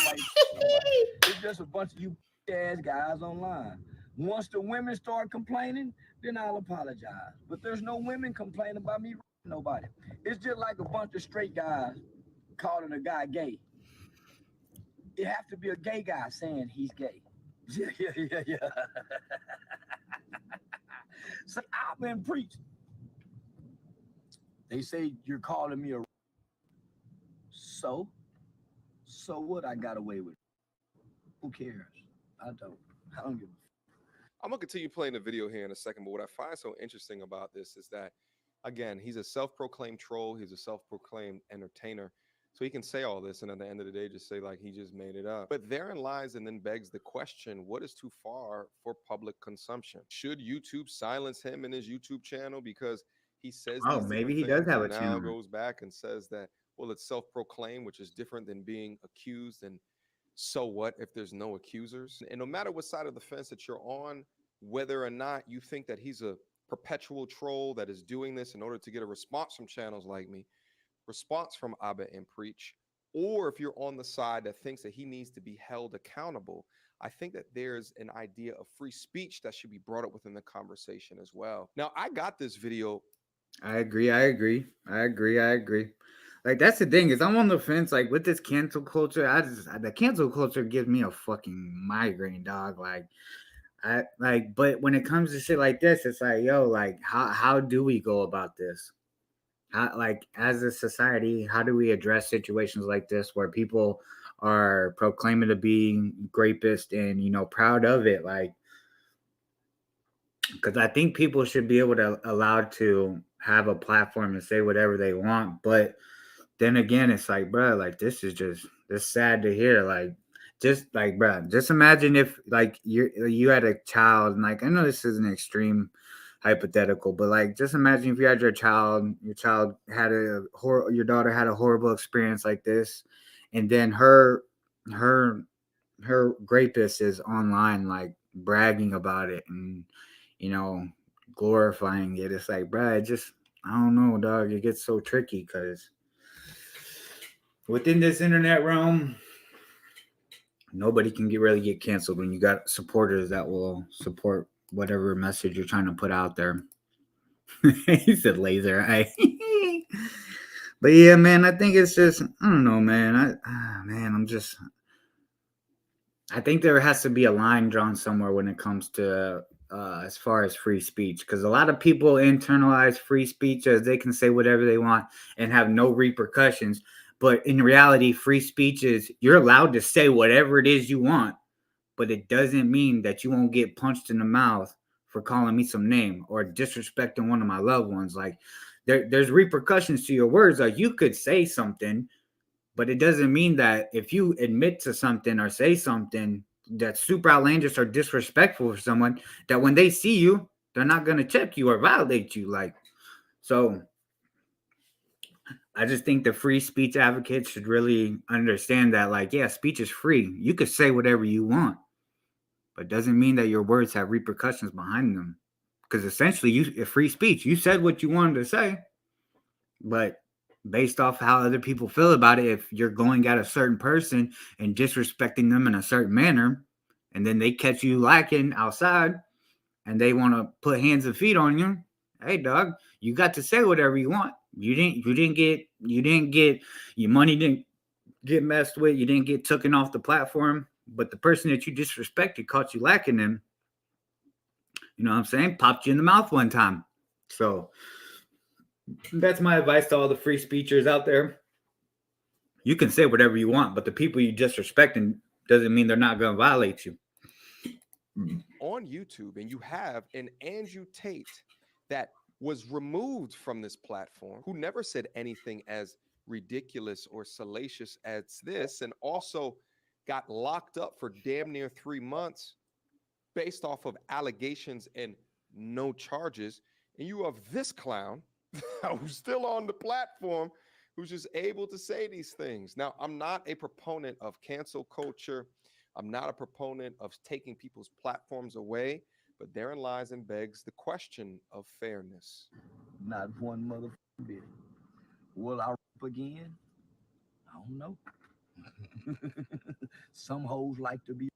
It's just a bunch of you ass guys online. Once the women start complaining, then I'll apologize. But there's no women complaining about me. Nobody. It's just like a bunch of straight guys calling a guy gay. It have to be a gay guy saying he's gay. Yeah. So I've been preaching. They say you're calling me a so what? I got away with it. Who cares? I don't give a I'm gonna continue playing the video here in a second, but what I find so interesting about this is that, again, he's a self-proclaimed troll, he's a self-proclaimed entertainer, so he can say all this and at the end of the day just say like he just made it up. But therein lies and then begs the question, what is too far for public consumption? Should YouTube silence him in his YouTube channel because he says Oh, these maybe different he does have things a and now channel. goes back and says that, well, it's self-proclaimed, which is different than being accused and so what if there's no accusers? And no matter what side of the fence that you're on, whether or not you think that he's a perpetual troll that is doing this in order to get a response from channels like me, response from Abba and Preach, or if you're on the side that thinks that he needs to be held accountable, I think that there's an idea of free speech that should be brought up within the conversation as well. Now, I got this video. I agree. Like, that's the thing, is I'm on the fence, like, with this cancel culture. The cancel culture gives me a fucking migraine, dog. But when it comes to shit like this, it's like, yo, like, how do we go about this? How, like, as a society, how do we address situations like this where people are proclaiming to be rapists and, you know, proud of it? Like, because I think people should be able to allowed to have a platform and say whatever they want. But then again, it's like, bro, like, this is sad to hear. Like, just like, bro, just imagine if, like, you had a child, and, like, I know this is an extreme hypothetical, but, like, just imagine if you had your child had your daughter had a horrible experience like this, and then her rapist is online, like, bragging about it and, you know, glorifying it. It's like, bro, I don't know, dog. It gets so tricky because within this internet realm, nobody can really get canceled when you got supporters that will support whatever message you're trying to put out there. He said laser eye. But yeah, man, I think it's just, I don't know, man. I think there has to be a line drawn somewhere when it comes to as far as free speech, because a lot of people internalize free speech as they can say whatever they want and have no repercussions. But in reality, free speech is you're allowed to say whatever it is you want, but it doesn't mean that you won't get punched in the mouth for calling me some name or disrespecting one of my loved ones. Like, there's repercussions to your words. Like, you could say something, but it doesn't mean that if you admit to something or say something that's super outlandish or disrespectful for someone, that when they see you, they're not going to check you or violate you. Like, so I just think the free speech advocates should really understand that, like, yeah, speech is free. You could say whatever you want, but it doesn't mean that your words have repercussions behind them. Because essentially, free speech, you said what you wanted to say, but based off how other people feel about it, if you're going at a certain person and disrespecting them in a certain manner, and then they catch you lacking outside and they want to put hands and feet on you, hey, dog, you got to say whatever you want. You didn't get your money didn't get messed with. You didn't get taken off the platform, but the person that you disrespected caught you lacking them. You know what I'm saying? Popped you in the mouth one time. So that's my advice to all the free speechers out there. You can say whatever you want, but the people you disrespecting doesn't mean they're not going to violate you. On YouTube, and you have an Andrew Tate that was removed from this platform, who never said anything as ridiculous or salacious as this, and also got locked up for damn near 3 months based off of allegations and no charges. And you have this clown who's still on the platform, who's just able to say these things. Now, I'm not a proponent of cancel culture. I'm not a proponent of taking people's platforms away, but therein lies and begs the question of fairness. Not one motherfucking bit. Will I rap again? I don't know. Some hoes like to be.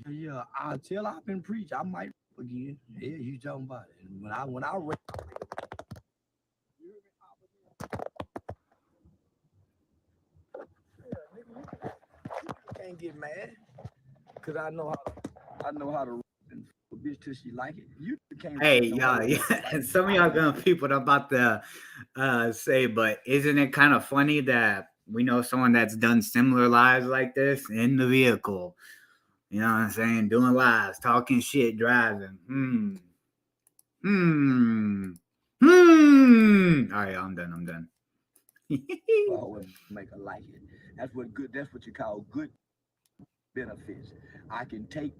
Yeah, until I've been preached, I might rap again. Yeah, you talking about it. When I rap. Can't get mad, cause I know how to rap and a bitch till she like it. You can't. Hey, y'all, yeah. And some of y'all gonna people are about to say, but isn't it kind of funny that we know someone that's done similar lives like this in the vehicle? You know what I'm saying? Doing lives, talking shit, driving. All right, I'm done. Always make her like it. That's what you call good benefits. I can take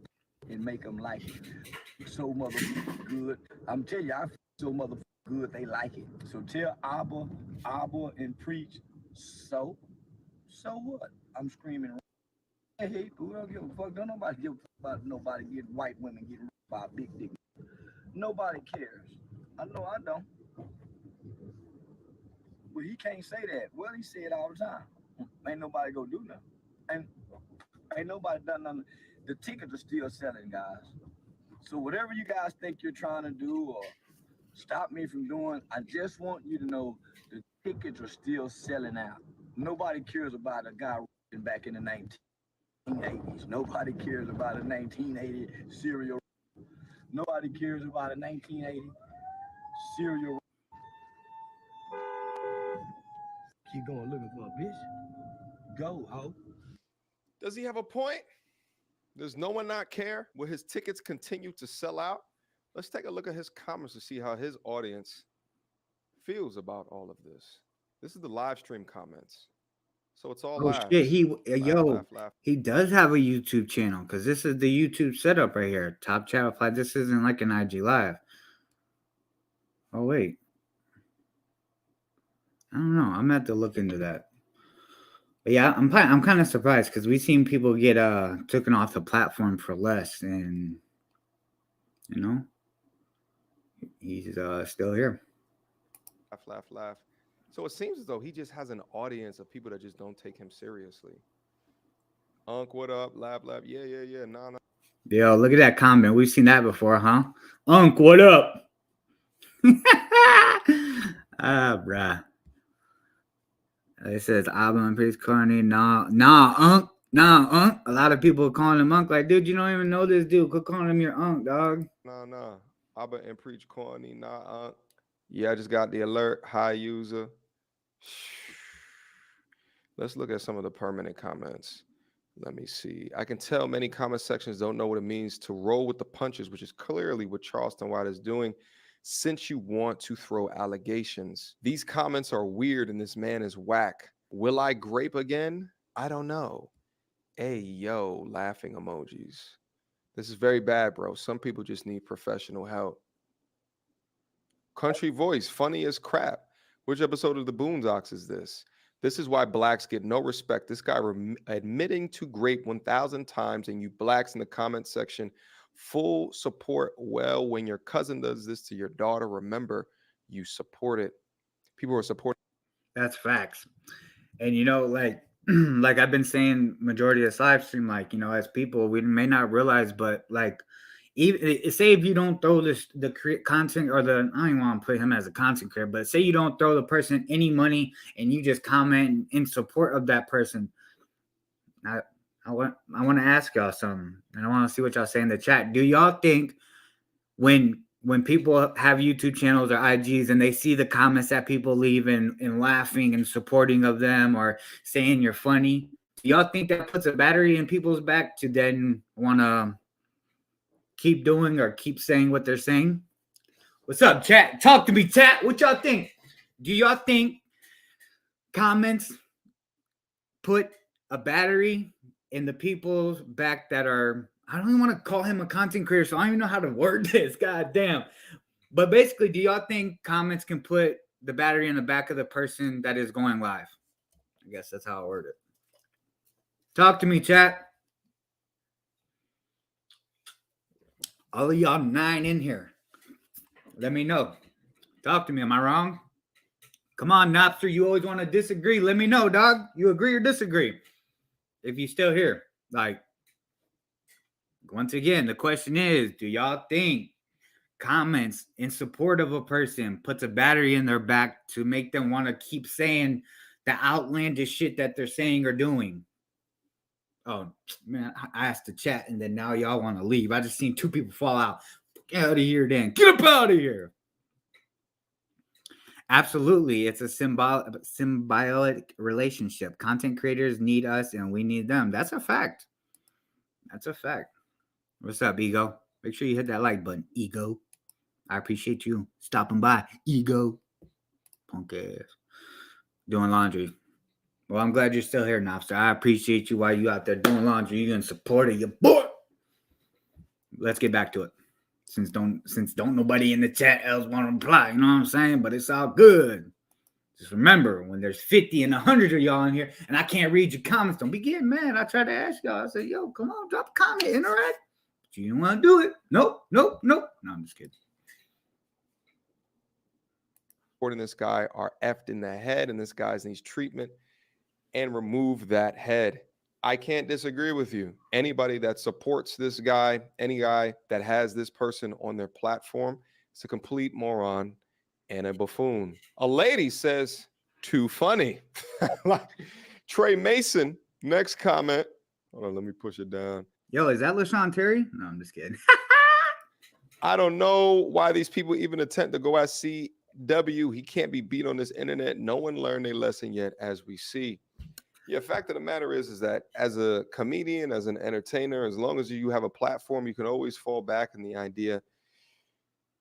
and make them like it. So motherfucking good. I'm telling you, I feel so motherfucking good they like it. So tell Abba and Preach, so what? I'm screaming. I hate who don't give a fuck. Don't nobody give a fuck about nobody getting white women getting raped by a big dick. Nobody cares. I know I don't. But he can't say that. Well, he say it all the time. Ain't nobody gonna do nothing. And ain't nobody done nothing. The tickets are still selling, guys. So whatever you guys think you're trying to do or stop me from doing, I just want you to know the tickets are still selling out. Nobody cares about a guy back in the 1980s. Nobody cares about a 1980 serial. Nobody cares about a 1980 serial. Keep going looking for a bitch. Go, ho. Does he have a point? Does no one not care? Will his tickets continue to sell out? Let's take a look at his comments to see how his audience feels about all of this. This is the live stream comments. So it's all Oh live. shit, Laugh, laugh. he does have a YouTube channel because this is the YouTube setup right here. Top Chat Reply. This isn't like an IG live. Oh wait, I don't know. I'm gonna have to look into that. But yeah, I'm kind of surprised because we've seen people get taken off the platform for less, and you know, he's still here. Laugh, laugh, laugh. So it seems as though he just has an audience of people that just don't take him seriously. Unc, what up? Laugh, laugh. Yeah. Nah. Yo, look at that comment. We've seen that before, huh? Unc, what up? Bruh. It says album Priest Carney. Nah, Unc. A lot of people calling him Unc. Like, dude, you don't even know this dude. Quit calling him your Unc, dog. Nah. Abba and Preach Corny. Nah, Unc. Yeah, I just got the alert. Hi, user. Let's look at some of the permanent comments. Let me see. I can tell many comment sections don't know what it means to roll with the punches, which is clearly what Charleston White is doing. Since you want to throw allegations, these comments are weird and this man is whack. Will I grape again? I don't know. Hey, yo, laughing emojis. This is very bad, bro. Some people just need professional help. Country Voice, funny as crap. Which episode of the Boondocks is this? This is why blacks get no respect. This guy admitting to grape 1,000 times, and you blacks in the comment section, full support. Well, when your cousin does this to your daughter, remember, you support it. People are supporting. That's facts. And, you know, like I've been saying majority of this live stream, like, you know, as people, we may not realize, but like, even say if you don't throw the content or I don't even want to put him as a content creator, but say you don't throw the person any money and you just comment in support of that person. I want to ask y'all something, and I want to see what y'all say in the chat. Do y'all think when people have YouTube channels or IGs and they see the comments that people leave and laughing and supporting of them or saying you're funny, do y'all think that puts a battery in people's back to then want to keep doing or keep saying what they're saying? What's up, chat? Talk to me, chat. What y'all think? Do y'all think comments put a battery in the people's back that are, I don't even want to call him a content creator, so I don't even know how to word this. God damn. But basically, do y'all think comments can put the battery in the back of the person that is going live? I guess that's how I word it. Talk to me, chat. All of y'all 9 in here. Let me know. Talk to me. Am I wrong? Come on, Napster. You always want to disagree. Let me know, dog. You agree or disagree? If you still here. Like, once again, the question is, do y'all think comments in support of a person puts a battery in their back to make them want to keep saying the outlandish shit that they're saying or doing? Oh, man, I asked the chat, and then now y'all want to leave. I just seen 2 people fall out. Get out of here, then. Get up out of here. Absolutely. It's a symbiotic relationship. Content creators need us, and we need them. That's a fact. That's a fact. What's up, Ego? Make sure you hit that like button, Ego. I appreciate you stopping by, Ego. Punk ass. Doing laundry. Well, I'm glad you're still here, Napster. I appreciate you while you out there doing laundry. You're in support of your boy. Let's get back to it. Since don't nobody in the chat else want to reply, you know what I'm saying? But it's all good. Just remember, when there's 50 and 100 of y'all in here and I can't read your comments, don't be getting mad. I try to ask y'all. I say, yo, come on, drop a comment, interact. But you don't want to do it. Nope. No, I'm just kidding. Supporting this guy are effed in the head, and this guy's needs treatment and remove that head. I can't disagree with you. Anybody that supports this guy, any guy that has this person on their platform, is a complete moron and a buffoon. A lady says, too funny. Like Trey Mason, next comment. Hold on, let me push it down. Yo, is that LaShawn Terry? No, I'm just kidding. I don't know why these people even attempt to go at CW. He can't be beat on this internet. No one learned a lesson yet, as we see. Yeah, fact of the matter is that as a comedian, as an entertainer, as long as you have a platform, you can always fall back in the idea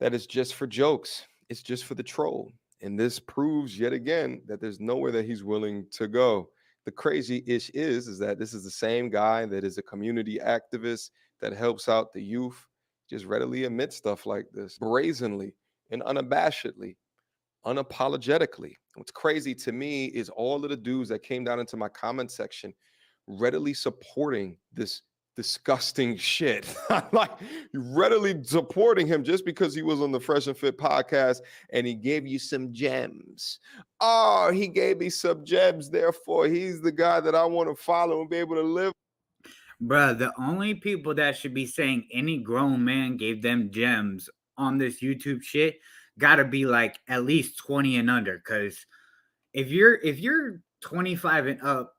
that it's just for jokes. It's just for the troll. And this proves yet again that there's nowhere that he's willing to go. The crazy-ish is that this is the same guy that is a community activist that helps out the youth, just readily admit stuff like this, brazenly and unabashedly, unapologetically. What's crazy to me is all of the dudes that came down into my comment section readily supporting this disgusting shit. Like readily supporting him just because he was on the Fresh and Fit podcast and he gave you some gems. Oh, he gave me some gems. Therefore, he's the guy that I want to follow and be able to live. Bruh, the only people that should be saying any grown man gave them gems on this YouTube shit gotta be like at least 20 and under. Cause if you're 25 and up,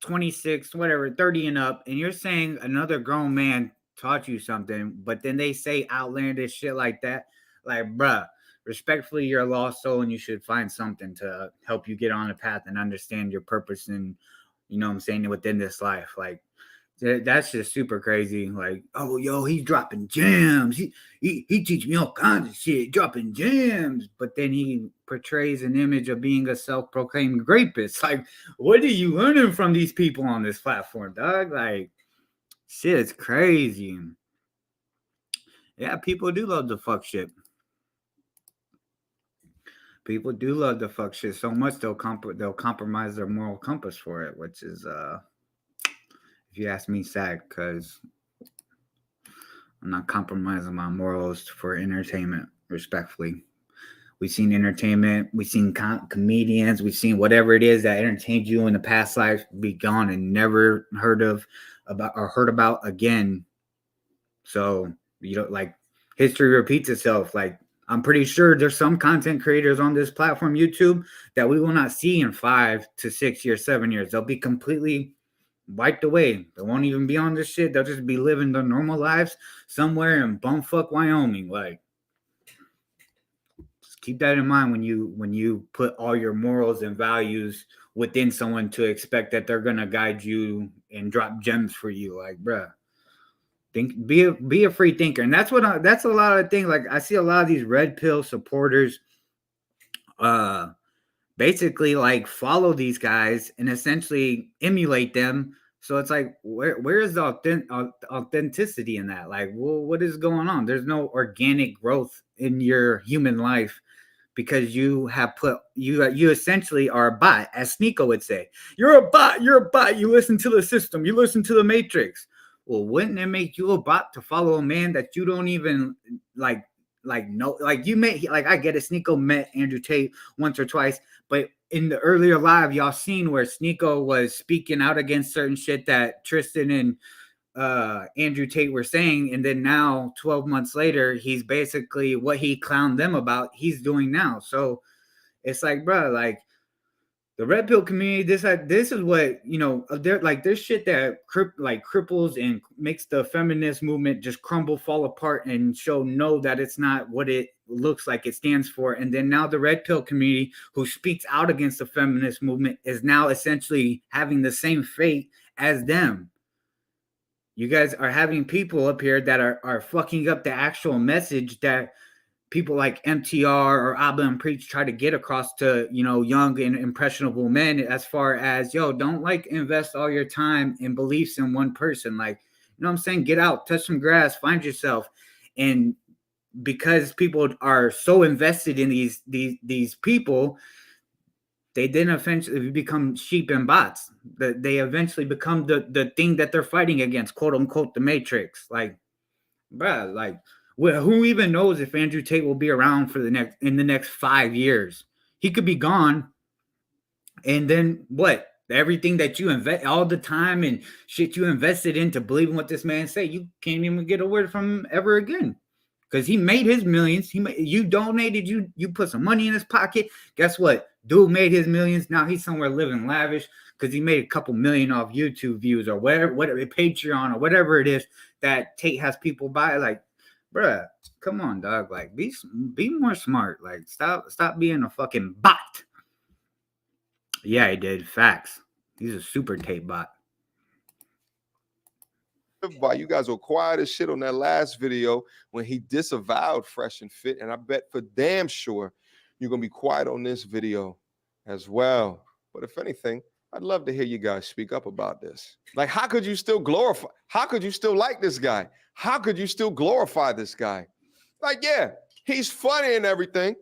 26, whatever, 30 and up, and you're saying another grown man taught you something, but then they say outlandish shit like that, like, bruh, respectfully, you're a lost soul and you should find something to help you get on a path and understand your purpose and, you know what I'm saying, within this life. Like, that's just super crazy. Like, oh, yo, he's dropping gems. He teach me all kinds of shit, dropping gems. But then he portrays an image of being a self-proclaimed rapist. Like, what are you learning from these people on this platform, dog? Like, shit, it's crazy. Yeah, people do love to fuck shit. People do love to fuck shit so much they'll compromise their moral compass for it, which is if you ask me, sad, because I'm not compromising my morals for entertainment, respectfully. We've seen entertainment, we've seen comedians, we've seen whatever it is that entertained you in the past life be gone and never heard about again. So, you know, like, history repeats itself. Like, I'm pretty sure there's some content creators on this platform, YouTube, that we will not see in 5 to 6 years, 7 years. They'll be completely wiped away. They won't even be on this shit. They'll just be living their normal lives somewhere in bumfuck Wyoming. Like, just keep that in mind when you put all your morals and values within someone to expect that they're gonna guide you and drop gems for you. Like, bruh, be a free thinker. And that's a lot of things. Like, I see a lot of these red pill supporters basically like follow these guys and essentially emulate them. So it's like, where is the authenticity in that? Like, well, what is going on? There's no organic growth in your human life because you have you essentially are a bot, as Sneeko would say. You're a bot. You listen to the system. You listen to the matrix. Well, wouldn't it make you a bot to follow a man that you don't even know? Like, you may, like, I get it. Sneeko met Andrew Tate once or twice, but in the earlier live, y'all seen where Sneeko was speaking out against certain shit that Tristan and Andrew Tate were saying, and then now 12 months later, he's basically what he clowned them about, he's doing now. So it's like, bro, like, the red pill community, this is what, you know, there's shit that cripples and makes the feminist movement just crumble, fall apart, and know that it's not what it looks like it stands for. And then now the red pill community, who speaks out against the feminist movement, is now essentially having the same fate as them. You guys are having people up here that are fucking up the actual message that people like MTR or Abba and Preach try to get across to, you know, young and impressionable men, as far as, yo, don't like invest all your time and beliefs in one person. Like, you know what I'm saying? Get out, touch some grass, find yourself. And because people are so invested in these people, they then eventually become sheep and bots. That they eventually become the thing that they're fighting against, quote unquote, the Matrix. Like, bruh, like, who even knows if Andrew Tate will be around for the next 5 years? He could be gone, and then what? Everything that you invest, all the time and shit you invested into believing what this man say, you can't even get a word from him ever again. Because he made his millions. You donated, you put some money in his pocket. Guess what? Dude made his millions. Now he's somewhere living lavish because he made a couple million off YouTube views or whatever, Patreon or whatever it is that Tate has people buy. Like, bruh, come on, dog. Like, be more smart. Like, stop being a fucking bot. Yeah, he did. Facts. He's a super Tate bot. Why you guys were quiet as shit on that last video when he disavowed Fresh and Fit, and I bet for damn sure you're gonna be quiet on this video as well. But if anything, I'd love to hear you guys speak up about this. Like, how could you still glorify? How could you still like this guy? How could you still glorify this guy? Like, yeah, he's funny and everything,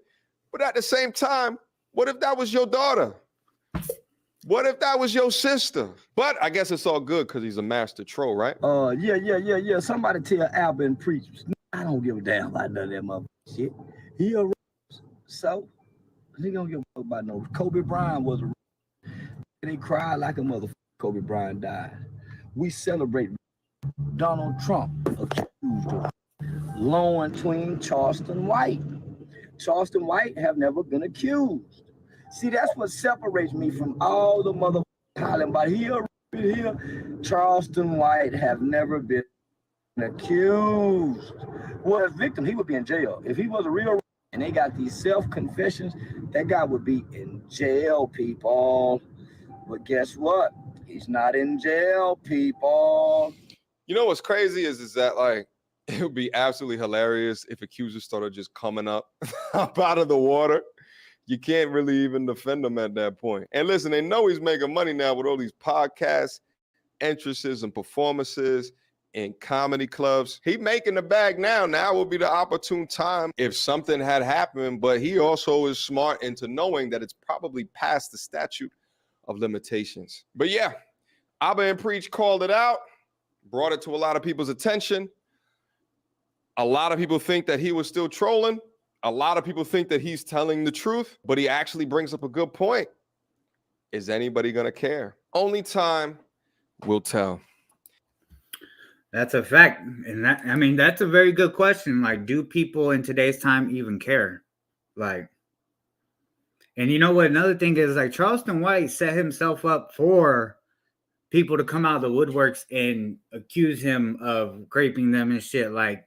but at the same time, what if that was your daughter? What if that was your sister? But I guess it's all good because he's a master troll, right? Yeah. Somebody tell Albin preach. I don't give a damn about none of that mother shit. He a so he don't give a fuck about no. Kobe Bryant was a they cried like a motherfucker. Kobe Bryant died. We celebrate Donald Trump accused of loan between Charleston White. Charleston White have never been accused. See, that's what separates me from all the motherfuckers hollering about here. Charleston White have never been accused. Well, as victim, he would be in jail. If he was a real and they got these self-confessions, that guy would be in jail, people. But guess what? He's not in jail, people. You know what's crazy is that, like, it would be absolutely hilarious if accusers started just coming up out of the water. You can't really even defend him at that point. And listen, they know he's making money now with all these podcasts, entrances, and performances in comedy clubs. He making the bag now. Now will be the opportune time if something had happened. But he also is smart into knowing that it's probably past the statute of limitations. But yeah, Abba and Preach called it out, brought it to a lot of people's attention. A lot of people think that he was still trolling. A lot of people think that he's telling the truth, but he actually brings up a good point. Is anybody going to care? Only time will tell. That's a fact. And that, I mean, that's a very good question. Like, do people in today's time even care? Like, and you know what? Another thing is, like, Charleston White set himself up for people to come out of the woodworks and accuse him of raping them and shit. Like,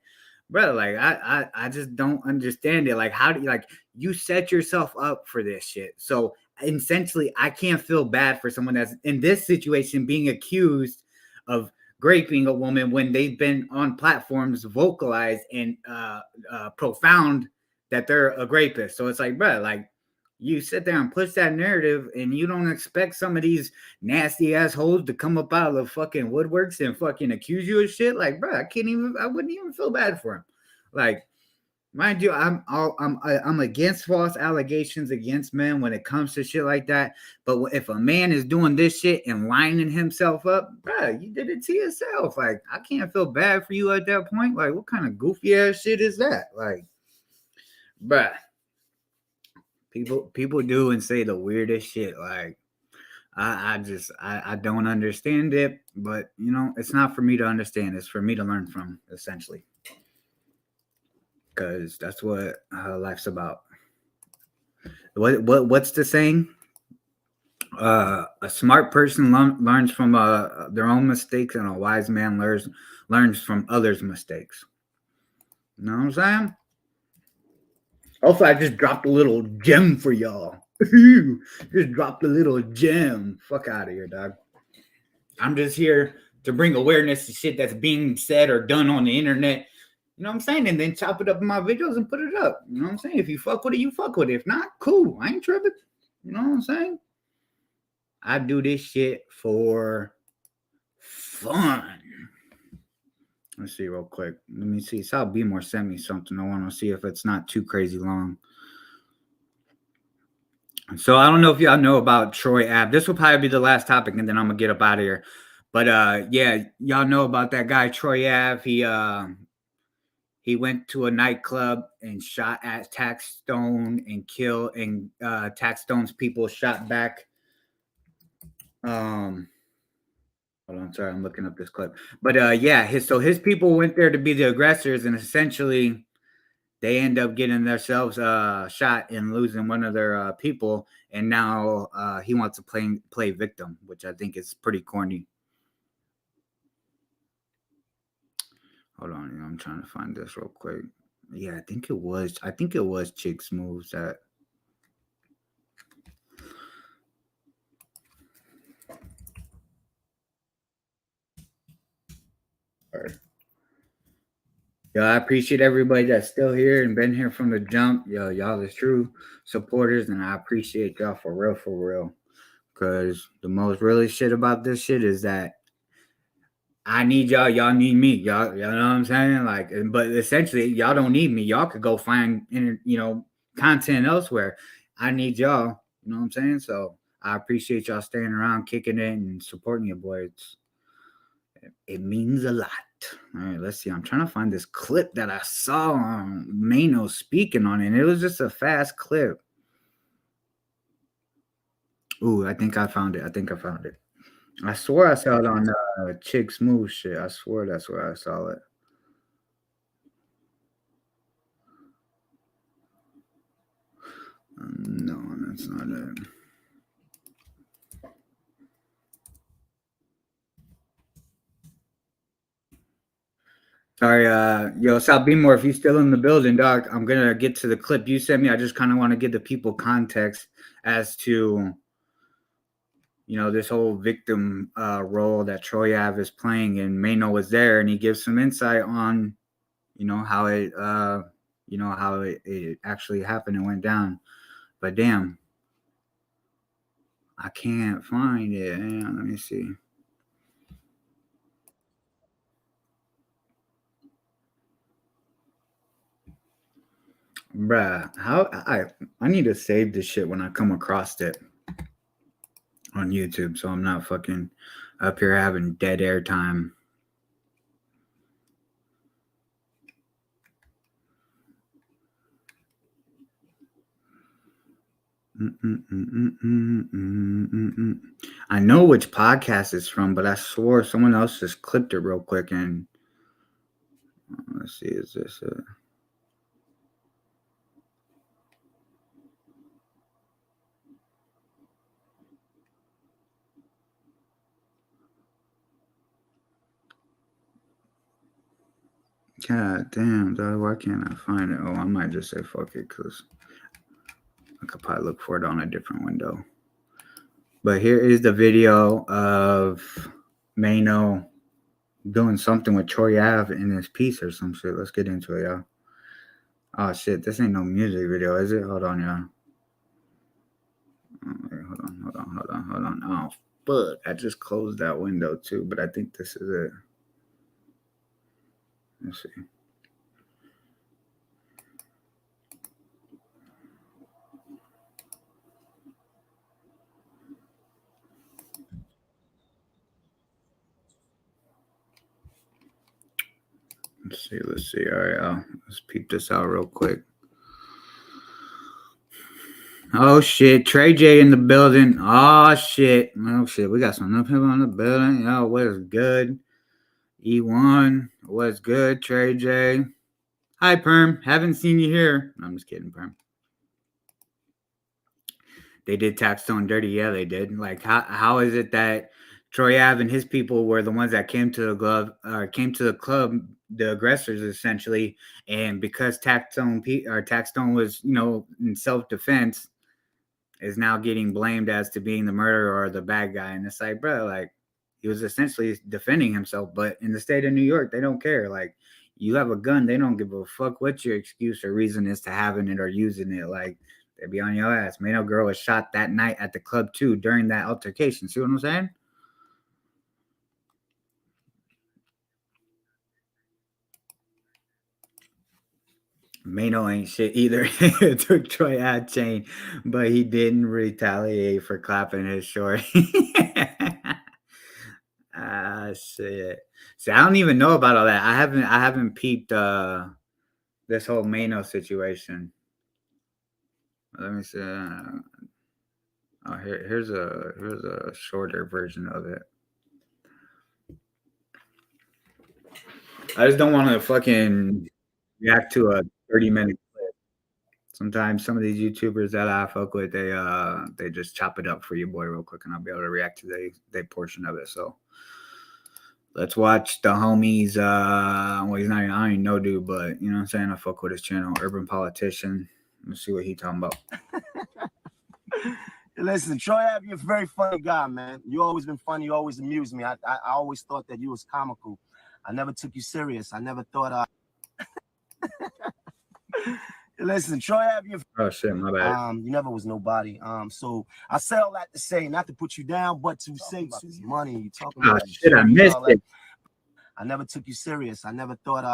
bro, like, I just don't understand it. Like, how do you, like, you set yourself up for this shit? So essentially, I can't feel bad for someone that's in this situation being accused of raping a woman when they've been on platforms vocalized and profound that they're a rapist. So it's like, bro, like, you sit there and push that narrative and you don't expect some of these nasty assholes to come up out of the fucking woodworks and fucking accuse you of shit. Like, bro, I wouldn't even feel bad for him. Like, mind you, I'm against false allegations against men when it comes to shit like that. But if a man is doing this shit and lining himself up, bro, you did it to yourself. Like, I can't feel bad for you at that point. Like, what kind of goofy ass shit is that? Like, bro. People do and say the weirdest shit. Like, I don't understand it, but you know, it's not for me to understand. It's for me to learn from, essentially, because that's what life's about. What's the saying? A smart person learns from their own mistakes, and a wise man learns from others' mistakes. You know what I'm saying? Also, I just dropped a little gem for y'all. Just dropped a little gem. Fuck out of here, dog. I'm just here to bring awareness to shit that's being said or done on the internet. You know what I'm saying? And then chop it up in my videos and put it up. You know what I'm saying? If you fuck with it, you fuck with it. If not, cool. I ain't tripping. You know what I'm saying? I do this shit for fun. Let's see real quick. Let me see. Sal Beemore sent me something. I want to see if it's not too crazy long. So I don't know if y'all know about Troy Ave. This will probably be the last topic, and then I'm gonna get up out of here. But yeah, y'all know about that guy Troy Ave. He went to a nightclub and shot at Tax Stone and killed, and Tax Stone's people shot back. Hold on, sorry, I'm looking up this clip. But yeah, his people went there to be the aggressors, and essentially they end up getting themselves shot and losing one of their people, and now he wants to play victim, which I think is pretty corny. Hold on, I'm trying to find this real quick. Yeah, I think it was Chicks Moves that. All right. Yo, I appreciate everybody that's still here and been here from the jump. Yo, y'all is true supporters, and I appreciate y'all for real. Because the most really shit about this shit is that I need y'all, y'all need me. Y'all know what I'm saying? Like, but essentially, y'all don't need me. Y'all could go find, content elsewhere. I need y'all. You know what I'm saying? So I appreciate y'all staying around, kicking it, and supporting your boy. It means a lot. All right, let's see. I'm trying to find this clip that I saw on Mano speaking on it, and it was just a fast clip. Ooh, I think I found it. I swear I saw it on Chicks Move shit. I swear that's where I saw it. No, that's not it. Sorry, yo, South Beemore, if you're still in the building, dog, I'm gonna get to the clip you sent me. I just kind of want to give the people context as to, this whole victim role that Troy Ave is playing, and Mano was there, and he gives some insight on, how it, how it actually happened and went down. But damn, I can't find it. Hang on, let me see. Bruh, I need to save this shit when I come across it on YouTube, so I'm not fucking up here having dead air time. I know which podcast it's from, but I swore someone else just clipped it real quick. And let's see, is this a... God damn, dog, why can't I find it? Oh, I might just say fuck it, because I could probably look for it on a different window. But here is the video of Mano doing something with Troy Ave in his piece or some shit. Let's get into it, y'all. Oh shit, this ain't no music video, is it? Hold on, y'all. Oh, wait, hold on. Oh fuck, I just closed that window too, but I think this is it. Let's see. Let's see. All right, let's peep this out real quick. Oh shit, Trey J in the building. Oh shit, we got some new people in the building. Yo, what is good? E1, what's good? Trey J. Hi, Perm. Haven't seen you here. No, I'm just kidding, Perm. They did Tax Stone dirty. Yeah, they did. Like, how is it that Troy Ave and his people were the ones that came to the club, the aggressors essentially, and because Tax Stone was, in self-defense, is now getting blamed as to being the murderer or the bad guy. And it's like, bro, like, he was essentially defending himself. But in the state of New York, they don't care. Like, you have a gun, they don't give a fuck what your excuse or reason is to having it or using it. Like, they be on your ass. Mano girl was shot that night at the club too during that altercation. See what I'm saying? Mano ain't shit either. Took Troy Ave chain, but he didn't retaliate for clapping his short. Ah, shit. See, I don't even know about all that. I haven't peeped this whole Mano situation. Let me see. Oh, here's a shorter version of it. I just don't want to fucking react to a 30-minute clip. Sometimes some of these YouTubers that I fuck with, they just chop it up for you, boy, real quick, and I'll be able to react to their portion of it. So let's watch the homies. Well, he's not. I don't even know, dude, but you know what I'm saying. I fuck with his channel, Urban Politician. Let's see what he talking about. Listen, Troy Ave, you're a very funny guy, man. You always been funny. You always amused me. I always thought that you was comical. I never took you serious. I never thought. Listen, Troy Ave, you're. Oh shit, my bad. You never was nobody. So I say all that to say, not to put you down, but to say money. You talking about shit, I missed it. I never took you serious. I never thought.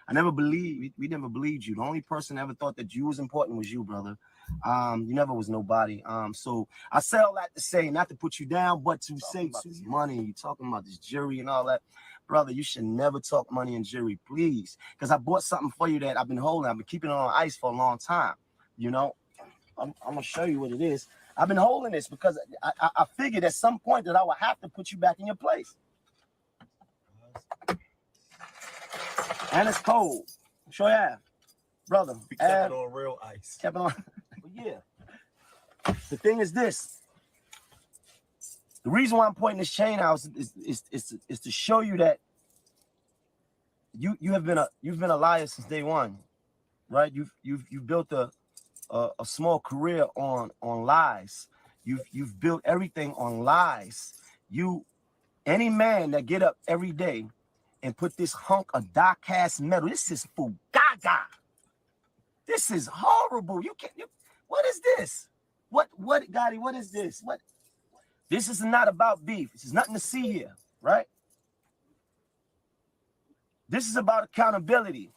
I never believed. We never believed you. The only person that ever thought that you was important was you, brother. You never was nobody. So I say all that to say, not to put you down, but to say money. You talking about this jury and all that, brother. You should never talk money and jury, please, because I bought something for you that I've been holding. I've been keeping it on ice for a long time. You know, I'm gonna show you what it is. I've been holding this because I figured at some point that I would have to put you back in your place. And it's cold. Show ya, brother. We kept it on real ice. Kept it on. Yeah. The thing is this. The reason why I'm pointing this chain out is to show you that you've been a liar since day one, right? You've built a small career on lies. You've built everything on lies. Any man that get up every day and put this hunk of die-cast metal, this is for gaga. This is horrible. What is this? What, Gotti, what is this? What? This is not about beef. This is nothing to see here, right? This is about accountability.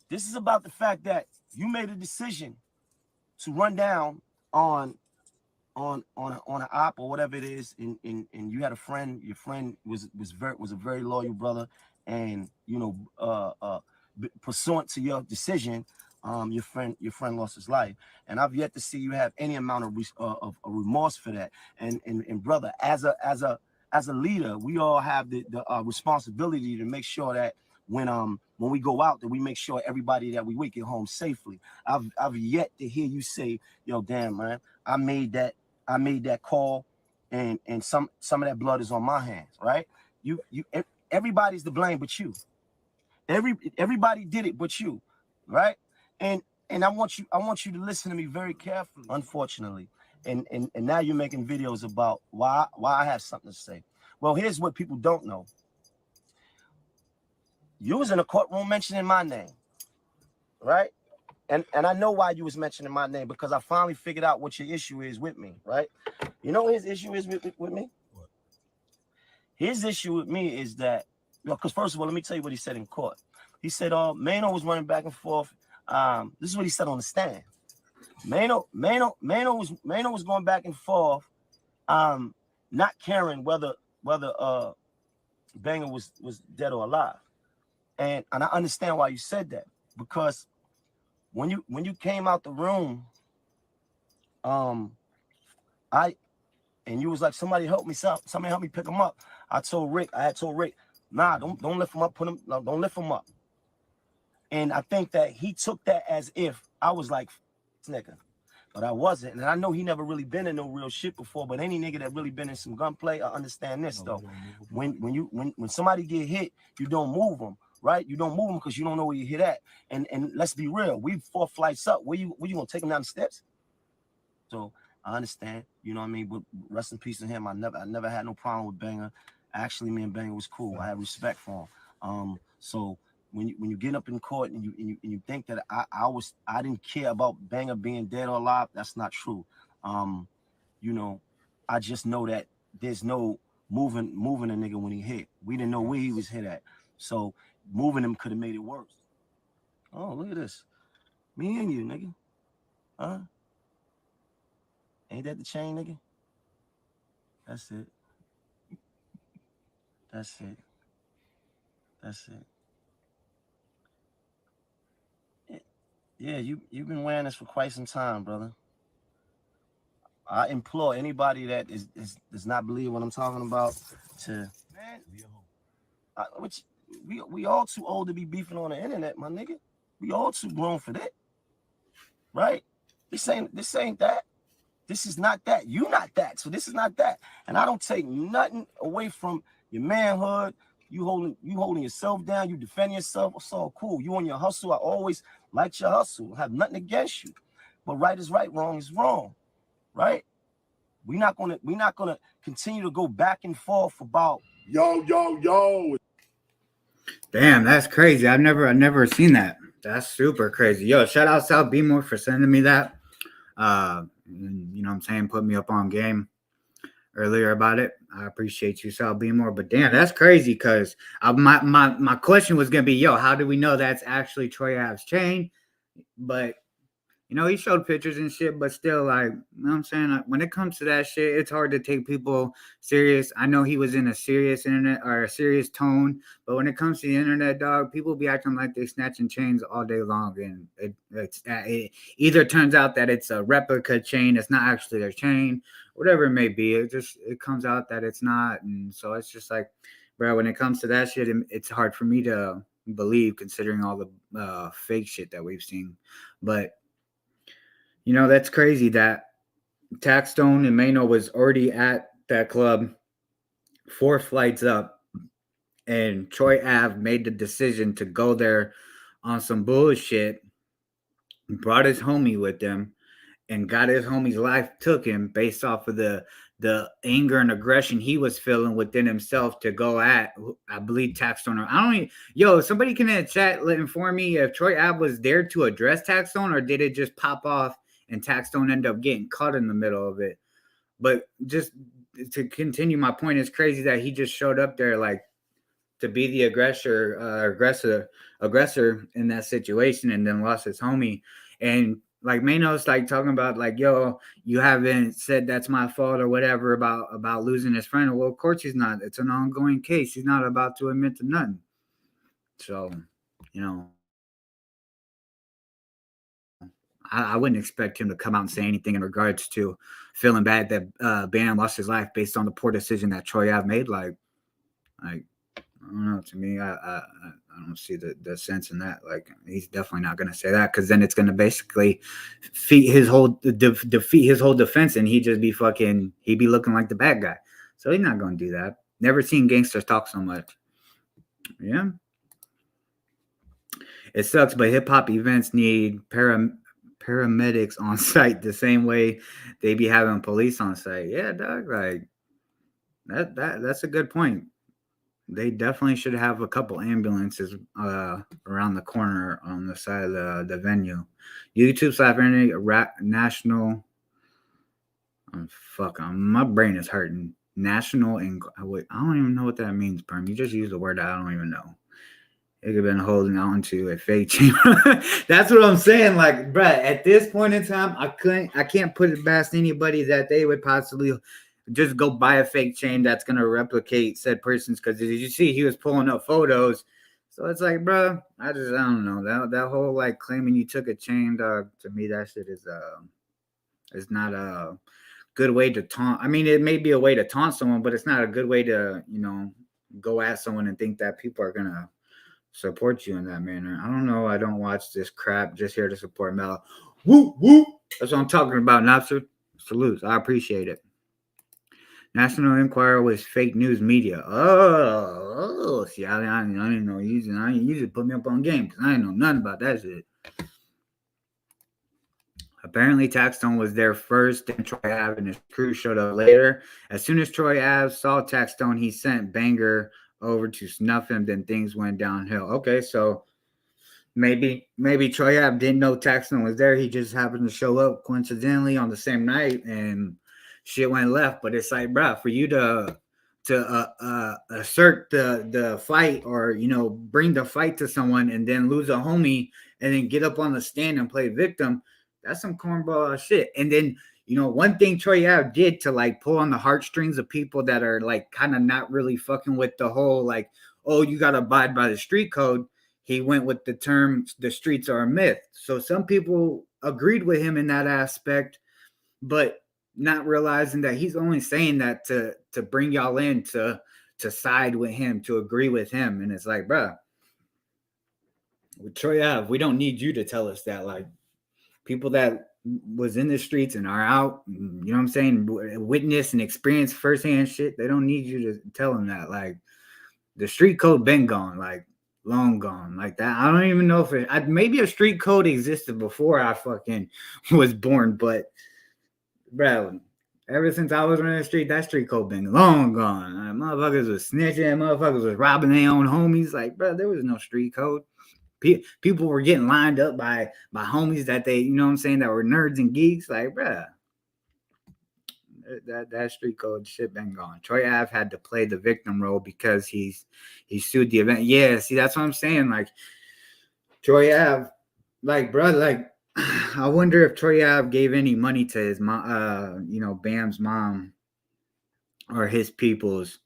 This is about the fact that you made a decision to run down on an op or whatever it is, and you had a friend. Your friend was a very loyal brother, and you know, pursuant to your decision, your friend lost his life, and I've yet to see you have any amount of remorse for that. And brother, as a leader, we all have the responsibility to make sure that when we go out, that we make sure everybody that we get home safely. I've yet to hear you say, yo, damn man, I made that call, and some of that blood is on my hands, right? Everybody's to blame but you. Everybody did it but you, right? And I want you to listen to me very carefully, unfortunately. And now you're making videos about why I have something to say. Well, here's what people don't know. You was in a courtroom mentioning my name, right? And I know why you was mentioning my name, because I finally figured out what your issue is with me, right? You know what his issue is with me? What? His issue with me is that, because first of all, let me tell you what he said in court. He said, Mano was running back and forth. This is what he said on the stand. Mano was going back and forth, not caring whether Banger was dead or alive. And I understand why you said that, because when you came out the room, and you was like, somebody help me pick him up. I had told Rick, nah, don't lift him up, don't lift him up. And I think that he took that as if I was like, nigga, but I wasn't. And I know he never really been in no real shit before, but any nigga that really been in some gunplay, I understand this though. When somebody get hit, you don't move them, right? You don't move them because you don't know where you hit at. And let's be real, we 4 flights up. Where you gonna take him down the steps? So I understand, you know what I mean? But rest in peace to him. I never had no problem with Banger. Actually, me and Banger was cool. I had respect for him. So when you get up in court and you think that I didn't care about Banger being dead or alive, that's not true. You know, I just know that there's no moving a nigga when he hit. We didn't know where he was hit at, so moving him could have made it worse. Oh, look at this. Me and you, nigga. Huh? Ain't that the chain, nigga? That's it. That's it. That's it. Yeah, you've been wearing this for quite some time, brother. I implore anybody that does not believe what I'm talking about to, man, we all too old to be beefing on the internet, my nigga. We all too grown for that, right? This ain't that. This is not that. You not that. So this is not that. And I don't take nothing away from your manhood. You holding yourself down. You defending yourself. It's all cool. You on your hustle. I always liked your hustle. I have nothing against you. But right is right, wrong is wrong, right? We're not gonna continue to go back and forth about yo. Damn, that's crazy. I've never seen that. That's super crazy. Yo, shout out South Beemore for sending me that. You know what I'm saying? Put me up on game earlier about it. I appreciate you, South Beemore. But damn, that's crazy because my question was gonna be, yo, how do we know that's actually Troy Ave's chain? But you know, he showed pictures and shit, but still, like, you know what I'm saying? Like, when it comes to that shit, it's hard to take people serious. I know he was in a serious internet or a serious tone, but when it comes to the internet, dog, people be acting like they snatching chains all day long, and it either turns out that it's a replica chain, it's not actually their chain, whatever it may be. It comes out that it's not, and so it's just like, bro, when it comes to that shit, it's hard for me to believe considering all the fake shit that we've seen, but. You know, that's crazy that Taxstone and Mano was already at that club 4 flights up, and Troy Ave made the decision to go there on some bullshit, brought his homie with him, and got his homie's life took him based off of the anger and aggression he was feeling within himself to go at, I believe, Taxstone. Somebody can in the chat inform me if Troy Ave was there to address Taxstone, or did it just pop off and Taxstone end up getting caught in the middle of it? But just to continue my point, it's crazy that he just showed up there like to be the aggressor in that situation, and then lost his homie. And like Mano's like talking about like, yo, you haven't said that's my fault or whatever about losing his friend. Well, of course he's not. It's an ongoing case. He's not about to admit to nothing. So, you know, I wouldn't expect him to come out and say anything in regards to feeling bad that Bam lost his life based on the poor decision that Troy Ave made. Like I don't know. To me, I don't see the sense in that. Like, he's definitely not going to say that, because then it's going to basically defeat his whole defense, and he'd be looking like the bad guy. So he's not going to do that. Never seen gangsters talk so much. Yeah. It sucks, but hip hop events need paramedics on site the same way they be having police on site. Yeah, dog. Like that's a good point. They definitely should have a couple ambulances around the corner on the side of the venue. YouTube/national. My brain is hurting. National and I don't even know what that means, Perm. You just use the word I don't even know. It could have been holding on to a fake chain. That's what I'm saying. Like, bruh, at this point in time, I can't put it past anybody that they would possibly just go buy a fake chain that's gonna replicate said person's. Because as you see, he was pulling up photos. So it's like, bruh, I don't know. That whole like claiming you took a chain, dog, to me, that shit is not a good way to taunt. I mean, it may be a way to taunt someone, but it's not a good way to, go at someone and think that people are gonna support you in that manner. I don't know. I don't watch this crap. Just here to support Mel. Woo woo. That's what I'm talking about, Napster. Salutes. I appreciate it. National Enquirer was fake news media. Oh, see, I didn't know. I usually put me up on game because I didn't know nothing about that shit. Apparently, Taxstone was there first, and Troy Ave and his crew showed up later. As soon as Troy Ave saw Taxstone, he sent Banger over to snuff him. Then things went downhill. Okay, so maybe Troy Ave didn't know Taxstone was there. He just happened to show up coincidentally on the same night, and shit went left. But it's like, bruh, for you to assert the fight, or bring the fight to someone and then lose a homie and then get up on the stand and play victim. That's some cornball shit. And then, you know, one thing Troy Ave did to like pull on the heartstrings of people that are like kind of not really fucking with the whole like, oh, you got to abide by the street code. He went with the term, the streets are a myth. So some people agreed with him in that aspect, but not realizing that he's only saying that to bring y'all in to side with him, to agree with him. And it's like, bro, with Troy Ave, we don't need you to tell us that. Like, people that was in the streets and are out, you know what I'm saying, witness and experience firsthand shit, they don't need you to tell them that. Like, the street code been gone, like, long gone, like that. I don't even know if maybe a street code existed before I fucking was born, but bro, ever since I was running the street, that street code been long gone. Motherfuckers was snitching, motherfuckers was robbing their own homies. Like, bro, there was no street code. People were getting lined up by homies that they, you know what I'm saying, that were nerds and geeks. Like, bro, that street code shit been gone. Troy Ave had to play the victim role because he sued the event. Yeah, see, that's what I'm saying. Like, Troy Ave, like, bro, like, I wonder if Troy Ave gave any money to his mom, you know, Bam's mom or his people's,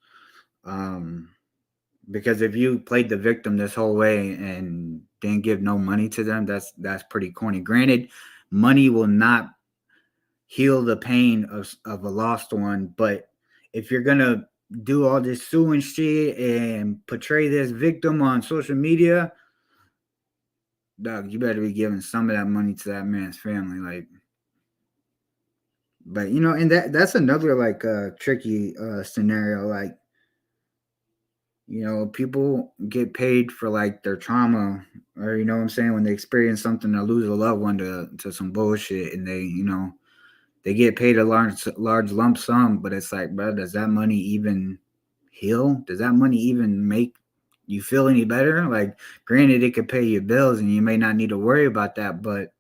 because if you played the victim this whole way and didn't give no money to them, that's pretty corny. Granted, money will not heal the pain of a lost one, but if you're gonna do all this suing shit and portray this victim on social media, dog, you better be giving some of that money to that man's family. Like, but you know, and that's another like tricky scenario. Like, you know, people get paid for like their trauma, or, you know what I'm saying, when they experience something or lose a loved one to some bullshit, and they, you know, they get paid a large lump sum, but it's like, bro, does that money even heal? Does that money even make you feel any better? Like, granted, it could pay your bills and you may not need to worry about that, but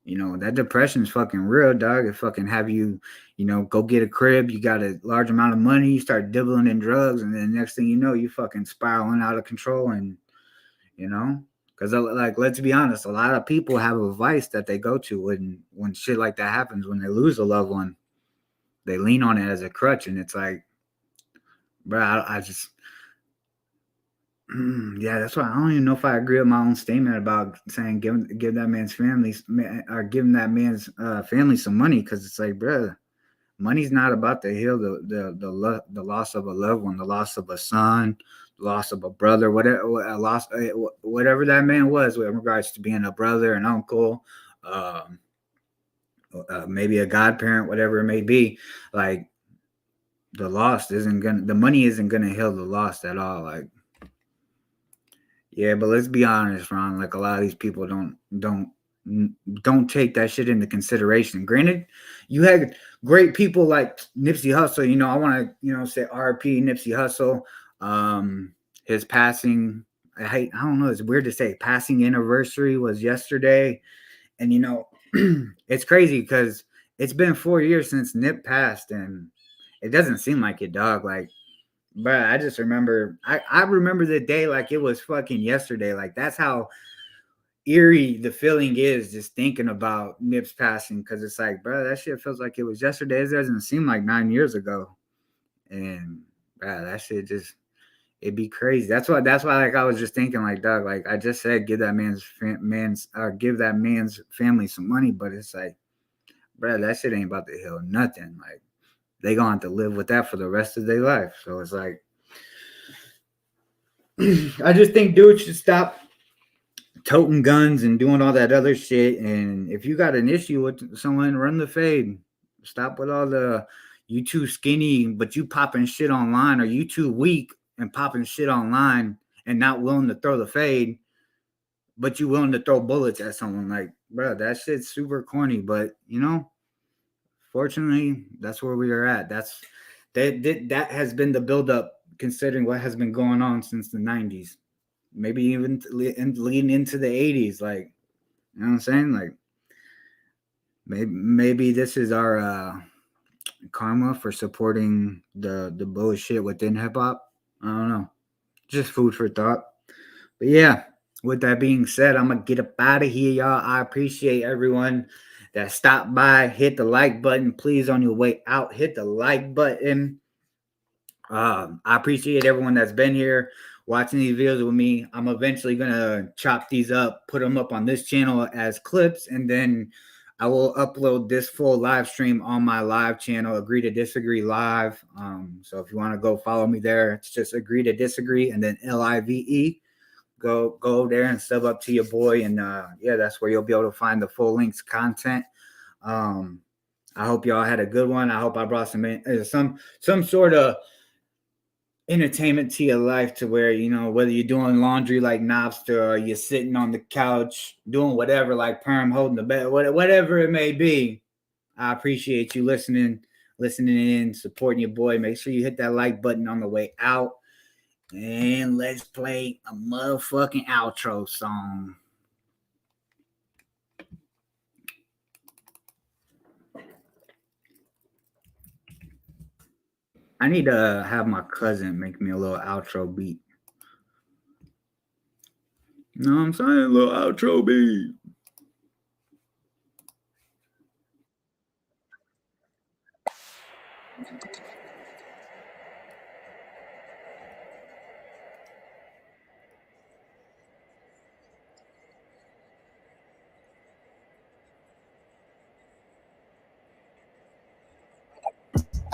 you know, that depression is fucking real, dog. It fucking have you, you know, go get a crib, you got a large amount of money, you start dibbling in drugs, and then next thing you know, you fucking spiraling out of control. And, you know, because, like, let's be honest, a lot of people have a vice that they go to when shit like that happens, when they lose a loved one. They lean on it as a crutch, and it's like, bro, I just, yeah, that's why I don't even know if I agree with my own statement about saying give that man's family, or giving that man's family some money, because it's like, bro, money's not about to heal the loss of a loved one, the loss of a son, the loss of a brother, whatever that man was, with regards to being a brother, an uncle, maybe a godparent, whatever it may be. Like, the money isn't gonna heal the loss at all. Like, yeah, but let's be honest, Ron. Like, a lot of these people don't take that shit into consideration. Granted, you had great people like Nipsey Hussle. You know, I want to, you know, say RP Nipsey Hussle. His passing, I don't know, it's weird to say, passing anniversary was yesterday. And, you know, it's crazy because it's been 4 years since Nip passed, and it doesn't seem like it, dog. Like, but I just remember, I remember the day like it was fucking yesterday. Like, that's how eerie the feeling is just thinking about Nip's passing, because it's like, bro, that shit feels like it was yesterday. It doesn't seem like 9 years ago. And bro, that shit just, it'd be crazy. That's why like I was just thinking, like, dog, like I just said, give that man's family some money, but it's like, bro, that shit ain't about to heal nothing. Like, they gonna have to live with that for the rest of their life. So it's like, I just think dudes should stop toting guns and doing all that other shit. And if you got an issue with someone, run the fade. Stop with all the, you too skinny, but you popping shit online, or you too weak and popping shit online and not willing to throw the fade, but you willing to throw bullets at someone. Like, bro, that shit's super corny, but you know, fortunately, that's where we are at. That has been the buildup, considering what has been going on since the 90s, maybe even leading into the 80s. Like, you know what I'm saying? Like, maybe this is our karma for supporting the bullshit within hip hop. I don't know. Just food for thought. But yeah, with that being said, I'm gonna get up out of here, y'all. I appreciate everyone that stopped by. Hit the like button, please. On your way out, hit the like button. I appreciate everyone that's been here watching these videos with me. I'm eventually gonna chop these up, put them up on this channel as clips, and then I will upload this full live stream on my live channel, Agree to Disagree Live. So if you want to go follow me there, it's just Agree to Disagree and then LIVE. Go there and sub up to your boy, and yeah, that's where you'll be able to find the full links content. I hope y'all had a good one. I hope I brought some sort of entertainment to your life, to where, you know, whether you're doing laundry like Nobster or you're sitting on the couch doing whatever like Perm, holding the bed, whatever it may be. I appreciate you listening in, supporting your boy. Make sure you hit that like button on the way out, and let's play a motherfucking outro song. I need to have my cousin make me a little outro beat. You know what I'm saying? A little outro beat.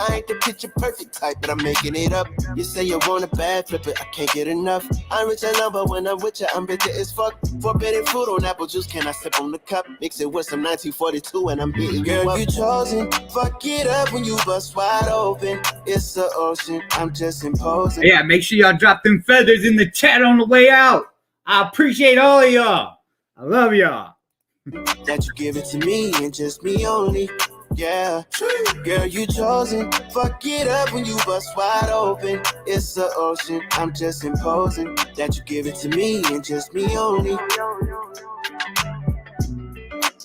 I ain't the picture perfect type, but I'm making it up. You say you want a bad flip it, I can't get enough. I'm rich and number when I'm with you, I'm bitter as fuck. Forbidden fruit on apple juice, can I sip on the cup? Mix it with some 1942 and I'm beating you up. Girl, you chosen, fuck it up when you bust wide open. It's the ocean, I'm just imposing. Yeah, make sure y'all drop them feathers in the chat on the way out. I appreciate all of y'all. I love y'all. That you give it to me and just me only. Yeah, girl, you chosen. Fuck it up when you bust wide open. It's the ocean, I'm just imposing. That you give it to me and just me only.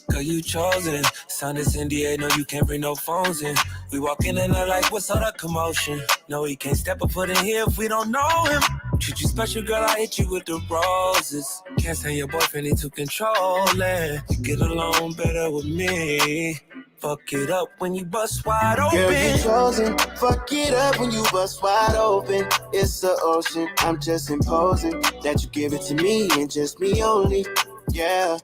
Girl, you chosen. Sound is NDA, no, you can't bring no phones in. We walk in and they're like, what's all that commotion? No, he can't step or put in here if we don't know him. Treat you special, girl, I hit you with the roses. Can't stand your boyfriend, he too controlling. You get along better with me. Fuck it up when you bust wide open. Girl, you chosen. Fuck it up when you bust wide open. It's the ocean, I'm just imposing. That you give it to me and just me only. Yeah,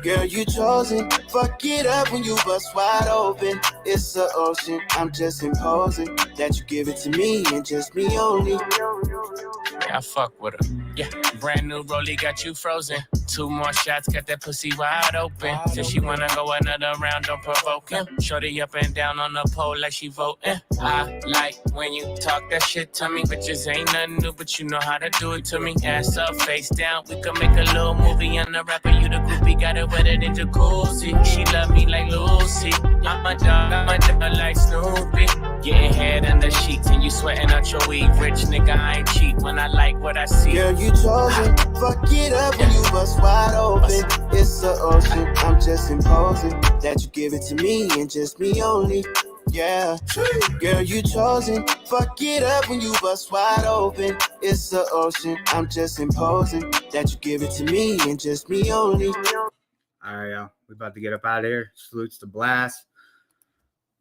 girl, you chosen. Fuck it up when you bust wide open. It's the ocean, I'm just imposing. That you give it to me and just me only. Yeah, I fuck with her. Yeah, brand new rollie got you frozen. 2 more shots, got that pussy wide open. Said she wanna go another round, don't provoke him. Shorty up and down on the pole like she voting. I like when you talk that shit to me. Bitches ain't nothing new, but you know how to do it to me. Ass up, face down, we can make a little movie. I'm the rapper, you the groupie, got it wetter than jacuzzi. She love me like Lucy. I'm a dog like Snoopy. Getting head in the sheets and you sweating out your weed. Rich nigga, I ain't cheap when I like what I see. Girl, you chosen. Fuck it up when you bust wide open. It's the ocean, I'm just imposing. That you give it to me and just me only. Yeah, girl, you chosen. Fuck it up when you bust wide open. It's the ocean, I'm just imposing. That you give it to me and just me only. All right, y'all. We about to get up out of here. Salutes to Blast.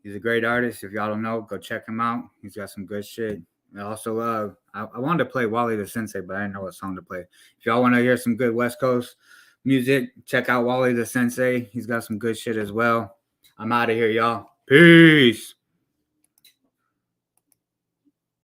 He's a great artist. If y'all don't know, go check him out. He's got some good shit. And also, I wanted to play Wally the Sensei, but I didn't know what song to play. If y'all want to hear some good West Coast music, check out Wally the Sensei. He's got some good shit as well. I'm out of here, y'all. Peace.